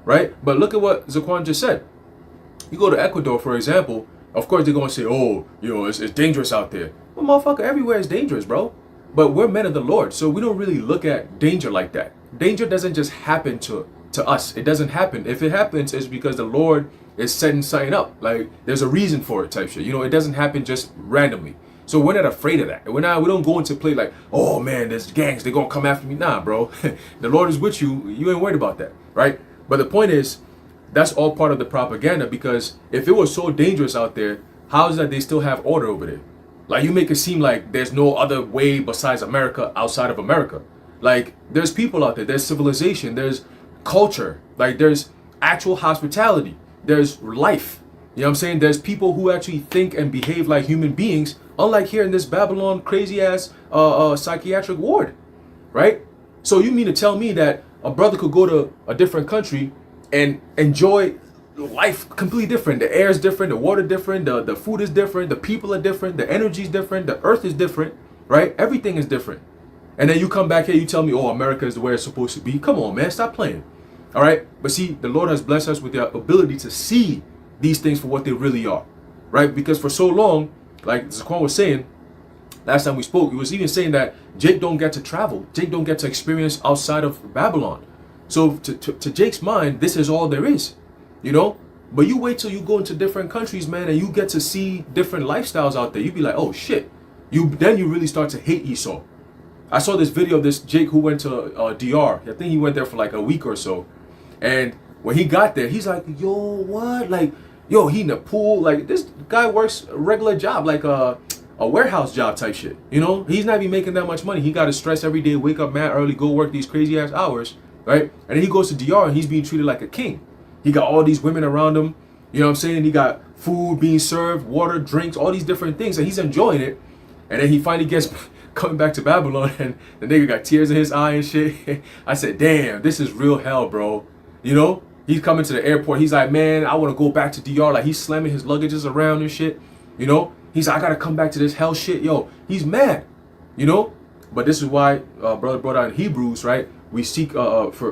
Right? But look at what Zaquan just said. You go to Ecuador, for example, of course they're going to say, oh, it's dangerous out there. Well, motherfucker, everywhere is dangerous, bro. But we're men of the Lord, so we don't really look at danger like that. Danger doesn't just happen to to us. It doesn't happen. If it happens, it's because the Lord is setting something up. Like there's a reason for it, type shit. You know, it doesn't happen just randomly. So we're not afraid of that. We don't go into play like, oh man, there's gangs, they're gonna come after me. Nah, bro. The Lord is with you. You ain't worried about that, right? But the point is, that's all part of the propaganda, because if it was so dangerous out there, how is that they still have order over there? Like you make it seem like there's no other way besides America outside of America. Like there's people out there, there's civilization, there's culture, like there's actual hospitality, there's life. You know what I'm saying? There's people who actually think and behave like human beings, unlike here in this Babylon crazy ass psychiatric ward, right? So you mean to tell me that a brother could go to a different country and enjoy life completely different? The air is different, the water different, the food is different, the people are different, the energy is different, the earth is different, right? Everything is different. And then you come back here, you tell me, oh, America is the way it's supposed to be. Come on, man, stop playing. All right? But see, the Lord has blessed us with the ability to see these things for what they really are, right? Because for so long, like Zaquan was saying, last time we spoke, he was even saying that Jake don't get to travel. Jake don't get to experience outside of Babylon. So to Jake's mind, this is all there is, you know? But you wait till you go into different countries, man, and you get to see different lifestyles out there. You be like, oh shit. Then you really start to hate Esau. I saw this video of this Jake who went to DR. I think he went there for like a week or so. And when he got there, he's like, yo, what? Like, yo, he in the pool. Like, this guy works a regular job, like a warehouse job type shit. You know, he's not even making that much money. He got to stress every day, wake up mad early, go work these crazy ass hours, right? And then he goes to DR and he's being treated like a king. He got all these women around him. You know what I'm saying? He got food being served, water, drinks, all these different things. And he's enjoying it. And then he finally gets coming back to Babylon and the nigga got tears in his eye and shit. I said, damn, this is real hell, bro. You know? He's coming to the airport. He's like, man, I want to go back to DR. Like, he's slamming his luggages around and shit. You know? He's like, I got to come back to this hell shit. Yo, he's mad. You know? But this is why, brother brought out in Hebrews, right? We seek, we're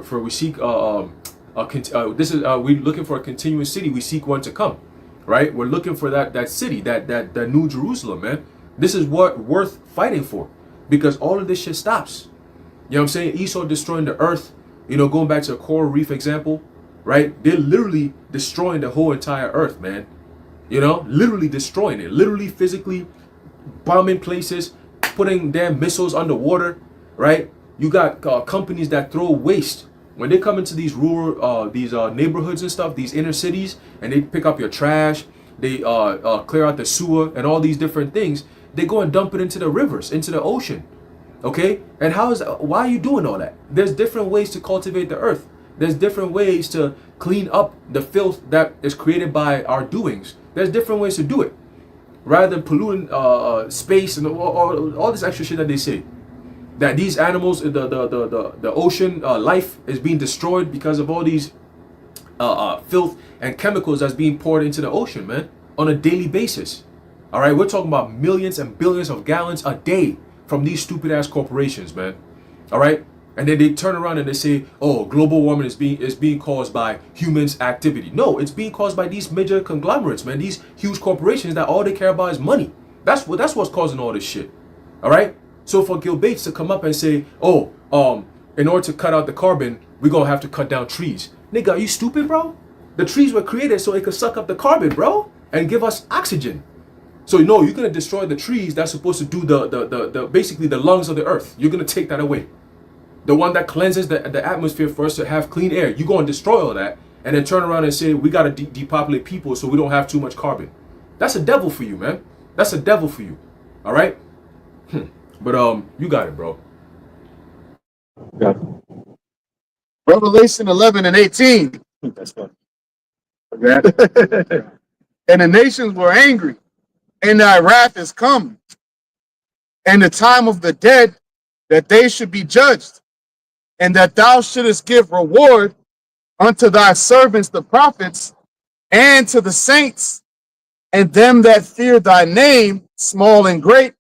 looking for a continuous city. We seek one to come, right? We're looking for that city, that new Jerusalem, man. This is what worth fighting for, because all of this shit stops. You know what I'm saying? Esau destroying the earth, you know, going back to a coral reef example, right? They're literally destroying the whole entire earth, man. You know, literally destroying it, literally physically bombing places, putting damn missiles underwater, right? You got companies that throw waste. When they come into these rural, neighborhoods and stuff, these inner cities, and they pick up your trash, they clear out the sewer and all these different things. They go and dump it into the rivers, into the ocean. Okay? And why are you doing all that? There's different ways to cultivate the earth. There's different ways to clean up the filth that is created by our doings. There's different ways to do it. Rather than polluting space and all this extra shit that they say. That these animals, the ocean life is being destroyed because of all these filth and chemicals that's being poured into the ocean, man, on a daily basis. All right, we're talking about millions and billions of gallons a day from these stupid ass corporations, man. All right, and then they turn around and they say, "Oh, global warming is being caused by humans' activity." No, it's being caused by these major conglomerates, man. These huge corporations that all they care about is money. That's what's causing all this shit. All right. So for Gil Bates to come up and say, "Oh, in order to cut out the carbon, we're gonna have to cut down trees," nigga, are you stupid, bro? The trees were created so it could suck up the carbon, bro, and give us oxygen. So no, you're gonna destroy the trees that's supposed to do the basically the lungs of the earth. You're gonna take that away. The one that cleanses the atmosphere for us to have clean air. You're gonna destroy all that and then turn around and say we gotta depopulate people so we don't have too much carbon. That's a devil for you, man. That's a devil for you. All right. But you got it, bro. Revelation 11 and 18. That's good. And the nations were angry, and thy wrath is come, and the time of the dead, that they should be judged, and that thou shouldest give reward unto thy servants the prophets, and to the saints, and them that fear thy name, small and great,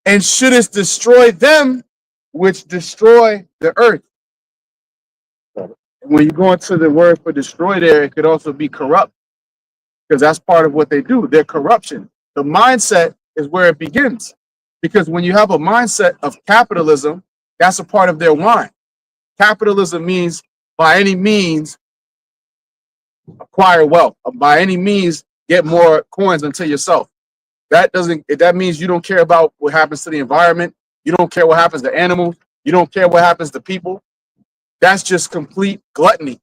and shouldest destroy them which destroy the earth. When you go into the word for destroy there, it could also be corrupt, because that's part of what they do. They're corruption. The mindset is where it begins, because when you have a mindset of capitalism, that's a part of their wine. Capitalism means by any means acquire wealth. By any means get more coins unto yourself. That means you don't care about what happens to the environment. You don't care what happens to animals. You don't care what happens to people. That's just complete gluttony.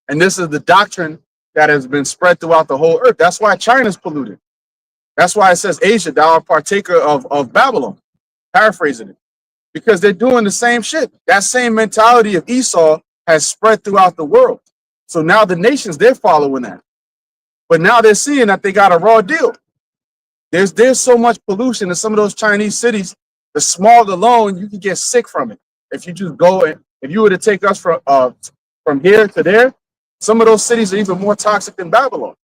And this is the doctrine that has been spread throughout the whole earth. That's why China's polluted. That's why it says, Asia, thou art partaker of Babylon. Paraphrasing it. Because they're doing the same shit. That same mentality of Esau has spread throughout the world. So now the nations, they're following that. But now they're seeing that they got a raw deal. There's so much pollution in some of those Chinese cities. The small alone, you can get sick from it. If you just go and if you were to take us from here to there, some of those cities are even more toxic than Babylon.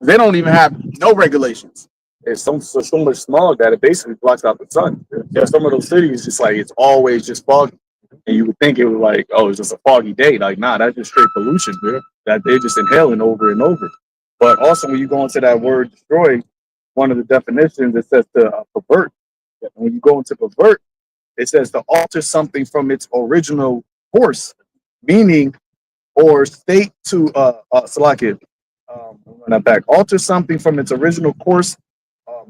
They don't even have no regulations. It's so much smog that it basically blocks out the sun. Yeah, some of those cities, just like it's always just foggy, and you would think it was like, oh, it's just a foggy day. Like, nah, that's just straight pollution, man. That they're just inhaling over and over. But also, when you go into that word "destroy," one of the definitions it says to pervert. And when you go into pervert, it says to alter something from its original course, meaning or state to Salakia. Run that back. Alter something from its original course,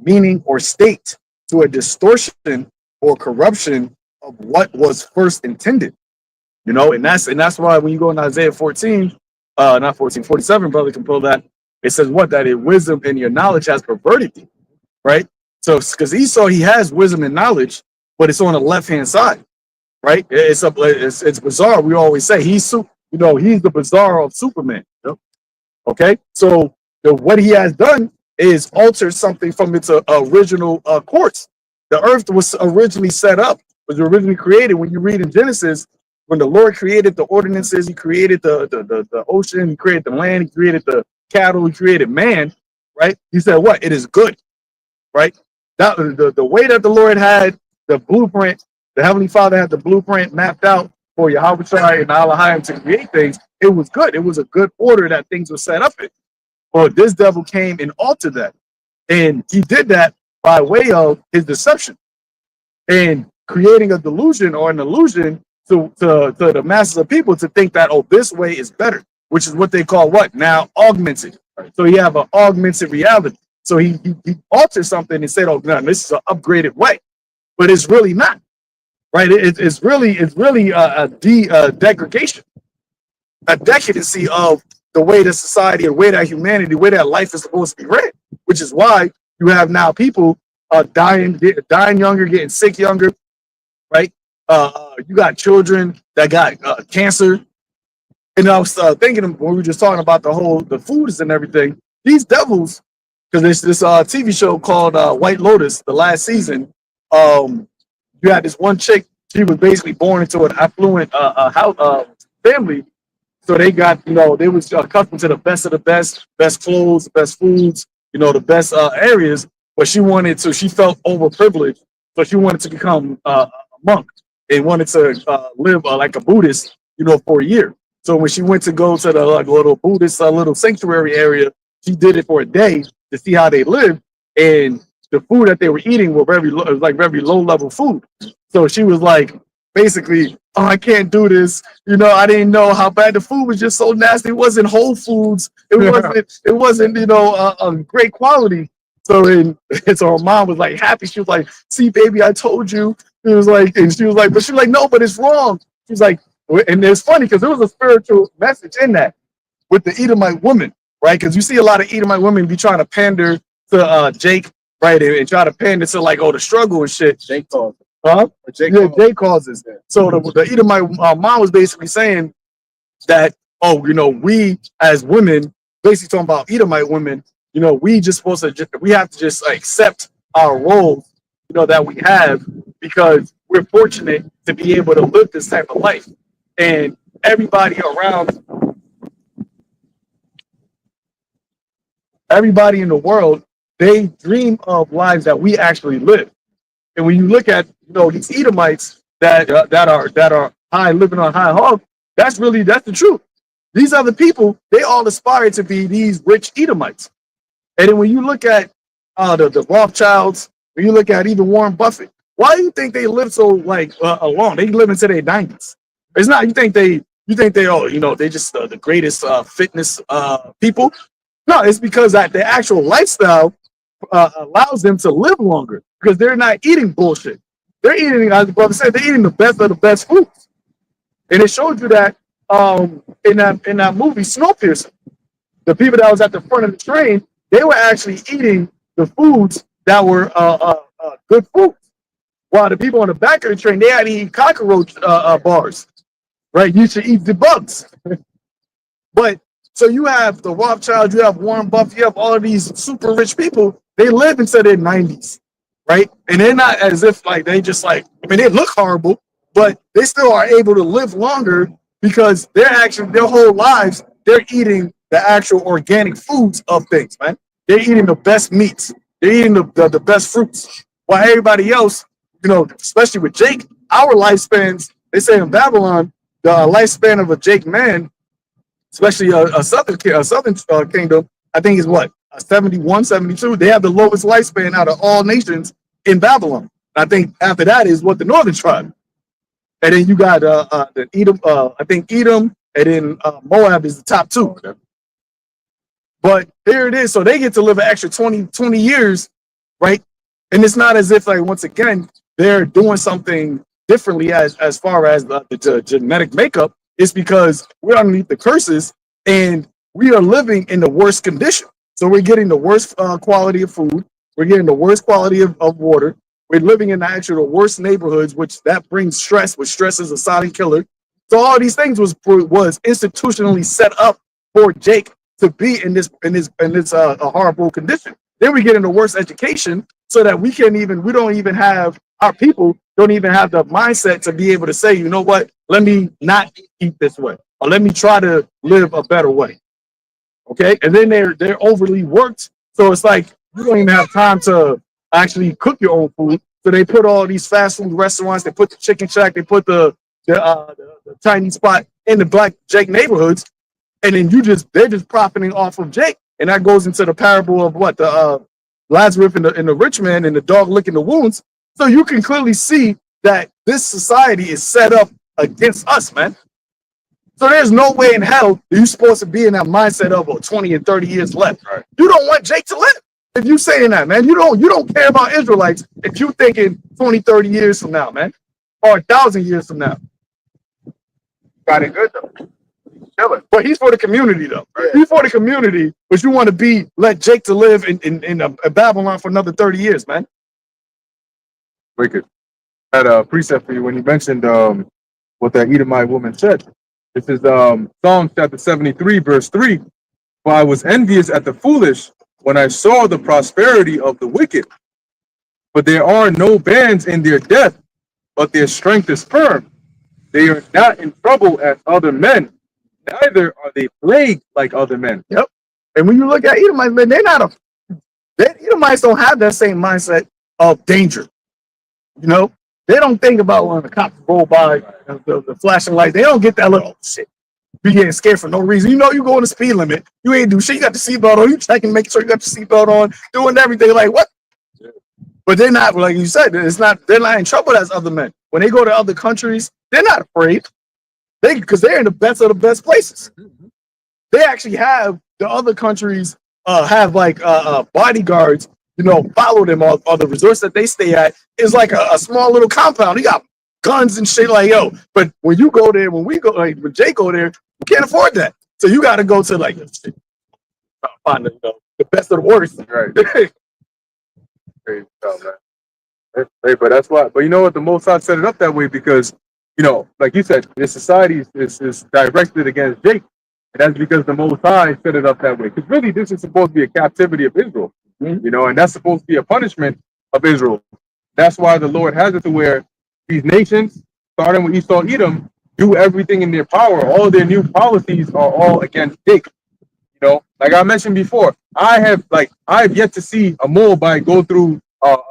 meaning or state to a distortion or corruption of what was first intended. You know, and that's why when you go in Isaiah 14, not 14, 47, brother can pull that. It says what? That wisdom and your knowledge has perverted you, right? So because Esau, he has wisdom and knowledge, but it's on the left hand side, right? It's bizarre. We always say he's the bizarre of Superman. You know? Okay, so what he has done is alter something from its original course. The earth was originally set up, was originally created. When you read in Genesis, when the Lord created the ordinances, he created the ocean, he created the land, he created the cattle, he created man, right? He said what? It is good, right? That the way that the Lord had the blueprint, the Heavenly Father had the blueprint mapped out for Yahweh and Elohim to create things. It was good. It was a good order that things were set up in. But this devil came and altered that. And he did that by way of his deception and creating a delusion or an illusion to the masses of people to think that, oh, this way is better, which is what they call what? Now augmented. So you have an augmented reality. So he altered something and said, oh, no, this is an upgraded way. But it's really not. Right? It's really a degradation, a decadency of the way that society, the way that humanity, the way that life is supposed to be ran, which is why you have now people dying younger, getting sick younger, right? You got children that got cancer. And I was thinking when we were just talking about the foods and everything, these devils, because there's this TV show called White Lotus, the last season. You had this one chick, she was basically born into an affluent family. So they got, they was accustomed to the best of the best clothes, best foods, the best areas. But she felt overprivileged. So she wanted to become a monk and wanted to live like a Buddhist, for a year. So when she went to go to the little Buddhist little sanctuary area, she did it for a day to see how they lived. And the food that they were eating were very low level food. So she was like, basically, oh, I can't do this. I didn't know how bad the food was, just so nasty. It wasn't whole foods. It wasn't, a great quality. So her mom was like happy. She was like, see, baby, I told you. It was like, and she was like, no, but it's wrong. She was like, and it's funny because there was a spiritual message in that with the Edomite woman, right? Because you see a lot of Edomite women be trying to pander to Jake, right? And try to pander to the struggle and shit. Jake calls it. Huh? Jake causes it. So the Edomite mom was basically saying that, we as women, basically talking about Edomite women, we have to just accept our roles, that we have because we're fortunate to be able to live this type of life. And everybody in the world, they dream of lives that we actually live. And when you look at these Edomites that are high, living on high hog, that's the truth. These other people, they all aspire to be these rich Edomites. And then when you look at the Rothschilds, when you look at even Warren Buffett, why do you think they live so long? They live into their 90s. It's not. You think they they just the greatest fitness people. No, it's because that their actual lifestyle allows them to live longer because they're not eating bullshit. They're eating, as the brother said, they're eating the best of the best foods. And it showed you that in that movie Snowpiercer, the people that was at the front of the train, they were actually eating the foods that were good foods, while the people on the back of the train they had to eat cockroach bars. Right, you should eat the bugs. But so you have the Rothschilds, you have Warren Buffett, you have all of these super rich people. They live into their 90s, right? And they're not as if like they just like. I mean, they look horrible, but they still are able to live longer because they're actually their whole lives they're eating the actual organic foods of things, man. They're eating the best meats. They're eating the best fruits. While everybody else, especially with Jake, our lifespans, they say in Babylon, the lifespan of a Jake man, especially a southern kingdom, I think is what, 71, 72. They have the lowest lifespan out of all nations in Babylon. I think after that is what the northern tribe. And then you got the Edom, I think Edom, and then Moab is the top two. Okay. But here it is. So they get to live an extra 20 years, right? And it's not as if, like, once again, they're doing something differently as far as the genetic makeup. It's because we're underneath the curses and we are living in the worst condition. So we're getting the worst quality of food. We're getting the worst quality of water. We're living in the worst neighborhoods, which that brings stress, which stress is a silent killer. So all these things was institutionally set up for Jake to be in this horrible condition. Then we get into worse education so that our people don't even have the mindset to be able to say, you know what, let me not eat this way, or let me try to live a better way. Okay, and then they're overly worked, so it's like you don't even have time to actually cook your own food. So they put all these fast food restaurants, they put the Chicken Shack, they put the tiny spot in the Black Jake neighborhoods, and then they're just profiting off of Jake, and that goes into the parable of what the Lazarus and the rich man and the dog licking the wounds. So you can clearly see that this society is set up against us, man. So there's no way in hell that you're supposed to be in that mindset of 20 and 30 years left. Right. You don't want Jake to live. If you saying that, man, you don't care about Israelites if you thinking 20, 30 years from now, man, or 1,000 years from now. Got it good though. Chilling. But he's for the community though. Right. He's for the community, but you want to let Jake to live in Babylon for another 30 years, man. Wicked. I had a precept for you when you mentioned what that Edomite woman said. This is Psalm chapter 73, verse 3. For I was envious at the foolish when I saw the prosperity of the wicked. But there are no bands in their death, but their strength is firm. They are not in trouble as other men, neither are they plagued like other men. Yep. And when you look at Edomites, man, Edomites don't have that same mindset of danger. They don't think about when the cops roll by the flashing lights. They don't get that little shit. Be getting scared for no reason. You go on the speed limit. You ain't do shit. You got the seatbelt on. You checking, making sure you got the seatbelt on, doing everything. Like what? Yeah. But they're not, like you said, they're not in trouble as other men. When they go to other countries, they're not afraid. Because they're in the best of the best places. They actually have the other countries have like bodyguards, follow them, or the resorts that they stay at is like a small little compound. You got guns and shit like, yo. But when you go there, when Jay go there, you can't afford that. So you got to go to like find the best of the worst. Right. Great job, man. Hey, but that's why. But you know what? The Most High set it up that way because, like you said, this society is directed against Jake. And that's because the Most High set it up that way. Because really, this is supposed to be a captivity of Israel. And that's supposed to be a punishment of Israel. That's why the Lord has it to where these nations, starting with Esau, Edom, do everything in their power. All of their new policies are all against Jake. Like I mentioned before, I have yet to see a Moabite go through the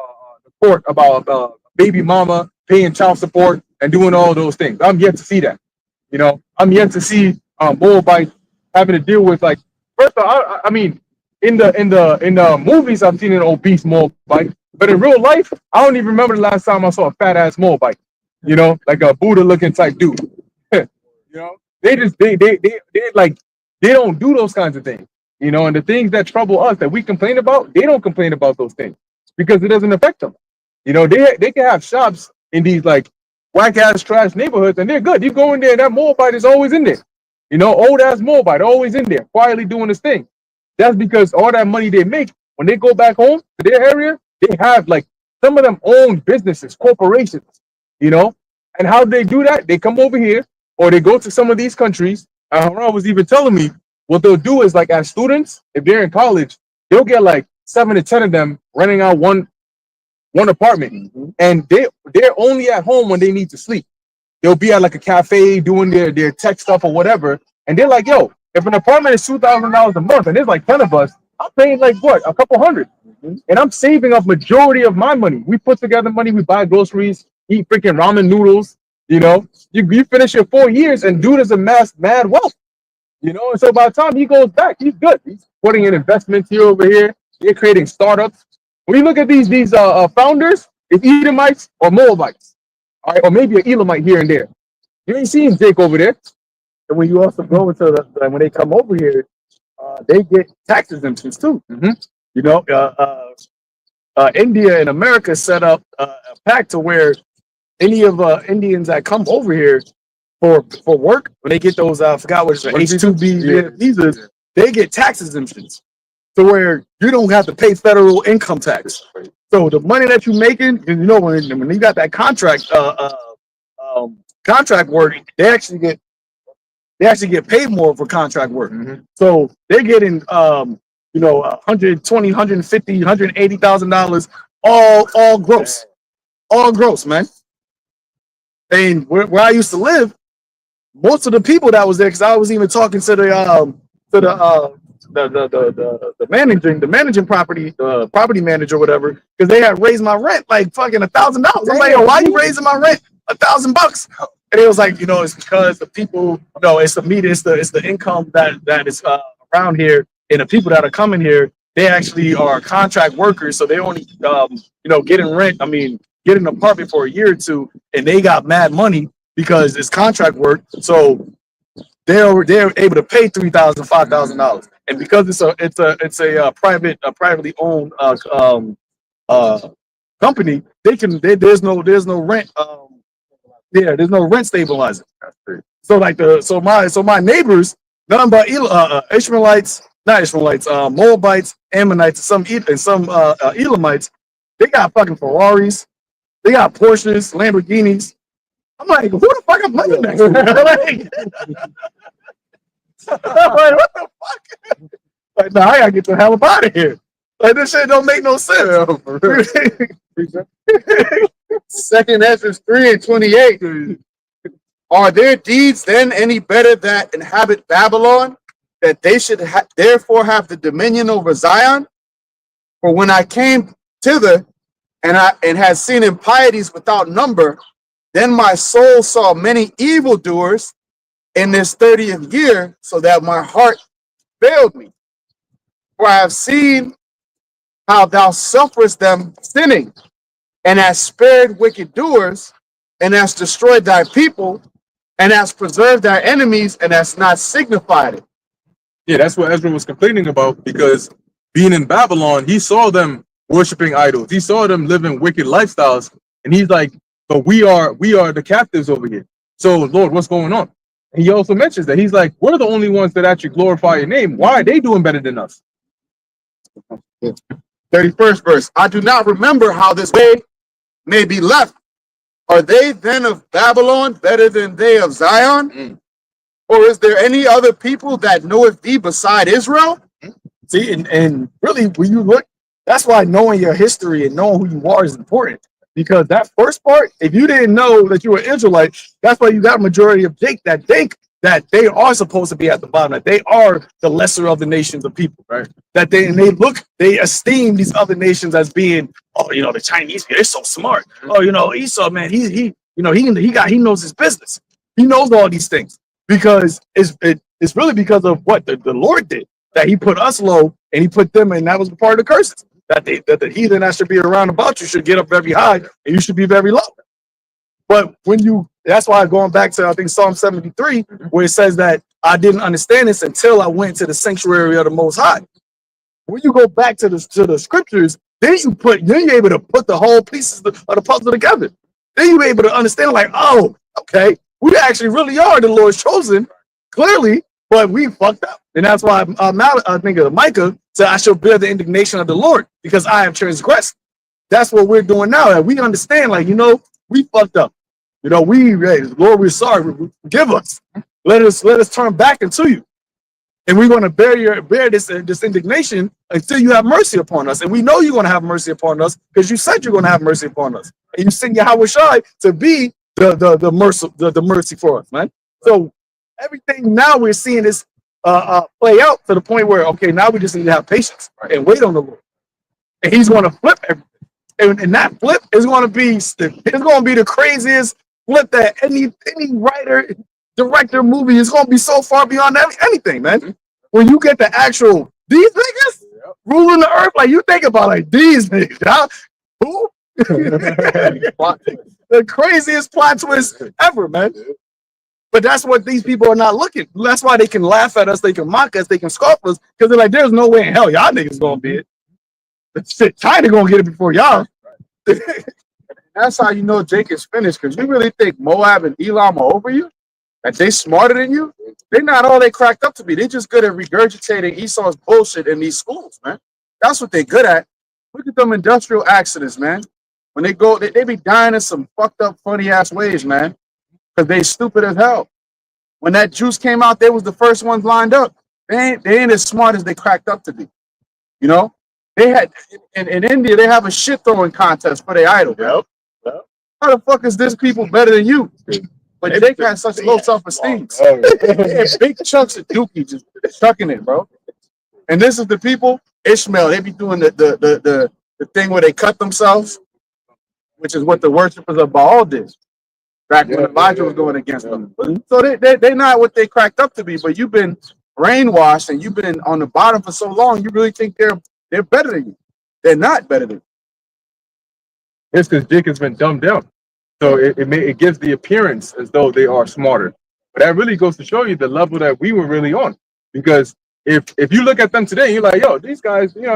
court about baby mama paying child support and doing all those things. I'm yet to see that. I'm yet to see Moabite having to deal with first of all, I mean. In the movies, I've seen an obese Moabite, but in real life, I don't even remember the last time I saw a fat ass Moabite. Like a Buddha looking type dude. You know, they like they don't do those kinds of things. You know, and the things that trouble us that we complain about, they don't complain about those things because it doesn't affect them. You know, they can have shops in these like whack ass trash neighborhoods and they're good. You go in there and that Moabite is always in there. You know, old ass Moabite always in there, quietly doing his thing. That's because all that money they make when they go back home to their area, they have like some of them own businesses, corporations, you know. And how they do that? They come over here or they go to some of these countries. Haran was even telling me what they'll do is like as students, if they're in college, they'll get like 7 to 10 of them renting out one apartment, and they're only at home when they need to sleep. They'll be at like a cafe doing their tech stuff or whatever, and they're like, yo, if an apartment is $2,000 a month and there's like 10 of us, I'm paying like what, a couple hundred, and I'm saving a majority of my money. We put together money, we buy groceries, eat freaking ramen noodles. You know, you finish your 4 years and dude is amassed mad wealth. You know, and so by the time he goes back, he's good. He's putting in investments here over here. They're creating startups. When you look at these founders, it's Edomites or Moabites, all right, or maybe an Elamite here and there. You ain't seen Jake over there. And when you also go into when they come over here, they get tax exemptions too. You know, India and America set up a pact to where any of Indians that come over here for work, when they get those I forgot what it's H-2B visas, they get tax exemptions to where you don't have to pay federal income tax. So the money that you're making, you know, when you got that contract work, they actually get paid more for contract work. So they're getting you know, $120,000, $150,000, $180,000 all gross, man. And where I used to live, most of the people that was there, because I was even talking to the managing property manager or whatever, because they had raised my rent like fucking $1,000. I'm like, yo, why you raising my rent $1,000? And it was like, you know, it's because the people, no, it's the media, it's the income that is around here, and the people that are coming here, they actually are contract workers, so they only you know, getting an apartment for a year or two, and they got mad money because it's contract work, so they're able to pay $3,000, $5,000, and because it's a privately owned company, there's no rent there's no rent stabilizer. So like my neighbors, none but Ishmaelites, not Ishmaelites, Moabites, Ammonites, and some Elamites, they got fucking Ferraris, they got Porsches, Lamborghinis. I'm like, who the fuck am I living next to? I'm like, what the fuck? Like, nah, I gotta get the hell up out of here. Like, this shit don't make no sense. Second Ezra 3:28. Are their deeds then any better that inhabit Babylon, that they should therefore have the dominion over Zion? For when I came thither and had seen impieties without number, then my soul saw many evildoers in this 30th year, so that my heart failed me. For I have seen how thou sufferest them sinning, and hast spared wicked doers, and hast destroyed thy people, and hast preserved thy enemies, and hast not signified it. Yeah, that's what Ezra was complaining about, because being in Babylon, he saw them worshiping idols. He saw them living wicked lifestyles, and he's like, but we are the captives over here. So Lord, what's going on? And he also mentions that he's like, we're the only ones that actually glorify your name. Why are they doing better than us? 31st verse. I do not remember how this way may be left. Are they then of Babylon better than they of Zion? Or is there any other people that knoweth thee beside Israel? See, and really, when you look, that's why knowing your history and knowing who you are is important. Because that first part, if you didn't know that you were Israelite, that's why you got a majority of Jake that think that they are supposed to be at the bottom, that they are the lesser of the nations of people, right? That they esteem these other nations as being, oh, you know, the Chinese, they're so smart. Oh, you know, Esau, man, he knows his business. He knows all these things because it's really because of what the Lord did, that he put us low and he put them, and that was part of the curses. That the heathen that should be around about you should get up very high and you should be very low. But when you That's why going back to I think Psalm 73, where it says that I didn't understand this until I went to the sanctuary of the Most High. When you go back to the scriptures, then you're able to put the whole pieces of the puzzle together. Then you're able to understand, like, oh, okay, we actually really are the Lord's chosen, clearly, but we fucked up. And that's why I think of Micah said, I shall bear the indignation of the Lord because I have transgressed. That's what we're doing now. And we understand, like, we fucked up. Lord, we're sorry. Forgive us. Let us turn back into you. And we're going to bear this indignation until you have mercy upon us. And we know you're going to have mercy upon us because you said you're going to have mercy upon us. And you sent Yahweh Shai to be the mercy for us, man. So everything now we're seeing this play out to the point where, okay, now we just need to have patience and wait on the Lord. And he's going to flip everything. And that flip is going to be the craziest flip that any writer, director, movie is going to be so far beyond anything, man. When you get the actual these niggas ruling the earth, like you think about like these niggas, huh? Who? The craziest plot twist ever, man. But that's what these people are not looking. That's why they can laugh at us, they can mock us, they can scoff us, because they're like, there's no way in hell y'all niggas gonna be it. But shit, China gonna get it before y'all. That's how you know Jake is finished, because you really think Moab and Elam are over you? That they smarter than you? They're not all they cracked up to be. They're just good at regurgitating Esau's bullshit in these schools, man. That's what they're good at. Look at them industrial accidents, man. When they go, they be dying in some fucked up, funny ass ways, man. Because they stupid as hell. When that juice came out, they was the first ones lined up. They ain't as smart as they cracked up to be. You know? They had in India, they have a shit throwing contest for their idol. Yep. How the fuck is this people better than you? But Jake has such low self-esteem. Big chunks of dookie just chucking it, bro. And this is the people, Ishmael, they be doing the thing where they cut themselves, which is what the worshippers of Baal did back when Elijah was going against them. So they're not what they cracked up to be, but you've been brainwashed and you've been on the bottom for so long, you really think they're better than you. They're not better than you. It's because Jake has been dumbed down. So it gives the appearance as though they are smarter. But that really goes to show you the level that we were really on. Because if you look at them today, you're like, yo, these guys, they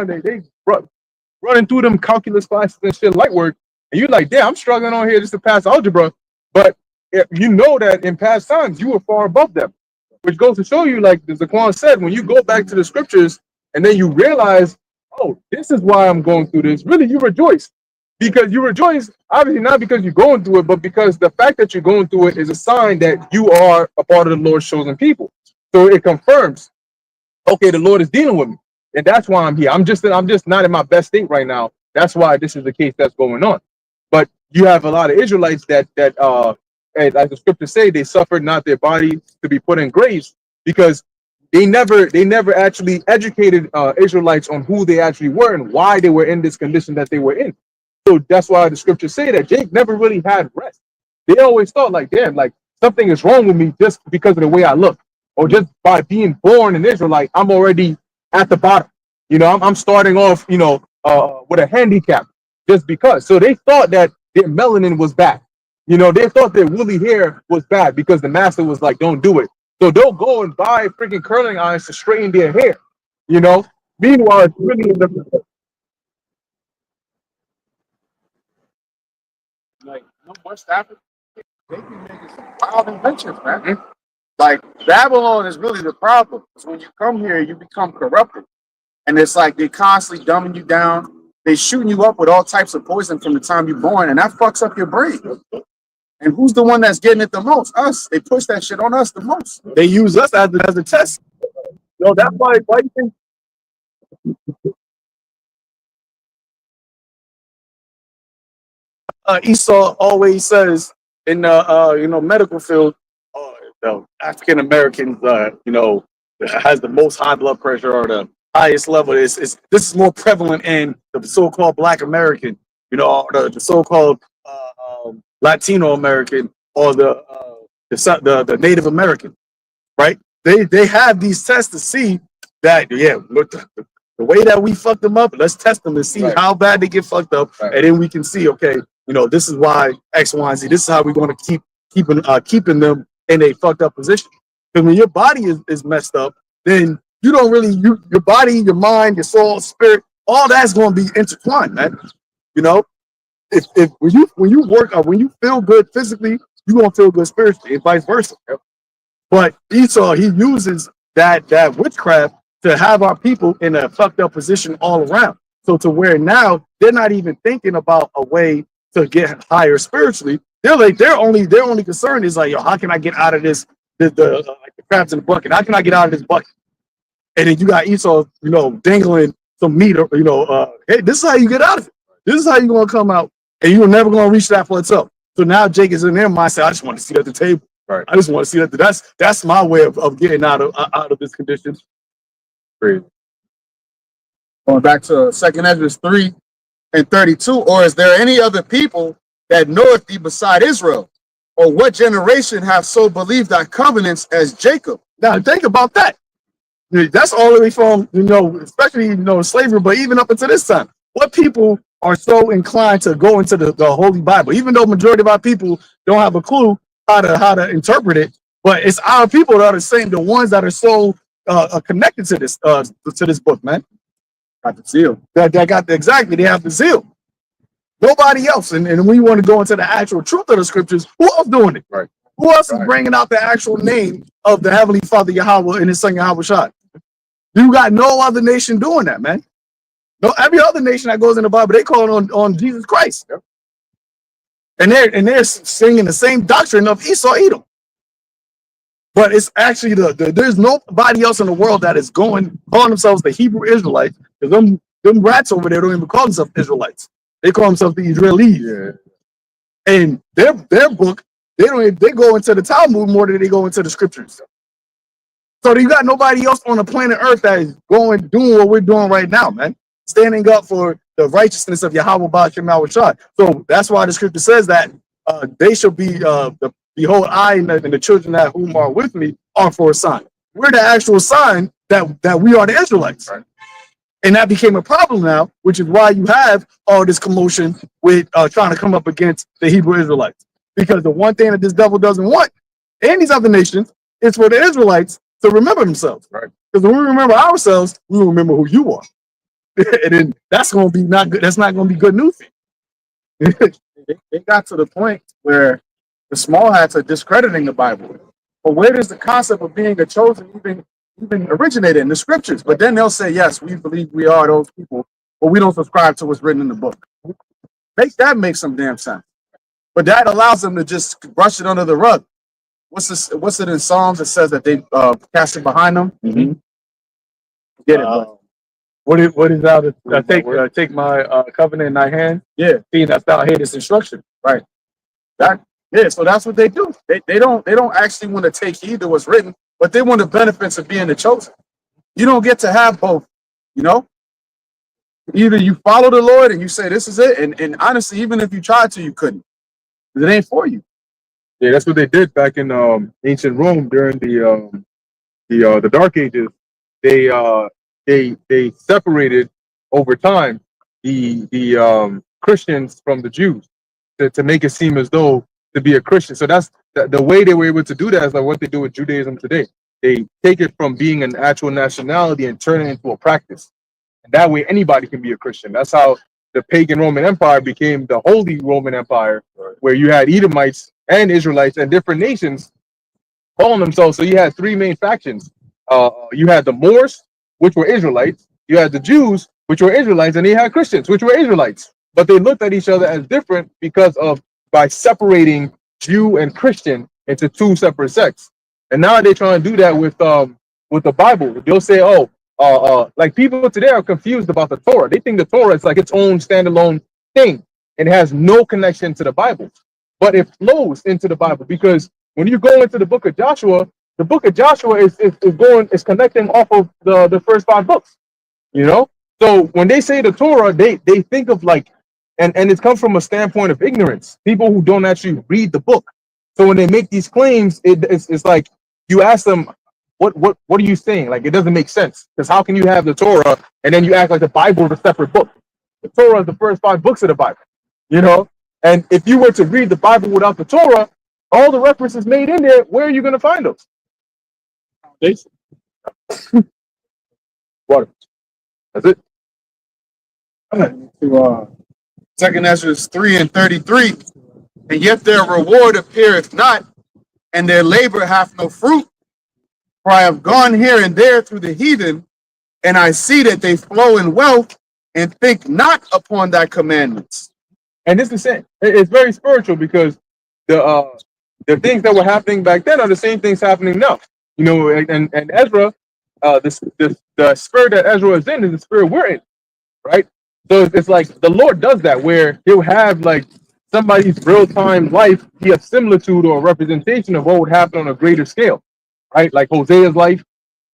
running through them calculus classes and shit, light work. And you're like, damn, I'm struggling on here just to pass algebra. But you know that in past times, you were far above them. Which goes to show you, like the Zaquan said, when you go back to the scriptures and then you realize, oh, this is why I'm going through this. Really, you rejoice. Because you rejoice, obviously not because you're going through it, but because the fact that you're going through it is a sign that you are a part of the Lord's chosen people. So it confirms, okay, the Lord is dealing with me, and that's why I'm here. I'm just not in my best state right now. That's why this is the case that's going on. But you have a lot of Israelites that as the scriptures say, they suffered not their body to be put in graves because they never actually educated Israelites on who they actually were and why they were in this condition that they were in. So that's why the scriptures say that Jake never really had rest. They always thought like, damn, like something is wrong with me just because of the way I look, or just by being born an Israelite, I'm already at the bottom. I'm starting off, with a handicap just because. So they thought that their melanin was bad. They thought their woolly hair was bad because the master was like, don't do it. So they'll go and buy freaking curling irons to straighten their hair. Meanwhile, it's really in the West Africa, they be making some wild inventions, man. Like Babylon is really the problem. Because when you come here, you become corrupted. And it's like they constantly dumbing you down. They shooting you up with all types of poison from the time you're born, and that fucks up your brain. And who's the one that's getting it the most? Us. They push that shit on us the most. They use us as a test. That's why you think Esau always says in the medical field, the African Americans has the most high blood pressure or the highest level. This is more prevalent in the so-called Black American, the so-called Latino American or the Native American, right? They have these tests to see that look, the way that we fucked them up, let's test them and see how bad they get fucked up, and then we can see, okay, this is why X, Y, and Z. This is how we're going to keep keeping them in a fucked up position. Because when your body is messed up, then you don't really your body, your mind, your soul, spirit, all that's going to be intertwined, man. You know, if when you work when you feel good physically, you're gonna feel good spiritually, and vice versa. But Esau, he uses that witchcraft to have our people in a fucked up position all around. So to where now they're not even thinking about a way to get higher spiritually. They're like their only concern is like, yo, how can I get out of this like the crabs in the bucket? How can I get out of this bucket? And then you got Esau, you know, dangling some meat, or, you know, hey, this is how you get out of it. This is how you're gonna come out, and you're never gonna reach that for itself. So now Jake is in their mindset. I just want to sit at the table. Right. I just want to see that. That's my way of getting out of this condition. Crazy. Going back to 2 Ezra 3:32, or is there any other people that knoweth thee beside Israel? Or what generation have so believed thy covenants as Jacob? Now think about that. That's all the way from, you know, especially, you know, slavery, but even up until this time. What people are so inclined to go into the Holy Bible, even though majority of our people don't have a clue how to interpret it, but it's our people that are the same, the ones that are so connected to this book, man. Got the zeal. That got exactly, they have the zeal. Nobody else. And when you want to go into the actual truth of the scriptures, who else doing it? Right. Who else is bringing out the actual name of the Heavenly Father Yahweh and His Son Yahweh Shai? You got no other nation doing that, man. No, every other nation that goes in the Bible, they call it on Jesus Christ. Yep. And they're singing the same doctrine of Esau Edom. But it's actually there's nobody else in the world that is calling themselves the Hebrew Israelites, because them rats over there don't even call themselves Israelites. They call themselves the Israelis. Yeah. And their book, they go into the Talmud more than they go into the scriptures. So you got nobody else on the planet Earth that is doing what we're doing right now, man. Standing up for the righteousness of Yahweh Ba'ashem Yahweh Shai. So that's why the scripture says that they shall be behold, I and the children that whom are with me are for a sign. We're the actual sign that we are the Israelites. Right. And that became a problem now, which is why you have all this commotion with trying to come up against the Hebrew Israelites. Because the one thing that this devil doesn't want, and these other nations, is for the Israelites to remember themselves. Right. Because when we remember ourselves, we will remember who you are. And then that's going to be not good. That's not going to be good news. They got to the point where the small hats are discrediting the Bible. But where does the concept of being a chosen even originate in the scriptures? But then they'll say, yes, we believe we are those people, but we don't subscribe to what's written in the book. Make some damn sense. But that allows them to just brush it under the rug. What's it in Psalms that says that they cast it behind them? Mm-hmm. Get it. What is that? Take my covenant in thy hand. Yeah, seeing that thou hatest instruction. Right. So that's what they do. They don't actually want to take heed to what's written, but they want the benefits of being the chosen. You don't get to have both, you know. Either you follow the Lord and you say this is it, and honestly, even if you tried to, you couldn't. It ain't for you. Yeah, that's what they did back in ancient Rome during the Dark Ages. They separated over time the Christians from the Jews to make it seem as though to be a Christian. So that's the way they were able to do that is like what they do with Judaism today. They take it from being an actual nationality and turn it into a practice. And that way anybody can be a Christian. That's how the pagan Roman Empire became the Holy Roman Empire, where you had Edomites and Israelites and different nations calling themselves. So you had three main factions. You had the Moors, which were Israelites. You had the Jews, which were Israelites, and you had Christians, which were Israelites. But they looked at each other as different by separating Jew and Christian into two separate sects. And now they're trying to do that with the Bible. They'll say, like people today are confused about the Torah. They think the Torah is like its own standalone thing and has no connection to the Bible. But it flows into the Bible, because when you go into the book of Joshua is connecting off of the first 5 books. You know? So when they say the Torah, they think of like, and it comes from a standpoint of ignorance, people who don't actually read the book. So when they make these claims, it's like you ask them, what are you saying? Like, it doesn't make sense, because how can you have the Torah and then you act like the Bible is a separate book? The Torah is the first 5 books of the Bible, you know? And if you were to read the Bible without the Torah, all the references made in there, where are you going to find those? Water. That's it. To Second Ezra 3:33, and yet their reward appeareth not, and their labor hath no fruit. For I have gone here and there through the heathen, and I see that they flow in wealth and think not upon thy commandments. And this is it. It's very spiritual because the things that were happening back then are the same things happening now. You know, and Ezra, the spirit that Ezra is in is the spirit we're in, right? So it's like the Lord does that, where He'll have like somebody's real time life be a similitude or a representation of what would happen on a greater scale, right? Like Hosea's life.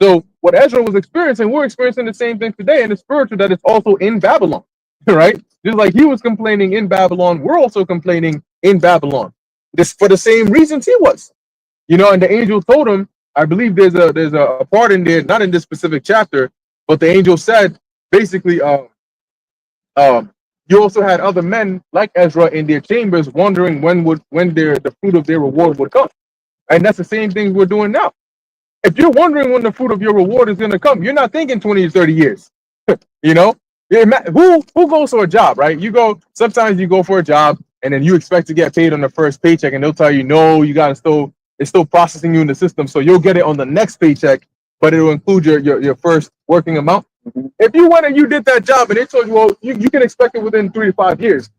So what Ezra was experiencing, we're experiencing the same thing today, and it's spiritual that it's also in Babylon, right? Just like he was complaining in Babylon, we're also complaining in Babylon. This for the same reasons he was, you know. And the angel told him, I believe there's a part in there, not in this specific chapter, but the angel said basically, you also had other men like Ezra in their chambers wondering when the fruit of their reward would come, and that's the same thing we're doing now. If you're wondering when the fruit of your reward is going to come, you're not thinking 20 or 30 years. You know, who goes for a job, right? Sometimes you go for a job and then you expect to get paid on the first paycheck, and they'll tell you, no, it's still processing you in the system. So you'll get it on the next paycheck, but it'll include your first working amount. If you went and you did that job and they told you, well, you can expect it within 3 to 5 years,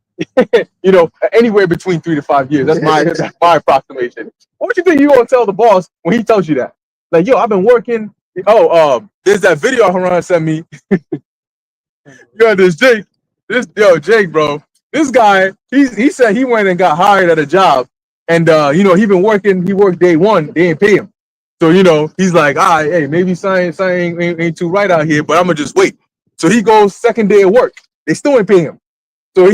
you know, anywhere between 3 to 5 years. That's my approximation. What you think you gonna tell the boss when he tells you that? Like, yo, I've been working. There's that video Haran sent me. You got this Jake. Jake, bro. This guy, he said he went and got hired at a job, and he been he worked day one, they didn't pay him. So, you know, he's like, all right, hey, maybe something ain't too right out here, but I'm gonna just wait. So he goes second day of work. They still ain't paying him. So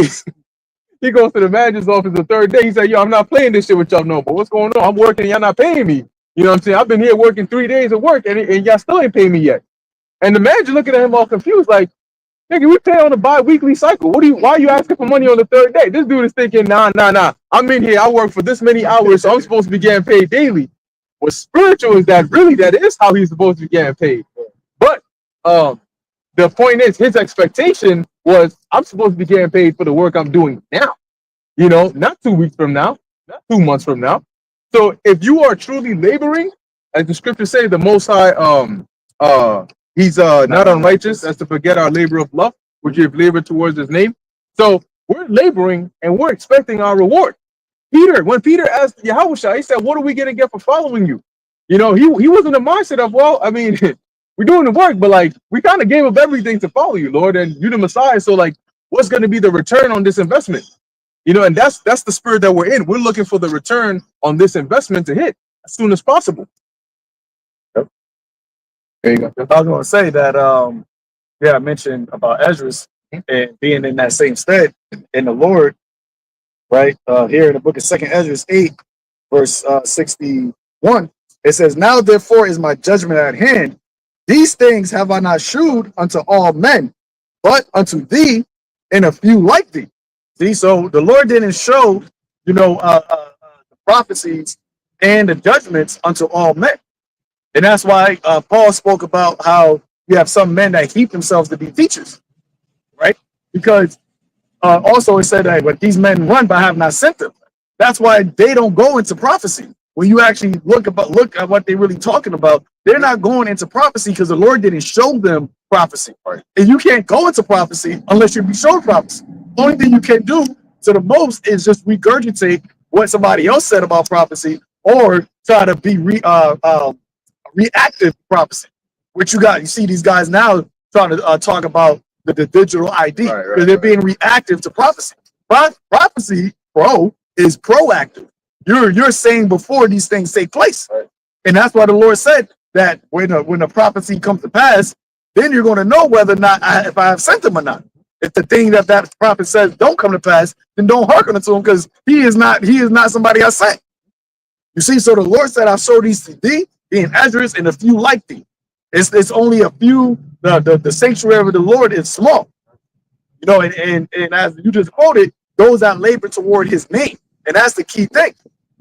he goes to the manager's office the third day. He said, yo, I'm not playing this shit with y'all no, but what's going on? I'm working and y'all not paying me. You know what I'm saying? I've been here working 3 days of work and y'all still ain't paying me yet. And the manager looking at him all confused, like, nigga, we pay on a bi-weekly cycle. Why are you asking for money on the third day? This dude is thinking, nah. I'm in here, I work for this many hours, so I'm supposed to be getting paid daily. What's spiritual is that really that is how he's supposed to be getting paid. But the point is, his expectation was, I'm supposed to be getting paid for the work I'm doing now. You know, not 2 weeks from now, not 2 months from now. So if you are truly laboring, as the scriptures say, the Most High, he's not unrighteous as to forget our labor of love, which you've labored towards his name. So we're laboring and we're expecting our reward. When Peter asked Yahushua, he said, what are we going to get for following you? You know, he was in the mindset of, well, I mean, we're doing the work, but like, we kind of gave up everything to follow you, Lord, and you're the Messiah. So like, what's going to be the return on this investment? You know, and that's the spirit that we're in. We're looking for the return on this investment to hit as soon as possible. Yep. There you go. I was going to say that, I mentioned about Ezra and being in that same stead in the Lord, right? Here in the book of 2nd Ezra 8, verse 61, it says, now therefore is my judgment at hand. These things have I not shewed unto all men, but unto thee and a few like thee. See, so the Lord didn't show, the prophecies and the judgments unto all men. And that's why Paul spoke about how you have some men that heap themselves to be teachers, right? Because also it said that what these men run, but I have not sent them. That's why they don't go into prophecy. When you actually look at what they're really talking about, they're not going into prophecy because the Lord didn't show them prophecy. Right? And you can't go into prophecy unless you be shown prophecy. The only thing you can do to the most is just regurgitate what somebody else said about prophecy, or try to be reactive prophecy. Which you see these guys now trying to talk about the digital ID, because they're being reactive to prophecy. Prophecy, is proactive. You're saying before these things take place, and that's why the Lord said that when the prophecy comes to pass, then you're going to know whether or not if I have sent them or not. If the thing that prophet says don't come to pass, then don't hearken to him, because he is not somebody I sent. You see, so the Lord said, I showed these to thee, being Ezra, and a few like thee. It's only a few. The sanctuary of the Lord is small, and as you just quoted, those that labor toward his name, and that's the key thing.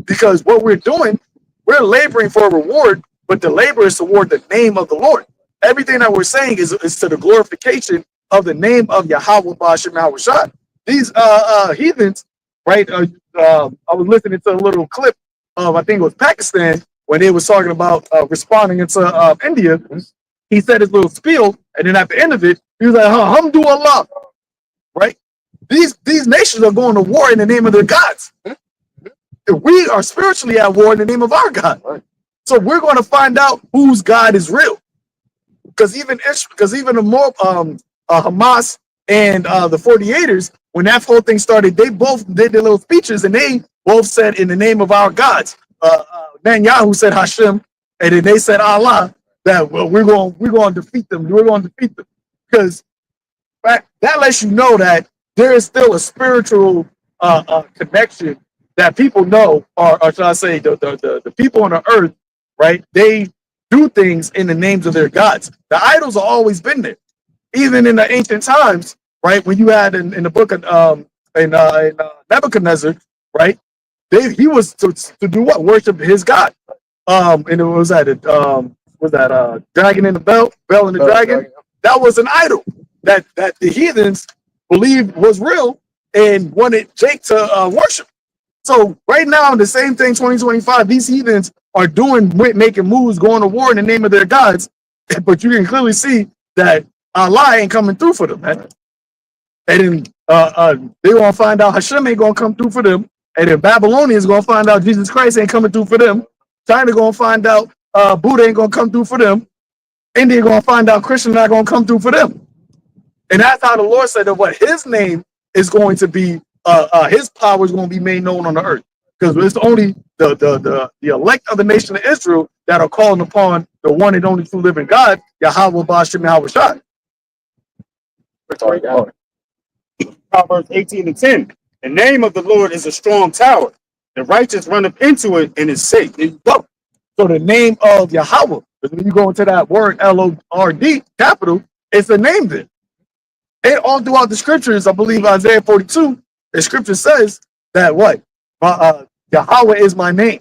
Because what we're doing, we're laboring for a reward, but the labor is toward the name of the Lord. Everything that we're saying is to the glorification of the name of Yahweh Ba'ashem Yahushua. These heathens, right? I was listening to a little clip of, I think it was Pakistan, when they was talking about responding into India. He said his little spiel, and then at the end of it, he was like, Alhamdulillah, right? These nations are going to war in the name of their gods. We are spiritually at war in the name of our God. So we're going to find out whose God is real. Because even the more Hamas and the 48ers, when that whole thing started, they both did their little speeches, and they both said in the name of our gods. Netanyahu said Hashem, and then they said Allah. That we're going to defeat them. We're going to defeat them, because that lets you know that there is still a spiritual connection that people know, or should I say, the people on the earth, right? They do things in the names of their gods. The idols have always been there, even in the ancient times, right? When you had in the book of Nebuchadnezzar, right? He was to do what? Worship his God. And it was that dragon in the bell in the dragon? That was an idol that the heathens believed was real and wanted Jake to worship. So right now, the same thing, 2025, these heathens are making moves, going to war in the name of their gods, but you can clearly see that Allah ain't coming through for them, man. And then they gonna find out Hashem ain't gonna come through for them, and then Babylonians gonna find out Jesus Christ ain't coming through for them. China gonna find out Buddha ain't gonna come through for them. India gonna find out Christian not gonna come through for them. And that's how the Lord said that what his name is going to be, his power is going to be made known on the earth. Because it's only the elect of the nation of Israel that are calling upon the one and only true living God, Yahweh Ba'ashem Yahushua. Proverbs 18:10. The name of the Lord is a strong tower. The righteous run up into it and is safe. There you go. So the name of Yahweh, because when you go into that word L-O-R-D, capital, it's a name there. And all throughout the scriptures, I believe Isaiah 42, the scripture says that what? Yahweh is my name.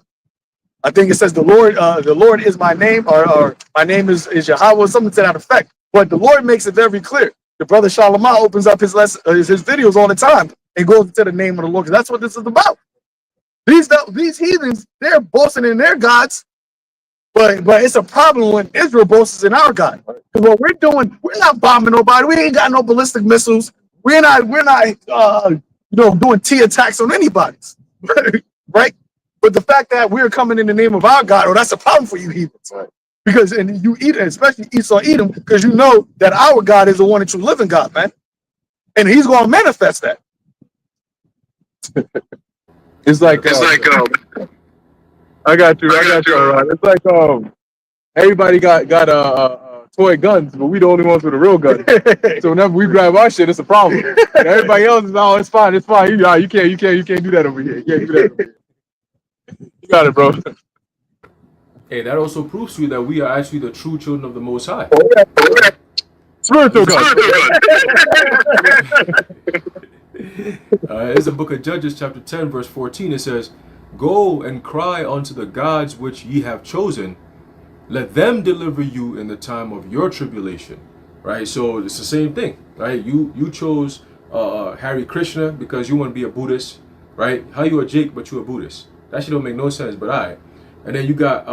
I think it says the Lord is my name, or my name is Yahweh, something to that effect. But the Lord makes it very clear. The brother Shalomah opens up his videos all the time and goes into the name of the Lord, because that's what this is about. These heathens, they're boasting in their gods, but it's a problem when Israel boasts in our God. Because what we're doing, we're not bombing nobody. We ain't got no ballistic missiles. We're not doing T attacks on anybody, right? But the fact that we're coming in the name of our God, that's a problem for you heathens. Right. Because and you eat, especially Esau Edom, because you know that our God is the one and true living God, man, and He's going to manifest that. It's like I got you. Right. It's like everybody got toy guns, but we the only ones with a real gun. So whenever we grab our shit, it's a problem. And everybody else is, oh, it's fine. You can't do that over here. You can't do that over here. You got it, bro. Hey, that also proves to you that we are actually the true children of the Most High. Spiritual gun. It's the book of Judges, chapter 10, verse 14. It says, "Go and cry unto the gods which ye have chosen. Let them deliver you in the time of your tribulation." Right? So it's the same thing, right? You chose Hare Krishna because you want to be a Buddhist, right? How you a Jake but you a Buddhist? That shit don't make no sense, but alright. And then you got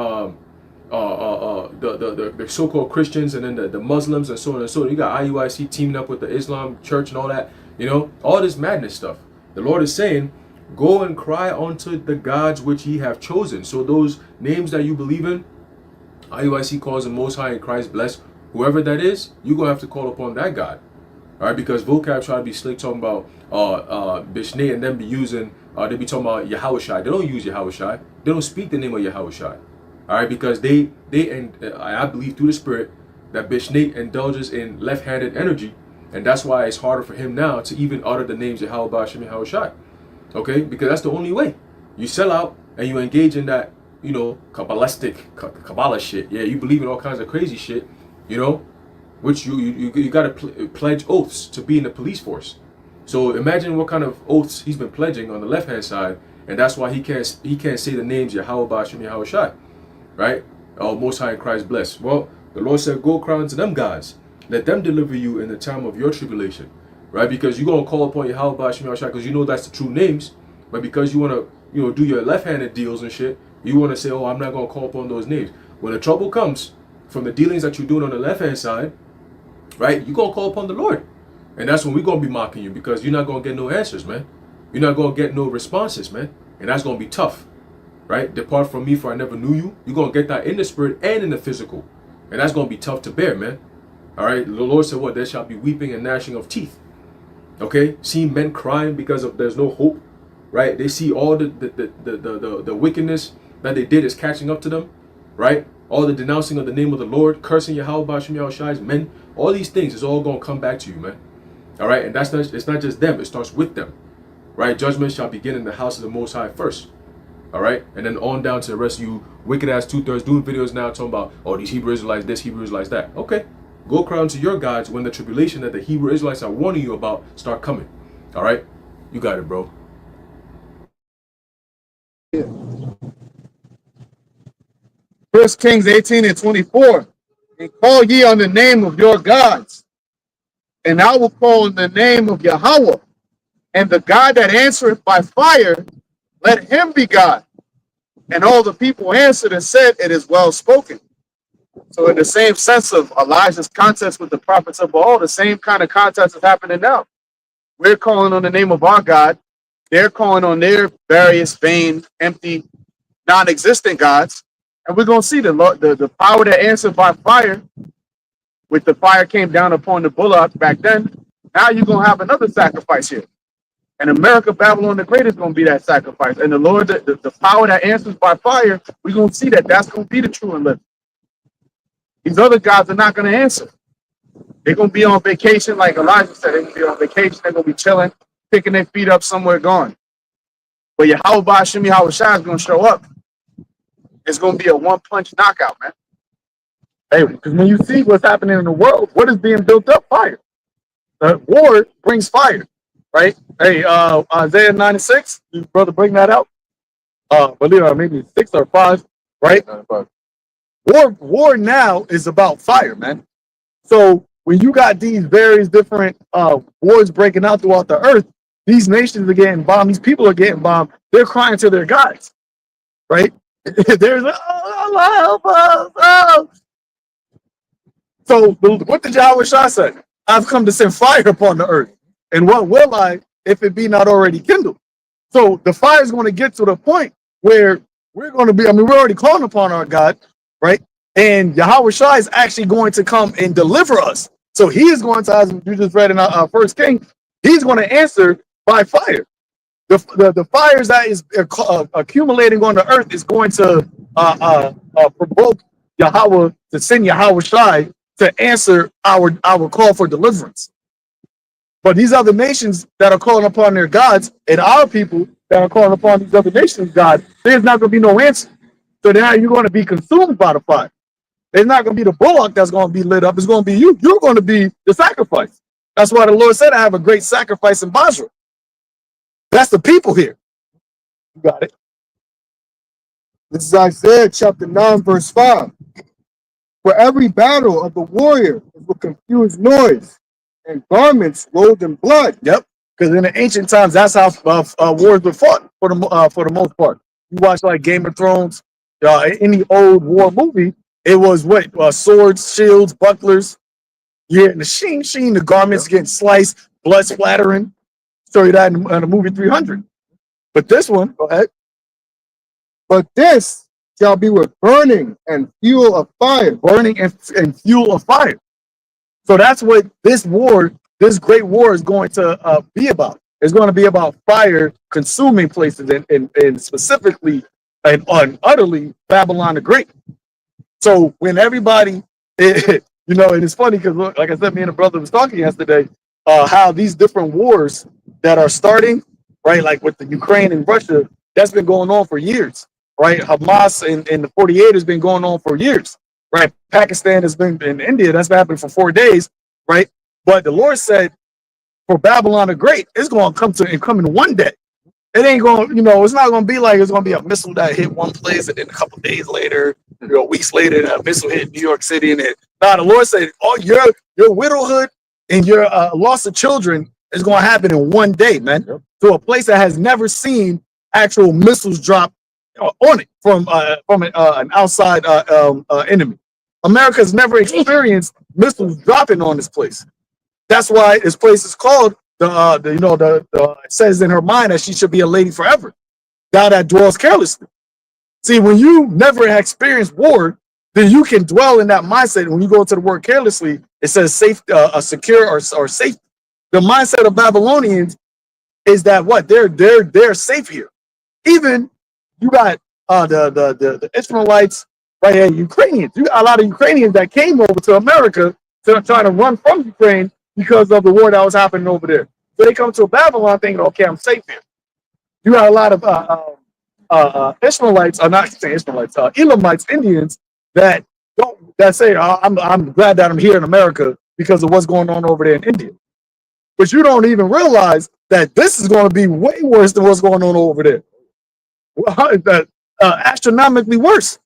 the so-called Christians, and then the Muslims, and so on and so on. You got IUIC teaming up with the Islam church and all that. You know, all this madness stuff. The Lord is saying, go and cry unto the gods which ye have chosen. So those names that you believe in, IUIC calls them Most High and Christ bless. Whoever that is, you're going to have to call upon that God. All right, because vocab try to be slick talking about Bishnei, and then be using, they be talking about Yahushai. They don't use Yahushai. They don't speak the name of Yahushai. All right, because they and I believe through the Spirit that Bishnei indulges in left-handed energy, and that's why it's harder for him now to even utter the names Yahweh Ba'ashem Yahushai. Okay, because that's the only way. You sell out and you engage in that, you know, Kabbalah shit. Yeah, you believe in all kinds of crazy shit, you know, which you got to pledge oaths to be in the police force. So imagine what kind of oaths he's been pledging on the left-hand side, And that's why he can't say the names Yahweh Ba'ashem Yahweh Shai, right? Oh, Most High in Christ bless. Well, the Lord said, go cry unto them gods. Let them deliver you in the time of your tribulation, right? Because you're going to call upon Yahweh Ba'ashem Yahweh Shai because you know that's the true names. But because you want to, do your left-handed deals and shit, you want to say, oh, I'm not going to call upon those names. When the trouble comes from the dealings that you're doing on the left-hand side, right, you're going to call upon the Lord. And that's when we're going to be mocking you because you're not going to get no answers, man. You're not going to get no responses, man. And that's going to be tough, right? Depart from me for I never knew you. You're going to get that in the spirit and in the physical. And that's going to be tough to bear, man. All right. The Lord said what? There shall be weeping and gnashing of teeth. Okay. Seeing men crying because of there's no hope, right? They see all the wickedness that they did is catching up to them, right? All the denouncing of the name of the Lord, cursing Yahweh Ba'ashem Yahweh Shai's men, all these things is all going to come back to you, man. All right. And it's not just them. It starts with them, right? Judgment shall begin in the house of the Most High first. All right, and then on down to the rest of you wicked ass 2/3 doing videos now talking about, oh, these Hebrew Israelites this, Hebrew Israelites that. Okay, go cry unto your gods when the tribulation that the Hebrew Israelites are warning you about start coming. All right, you got it, bro. First Kings 18:24. And call ye on the name of your gods, and I will call on the name of Yahweh, and the God that answereth by fire, let him be God. And all the people answered and said, it is well spoken. So in the same sense of Elijah's contest with the prophets of Baal, the same kind of contest is happening now. We're calling on the name of our God. They're calling on their various vain, empty, non-existent gods. And we're going to see the power that answered by fire, with the fire came down upon the bullock back then. Now you're going to have another sacrifice here. And America, Babylon the Great is going to be that sacrifice. And the Lord, the power that answers by fire, we're going to see that that's going to be the true and living. These other gods are not going to answer. They're going to be on vacation, like Elijah said. They're going to be on vacation. They're going to be chilling, picking their feet up somewhere gone. But Yahweh Ba'ashem Yahweh Shai is going to show up. It's going to be a one-punch knockout, man. Hey, because when you see what's happening in the world, what is being built up? Fire. War brings fire. Right? Hey, Isaiah 9:6, you brother bring that out. Believe it, maybe 6 or 5, right? 5. War now is about fire, man. So when you got these various different wars breaking out throughout the earth, these nations are getting bombed, these people are getting bombed, they're crying to their gods, right? There's Allah help us. Oh. So what did Yahweh Shai say? I've come to send fire upon the earth. And what will I, if it be not already kindled? So the fire is going to get to the point where we're going to be, we're already calling upon our God, right? And Yahweh Shai is actually going to come and deliver us. So he is going to, as you just read in our First King, he's going to answer by fire. The fires that is accumulating on the earth is going to provoke Yahweh to send Yahweh Shai to answer our call for deliverance. But these other nations that are calling upon their gods, and our people that are calling upon these other nations' God, there's not going to be no answer. So now you're going to be consumed by the fire. It's not going to be the bullock that's going to be lit up. It's going to be you. You're going to be the sacrifice. That's why the Lord said, I have a great sacrifice in Basra. That's the people here. You got it. This is Isaiah chapter 9, verse 5. For every battle of the warrior is with confused noise, and garments rolled in blood. Yep. Because in the ancient times, that's how wars were fought for the most part. You watch like Game of Thrones, any old war movie, it was what? Swords, shields, bucklers. Yeah, and the sheen, the garments getting sliced, blood splattering. Show you that in the movie 300. But this one, go ahead. But this shall be with burning and fuel of fire. Burning and fuel of fire. So that's what this war, this great war is going to be about. It's going to be about fire consuming places and specifically and utterly Babylon the Great. So when everybody, and it's funny because like I said, me and a brother was talking yesterday, how these different wars that are starting, right? Like with the Ukraine and Russia, that's been going on for years, right? Hamas and the 48 has been going on for years, right? Pakistan has been in India, that's been happening for 4 days, right? But the Lord said for Babylon the Great, it's going to come in one day. It ain't going, it's not going to be like it's going to be a missile that hit one place and then a couple days later, weeks later, a missile hit New York City. And then, the Lord said, oh, your widowhood and your loss of children is going to happen in one day, man. Yep. To a place that has never seen actual missiles drop on it from an outside enemy. America's never experienced missiles dropping on this place. That's why this place is called it says in her mind that she should be a lady forever. Thou that dwells carelessly. See, when you never experienced war, then you can dwell in that mindset. When you go to the word carelessly, it says safe, secure, or safe. The mindset of Babylonians is that what they're safe here. Even you got the Ishmaelites right here, Ukrainians. You got a lot of Ukrainians that came over to America to try to run from Ukraine because of the war that was happening over there. So they come to Babylon thinking, okay, I'm safe here. You got a lot of Ishmaelites, or not saying Ishmaelites, Elamites, Indians that say, I'm glad that I'm here in America because of what's going on over there in India. But you don't even realize that this is going to be way worse than what's going on over there. Astronomically worse.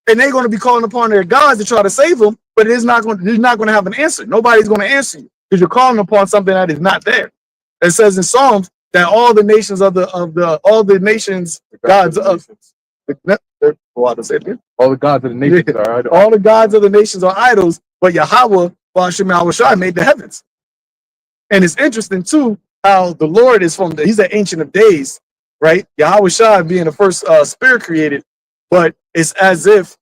And they're going to be calling upon their gods to try to save them, but you're not going to have an answer. Nobody's going to answer you because you're calling upon something that is not there. It says in Psalms that all the nations all the nations gods of all All the gods of the nations are idols. all the gods of the nations are idols, but Yahweh Ba'ashem Yahushua made the heavens. And it's interesting too how the Lord is he's the Ancient of Days, right? Yahushua being the first spirit created, but it's as if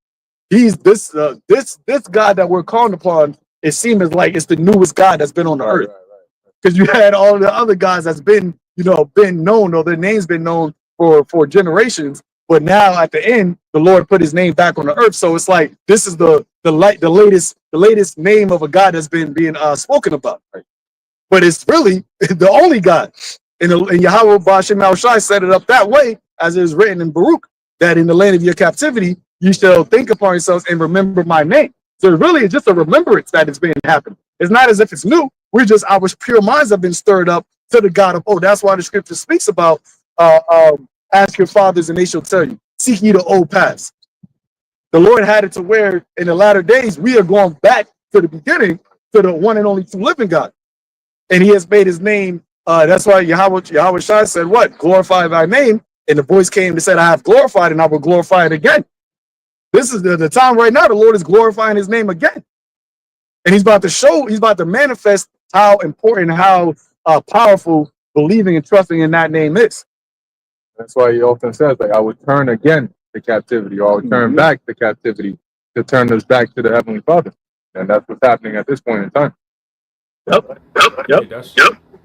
he's this God that we're calling upon. It seems like it's the newest God that's been on the earth, because you had all the other gods that's been known, or their names been known for generations. But now at the end, the Lord put his name back on the earth. So it's like this is the latest name of a God that's been being spoken about. Right? But it's really the only God. And Yahweh Ba'ashem Yahushua set it up that way, as it is written in Baruch, that in the land of your captivity, you shall think upon yourselves and remember my name. So it really is just a remembrance that it's been happening. It's not as if it's new. Our pure minds have been stirred up to the God of, that's why the scripture speaks about, ask your fathers and they shall tell you, seek ye the old paths. The Lord had it to where in the latter days, we are going back to the beginning, to the one and only true living God. And he has made his name. That's why Yahweh Shai said, what? Glorify thy name. And the voice came and said, I have glorified and I will glorify it again. This is the time right now. The Lord is glorifying his name again. And he's about to manifest how important, how powerful believing and trusting in that name is. That's why he often says, like, I would turn again to captivity, or I would turn back to captivity to turn us back to the Heavenly Father. And that's what's happening at this point in time. Yep.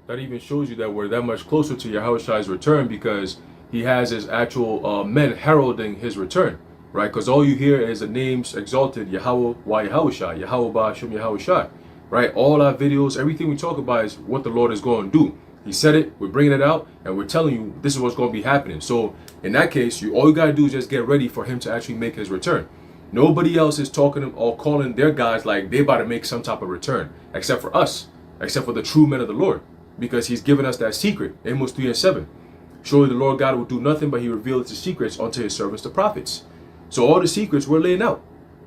That even shows you that we're that much closer to Yahushua's return, because he has his actual men heralding his return, right? Because all you hear is the names exalted, Yahweh, Yahushua, Yahweh Ba'ashem Yahushua, right? All our videos, everything we talk about is what the Lord is going to do. He said it, we're bringing it out, and we're telling you this is what's going to be happening. So in that case, all you got to do is just get ready for him to actually make his return. Nobody else is talking or calling their guys like they about to make some type of return, except for us, except for the true men of the Lord, because he's given us that secret. Amos 3:7. Surely the Lord God will do nothing, but he revealed his secrets unto his servants, the prophets. So all the secrets we're laying out.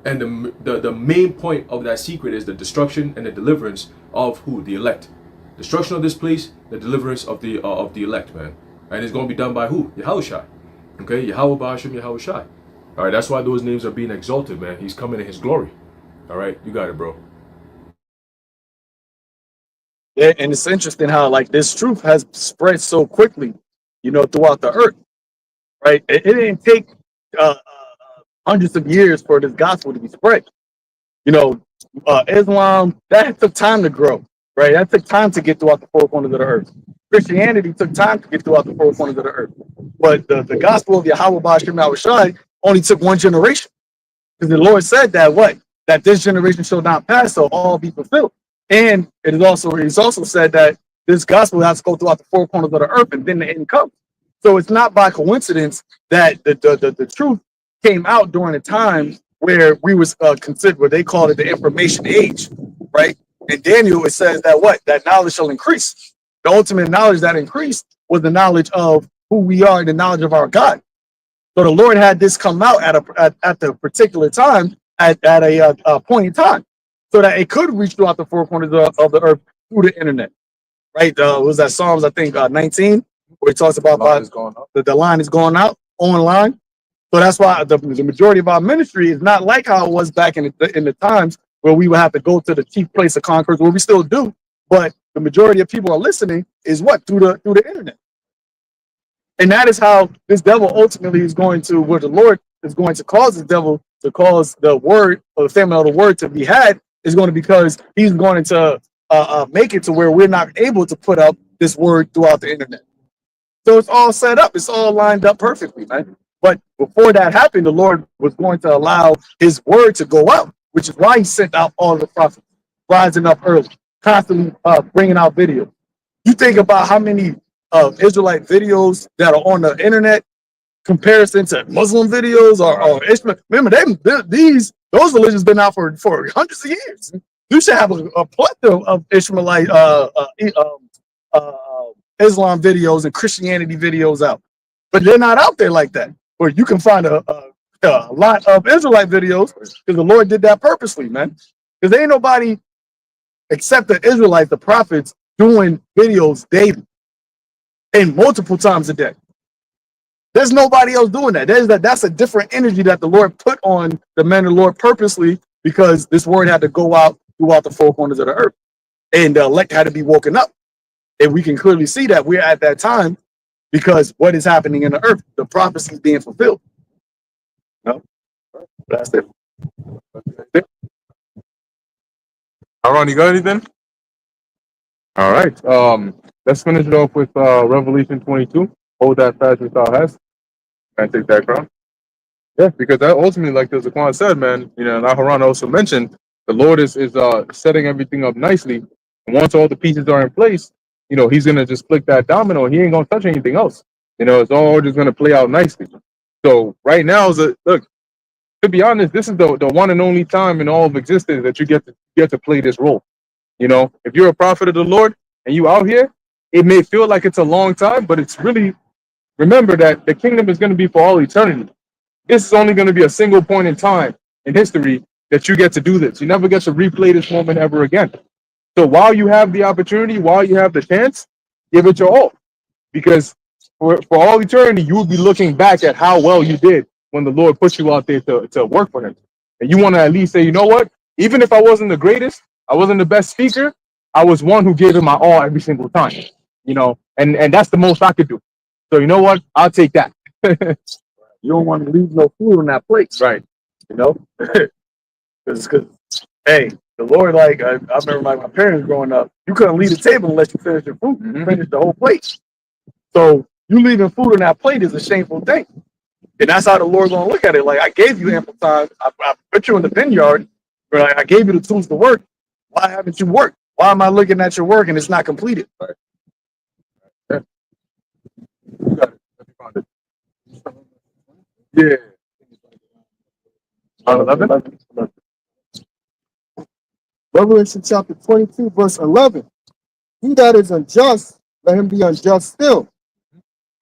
And the main point of that secret is the destruction and the deliverance of who? The elect. Destruction of this place, the deliverance of the elect, man. And it's going to be done by who? Yahushua. Okay? Yahweh Ba'ashem Yahushua. All right, that's why those names are being exalted, man. He's coming in his glory. All right, you got it, bro. Yeah, and it's interesting how like this truth has spread so quickly, throughout the earth, right? It didn't take hundreds of years for this gospel to be spread. Islam, that took time to grow, right? That took time to get throughout the four corners of the earth. Christianity took time to get throughout the four corners of the earth. But the gospel of Yahweh Ba'ashem Yahushua only took one generation. Because the Lord said that this generation shall not pass, so all be fulfilled. And it's also said that this gospel has to go throughout the four corners of the earth, and then the end comes. So it's not by coincidence that the truth came out during a time where we was considered, what they called it, the information age, right? In Daniel, it says that that knowledge shall increase. The ultimate knowledge that increased was the knowledge of who we are and the knowledge of our God. So the Lord had this come out at the particular time, at a point in time, so that it could reach throughout the four corners of the earth through the internet. Right? Was that Psalms, I think, 19, where it talks about the line is going out online. So that's why the majority of our ministry is not like how it was back in the times where we would have to go to the chief place of concourse, where we still do. But the majority of people are listening is what? Through the internet. And that is how this devil ultimately is going to, where the Lord is going to cause the devil to cause the word or the family of the word to be had, is going to, because he's going to make it to where we're not able to put up this word throughout the internet. So it's all set up. It's all lined up perfectly, man. But before that happened, the Lord was going to allow his word to go out, which is why he sent out all the prophets, rising up early, constantly bringing out videos. You think about how many Israelite videos that are on the internet comparison to Muslim videos or Ishmael. Remember, those religions been out for hundreds of years. You should have a plethora of Ishmaelite Islam videos and Christianity videos out, but they're not out there like that. Where you can find a lot of Israelite videos, because the Lord did that purposely, man. Because there ain't nobody except the Israelites, the prophets, doing videos daily and multiple times a day. There's nobody else doing that. That's a different energy that the Lord put on the men of the Lord purposely, because this word had to go out throughout the four corners of the earth, and the elect had to be woken up. And we can clearly see that we're at that time, because what is happening in the earth, the prophecy is being fulfilled. No, that's it. Aaron, you got anything? All right. Let's finish it off with Revelation 22. Hold that fast with thou hast. And take that crown. Yeah, because that ultimately, like the Zaquan said, man, and Aharon also mentioned, the Lord is setting everything up nicely. And once all the pieces are in place, he's gonna just flick that domino. He ain't gonna touch anything else. It's all just gonna play out nicely. So right now look. To be honest, this is the one and only time in all of existence that you get to play this role. If you're a prophet of the Lord and you out here, it may feel like it's a long time, but it's really, remember that the kingdom is going to be for all eternity. This is only going to be a single point in time in history that you get to do this. You never get to replay this moment ever again. So while you have the opportunity, while you have the chance, give it your all. Because for all eternity, you will be looking back at how well you did when the Lord put you out there to work for him. And you want to at least say, you know what? Even if I wasn't the greatest, I wasn't the best speaker, I was one who gave it my all every single time. And that's the most I could do. So you know what? I'll take that. You don't want to leave no food on that plate, Right. Because hey, the Lord, like I remember my parents growing up, you couldn't leave the table unless you finished your food. You finished the whole plate. So you leaving food on that plate is a shameful thing. And that's how the Lord's gonna look at it. Like, I gave you ample time. I put you in the vineyard, but I gave you the tools to work. Why haven't you worked? Why am I looking at your work and it's not completed? Right. Yeah. You got it. Yeah. 11. Revelation chapter 22, verse 11. He that is unjust, let him be unjust still.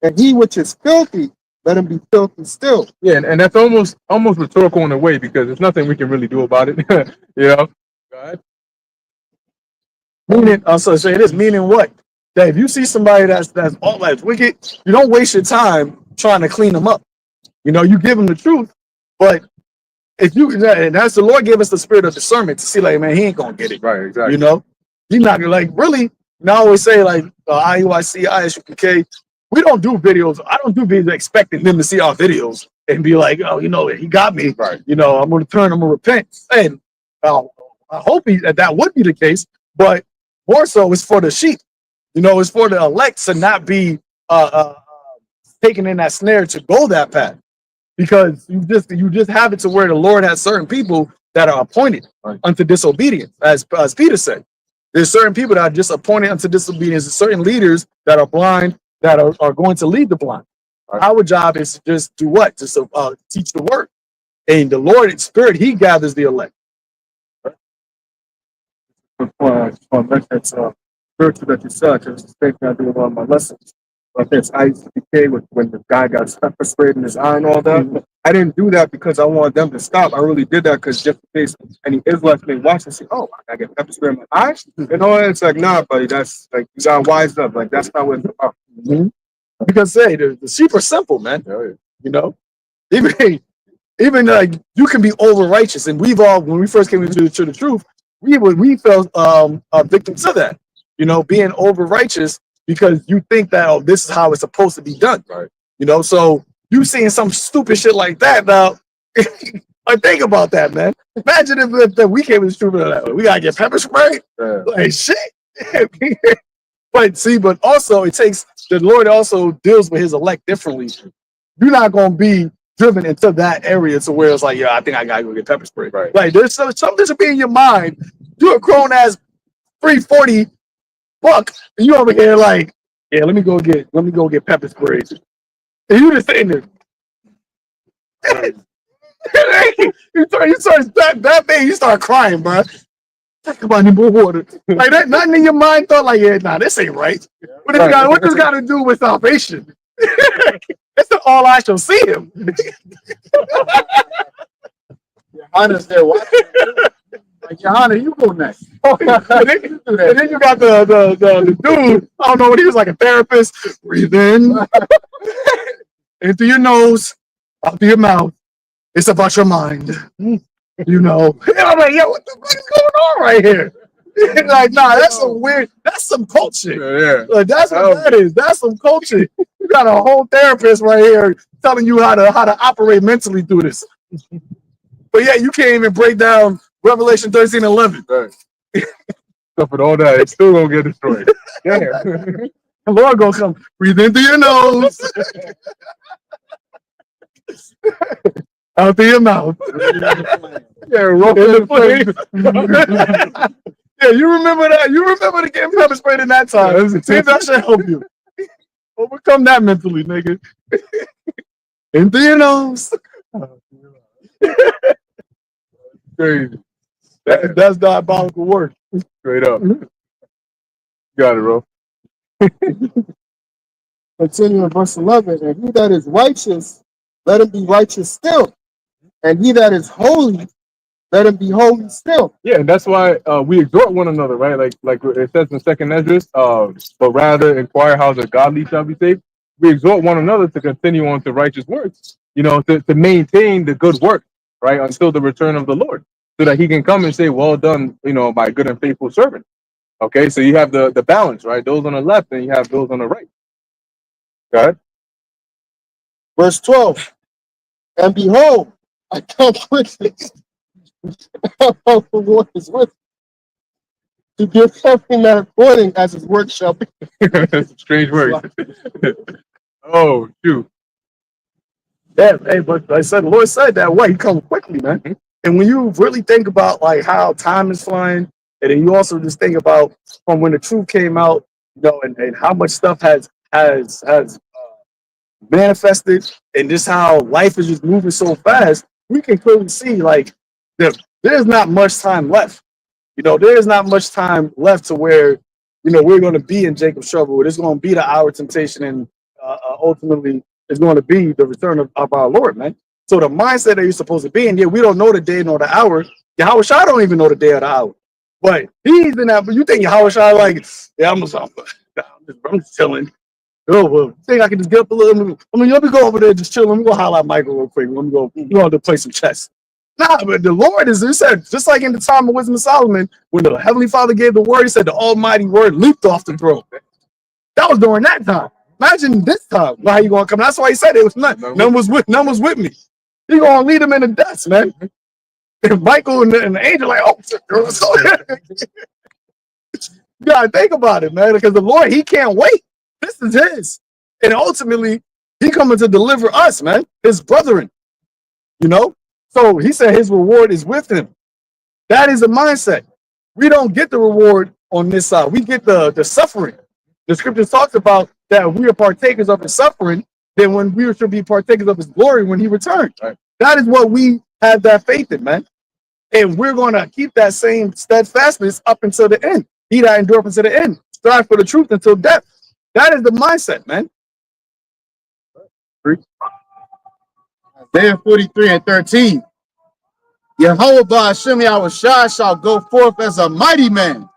And he which is filthy, let him be filthy still. Yeah, and that's almost rhetorical in a way, because there's nothing we can really do about it. Go ahead. Meaning, so say this, meaning what? That if you see somebody that's all that's wicked, you don't waste your time trying to clean them up. You give them the truth, but if you, and that's the Lord gave us the spirit of discernment to see, like, man, he ain't gonna get it. Right, exactly. He's not gonna, like, really. And I always say, like, IUIC, ISUPK, we don't do videos. I don't do videos expecting them to see our videos and be like, oh, he got me. Right. I'm gonna turn, I'm gonna repent. And I hope that would be the case, but more so it's for the sheep. It's for the elect to not be taken in that snare to go that path. Because you just have it to where the Lord has certain people that are appointed unto disobedience, as Peter said. There's certain people that are just appointed unto disobedience. There's certain leaders that are blind that are going to lead the blind. Our job is to just do what? Just teach the word. And the Lord in spirit, he gathers the elect. That's spiritual that you said, because it's the same thing I do with all my lessons. like this ICK when the guy got pepper sprayed in his eye and all that. I didn't do that because I wanted them to stop. I really did that because just in case any Israelites may watch and say, "Oh, I got pepper spray in my eyes," and all that. It's like, nah, buddy, that's like you got wised up. Like that's not what it's about. Because say the sheep are simple, man. You know, even like you can be over righteous, and we've all when we first came into the truth, we fell victim to that. You know, being over righteous because you think that oh, this is how it's supposed to be done. Right. You know, so you seeing some stupid shit like that now. Like think about that, man. Imagine if we came into the truth like we gotta get pepper spray. Yeah. Like shit. But also it takes the Lord also deals with his elect differently. You're not gonna be driven into that area to where it's like, yeah, I think I gotta go get pepper spray. Right. Like there's something should be in your mind. You're a grown ass 340 buck, and you over here like, yeah, let me go get pepper spray. And you just sitting there. you start that thing, you start crying, bro. Come on, need more water. Like that, nothing in your mind thought like, yeah, nah, this ain't right. What this got to do with salvation? That's all I shall see him. Johanna's there watching. Like, Johanna, you go next. and then you got the dude. I don't know what he was like a therapist. Breathe in, into your nose, out through your mouth. It's about your mind. You know. And I'm like, yo, what the fuck is going on right here? Like, nah, that's some weird. That's some culture. Yeah. Like, that's what that is. That's some culture. You got a whole therapist right here telling you how to operate mentally through this. But yeah, you can't even break down Revelation 13:11. Right. So for all that, it's still gonna get destroyed. Yeah. The Lord gonna come, breathe in through your nose, out through your mouth. Yeah, roll in the plane. Yeah, you remember that? You remember the game pepper sprayed in that time. See if that should help you. Overcome that mentally, nigga. In through your nose. Crazy. That's diabolical work. Straight up. Got it, bro. Continue in verse 11. And he that is righteous, let him be righteous still. And he that is holy, let him be holy still. Yeah, and that's why we exhort one another, right? Like it says in Second Esdras, but rather inquire how the godly shall be saved. We exhort one another to continue on to righteous works, you know, to maintain the good work, right, until the return of the Lord, so that he can come and say, well done, you know, my good and faithful servant. Okay, so you have the balance, right? Those on the left and you have those on the right. Go ahead. Verse 12. And behold, I come quickly. The Lord is with you, to give every man according as his work shall be. Strange word. Oh, shoot. Yeah, hey, but like I said, the Lord said that way. He comes quickly, man. And when you really think about like how time is flying, and then you also just think about from when the truth came out, you know, and how much stuff has manifested, and just how life is just moving so fast, we can clearly see like there's not much time left. You know, there's not much time left to where, you know, we're going to be in Jacob's trouble. It's going to be the hour of temptation, and ultimately it's going to be the return of our Lord, man. So the mindset that you're supposed to be in, yeah, we don't know the day nor the hour. Yahweh Shai don't even know the day or the hour. But he's in that, but you think Yahweh Shai like, yeah, I'm just chilling. Oh, well, think I can just get up a little. I mean, let me go over there, just chill. Let me go holler at Michael real quick. Let me go to play some chess. Nah, but the Lord is, he said, just like in the time of Wisdom of Solomon, when the Heavenly Father gave the word, he said the Almighty Word leaped off the throne. That was during that time. Imagine this time. How you gonna come? That's why he said it was none was with me. He gonna lead them in the dust, man. And Michael and the angel like, oh, you gotta think about it, man, because the Lord, he can't wait. This is his. And ultimately, he coming to deliver us, man, his brethren. You know? So he said his reward is with him. That is a mindset. We don't get the reward on this side. We get the suffering. The scripture talks about that we are partakers of his suffering, then when we should be partakers of his glory when he returns. Right. That is what we have that faith in, man. And we're going to keep that same steadfastness up until the end. He that endureth until the end. Strive for the truth until death. That is the mindset, man. Isaiah 43 and 13. Yahweh Ba'ashem Yahushua shall go forth as a mighty man.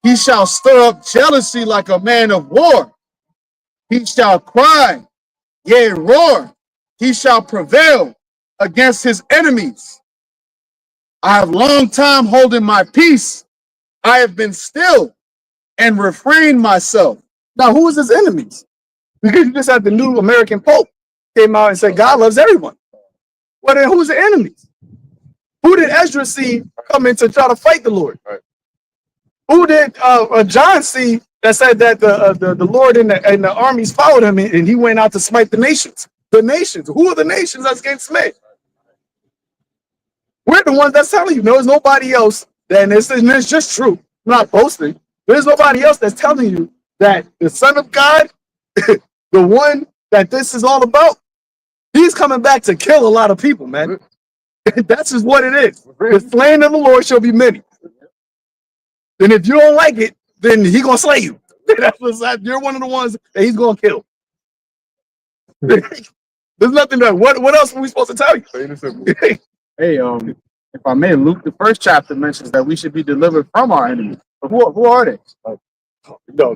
He shall stir up jealousy like a man of war. He shall cry, yea, roar. He shall prevail against his enemies. I have long time holding my peace. I have been still and refrained myself. Now, who is his enemies? Because you just had the new American Pope came out and said God loves everyone. Well, then who's the enemies? Who did Ezra see come in to try to fight the Lord? Right. Who did John see that said that the Lord and the armies followed him and he went out to smite the nations? The nations. Who are the nations that's getting smite? We're the ones that's telling you. There's nobody else. And it's just true. I'm not boasting. There's nobody else that's telling you that the Son of God, the one that this is all about, he's coming back to kill a lot of people, man. That's just what it is. The slain of the Lord shall be many. And if you don't like it, then he's gonna slay you. You're one of the ones that he's gonna kill. There's nothing that. What else are we supposed to tell you? Hey, if I may, Luke, the first chapter mentions that we should be delivered from our enemies. But who are they? No,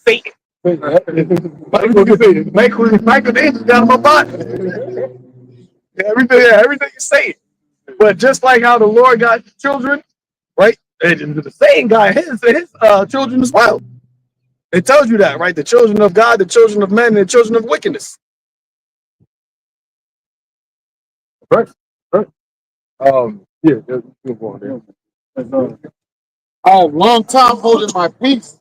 Satan. Michael Davis got my body. Everything you say. But just like how the Lord got children, right? And the Satan got his children as well. It tells you that, right? The children of God, the children of men, and the children of wickedness. Right. Yeah, go on there. I have long time holding my peace.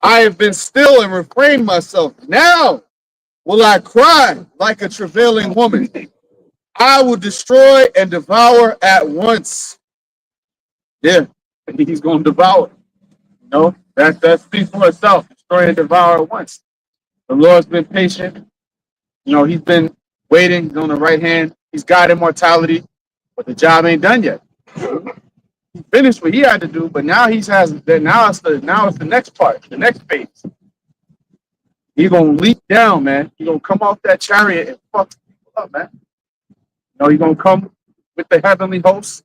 I have been still and refrained myself. Now will I cry like a travailing woman. I will destroy and devour at once. Yeah, he's going to devour. You know, that speaks for itself. Destroy and devour at once. The Lord's been patient. You know, he's been waiting. He's on the right hand. He's got immortality, but the job ain't done yet. He finished what he had to do, but now it's the next part, the next phase. He's gonna leap down, man. He's gonna come off that chariot and fuck people up, man. You know, he's gonna come with the heavenly hosts.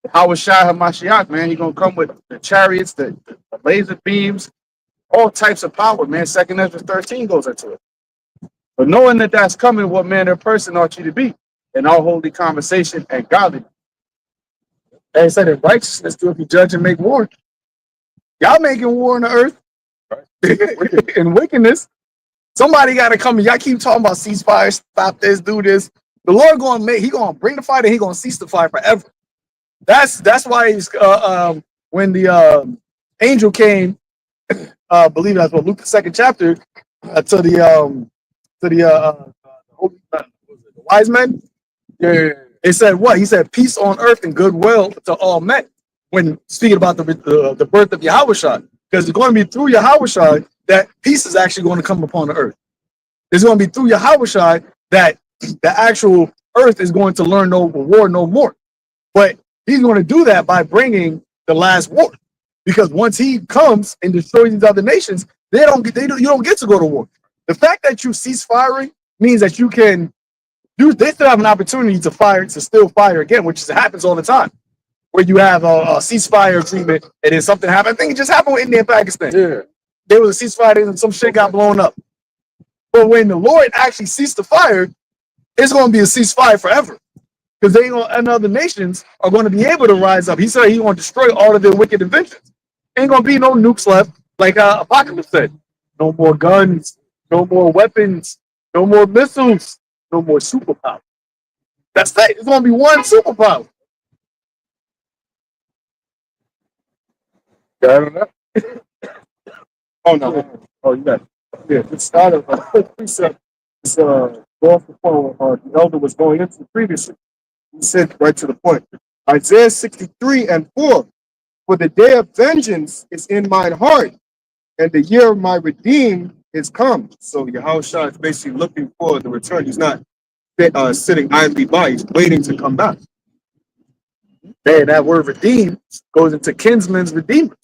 Hawashai HaMashiach, man. He's gonna come with the chariots, the laser beams, all types of power, man. 2 Ezra 13 goes into it. But knowing that that's coming, what manner of person ought you to be in all holy conversation and godliness? And it said in righteousness do if you judge and make war. Y'all making war on the earth. Right. In wickedness. Somebody got to come. Y'all keep talking about ceasefire, stop this, do this. The Lord he gonna bring the fire and he gonna cease the fire forever. That's why he's when the angel came, believe that's what Luke the 2nd chapter to the wise men. Yeah. It said what? He said, peace on earth and goodwill to all men. When speaking about the birth of Yahushua, because it's going to be through Yahushua that peace is actually going to come upon the earth. It's going to be through Yahushua that the actual earth is going to learn no war no more. But he's going to do that by bringing the last war. Because once he comes and destroys these other nations, you don't get to go to war. The fact that you cease firing means that you can. They still have an opportunity to still fire again, which happens all the time. Where you have a ceasefire agreement and then something happened. I think it just happened with India and Pakistan. Yeah. There was a ceasefire and some shit got blown up. But when the Lord actually ceased the fire, it's going to be a ceasefire forever. Because and other nations are going to be able to rise up. He said he's going to destroy all of their wicked inventions. Ain't going to be no nukes left, like Apocalypse said. No more guns, no more weapons, no more missiles. No more superpower. That's that. It's gonna be one superpower. Got it up? Oh no. Oh, you got it. Yeah. It started precept. It's going before the elder was going into previously. He said right to the point. Isaiah 63 and 4. For the day of vengeance is in mine heart, and the year of my redeem is come. So Yahushua is basically looking for the return. He's not sitting idly by. He's waiting to come back. And that word redeem goes into kinsman's redeemer,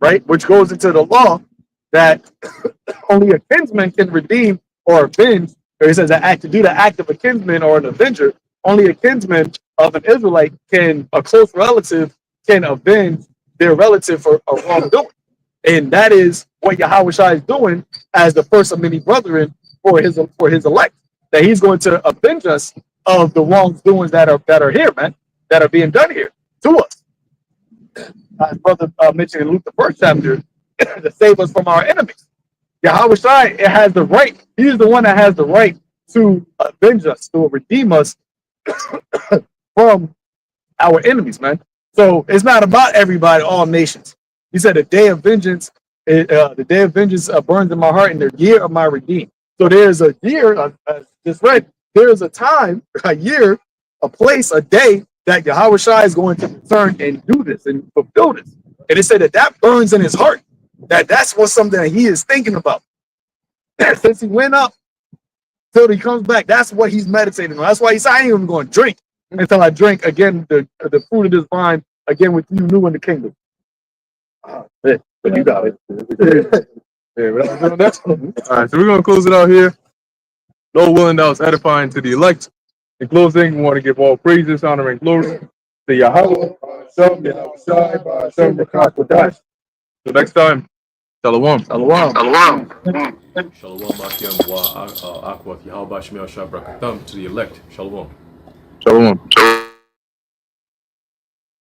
right? Which goes into the law that only a kinsman can redeem or avenge, or he says that act to do the act of a kinsman or an avenger. Only a kinsman of an Israelite a close relative can avenge their relative for a wrongdoing. And that is what Yahushua is doing as the first of many brethren for his elect. That he's going to avenge us of the wrongdoings that are here, man, that are being done here to us. As brother mentioned in Luke the first chapter, to save us from our enemies. Yahushua has the right. He's the one that has the right to avenge us, to redeem us from our enemies, man. So it's not about everybody, all nations. He said, "The day of vengeance, burns in my heart, and the year of my redeem." So there's a year, as just read. There is a time, a year, a place, a day that Yahushua is going to return and do this and fulfill this. And it said that burns in his heart. That's what something that he is thinking about. Since he went up till he comes back, that's what he's meditating on. That's why he said, "I ain't even going to drink until I drink again the fruit of this vine again with you new in the kingdom." But you got it. Yeah, we're not doing that. All right, so we're gonna close it out here. Lord willing, that was edifying to the elect. In closing, we want to give all praises, honor, and glory to Yahweh. Till next time, Shalom. Shalom. Shalom Akim wa Akwat Yahweh Shemel Shabrakatam to the elect. Shalom. Shalom.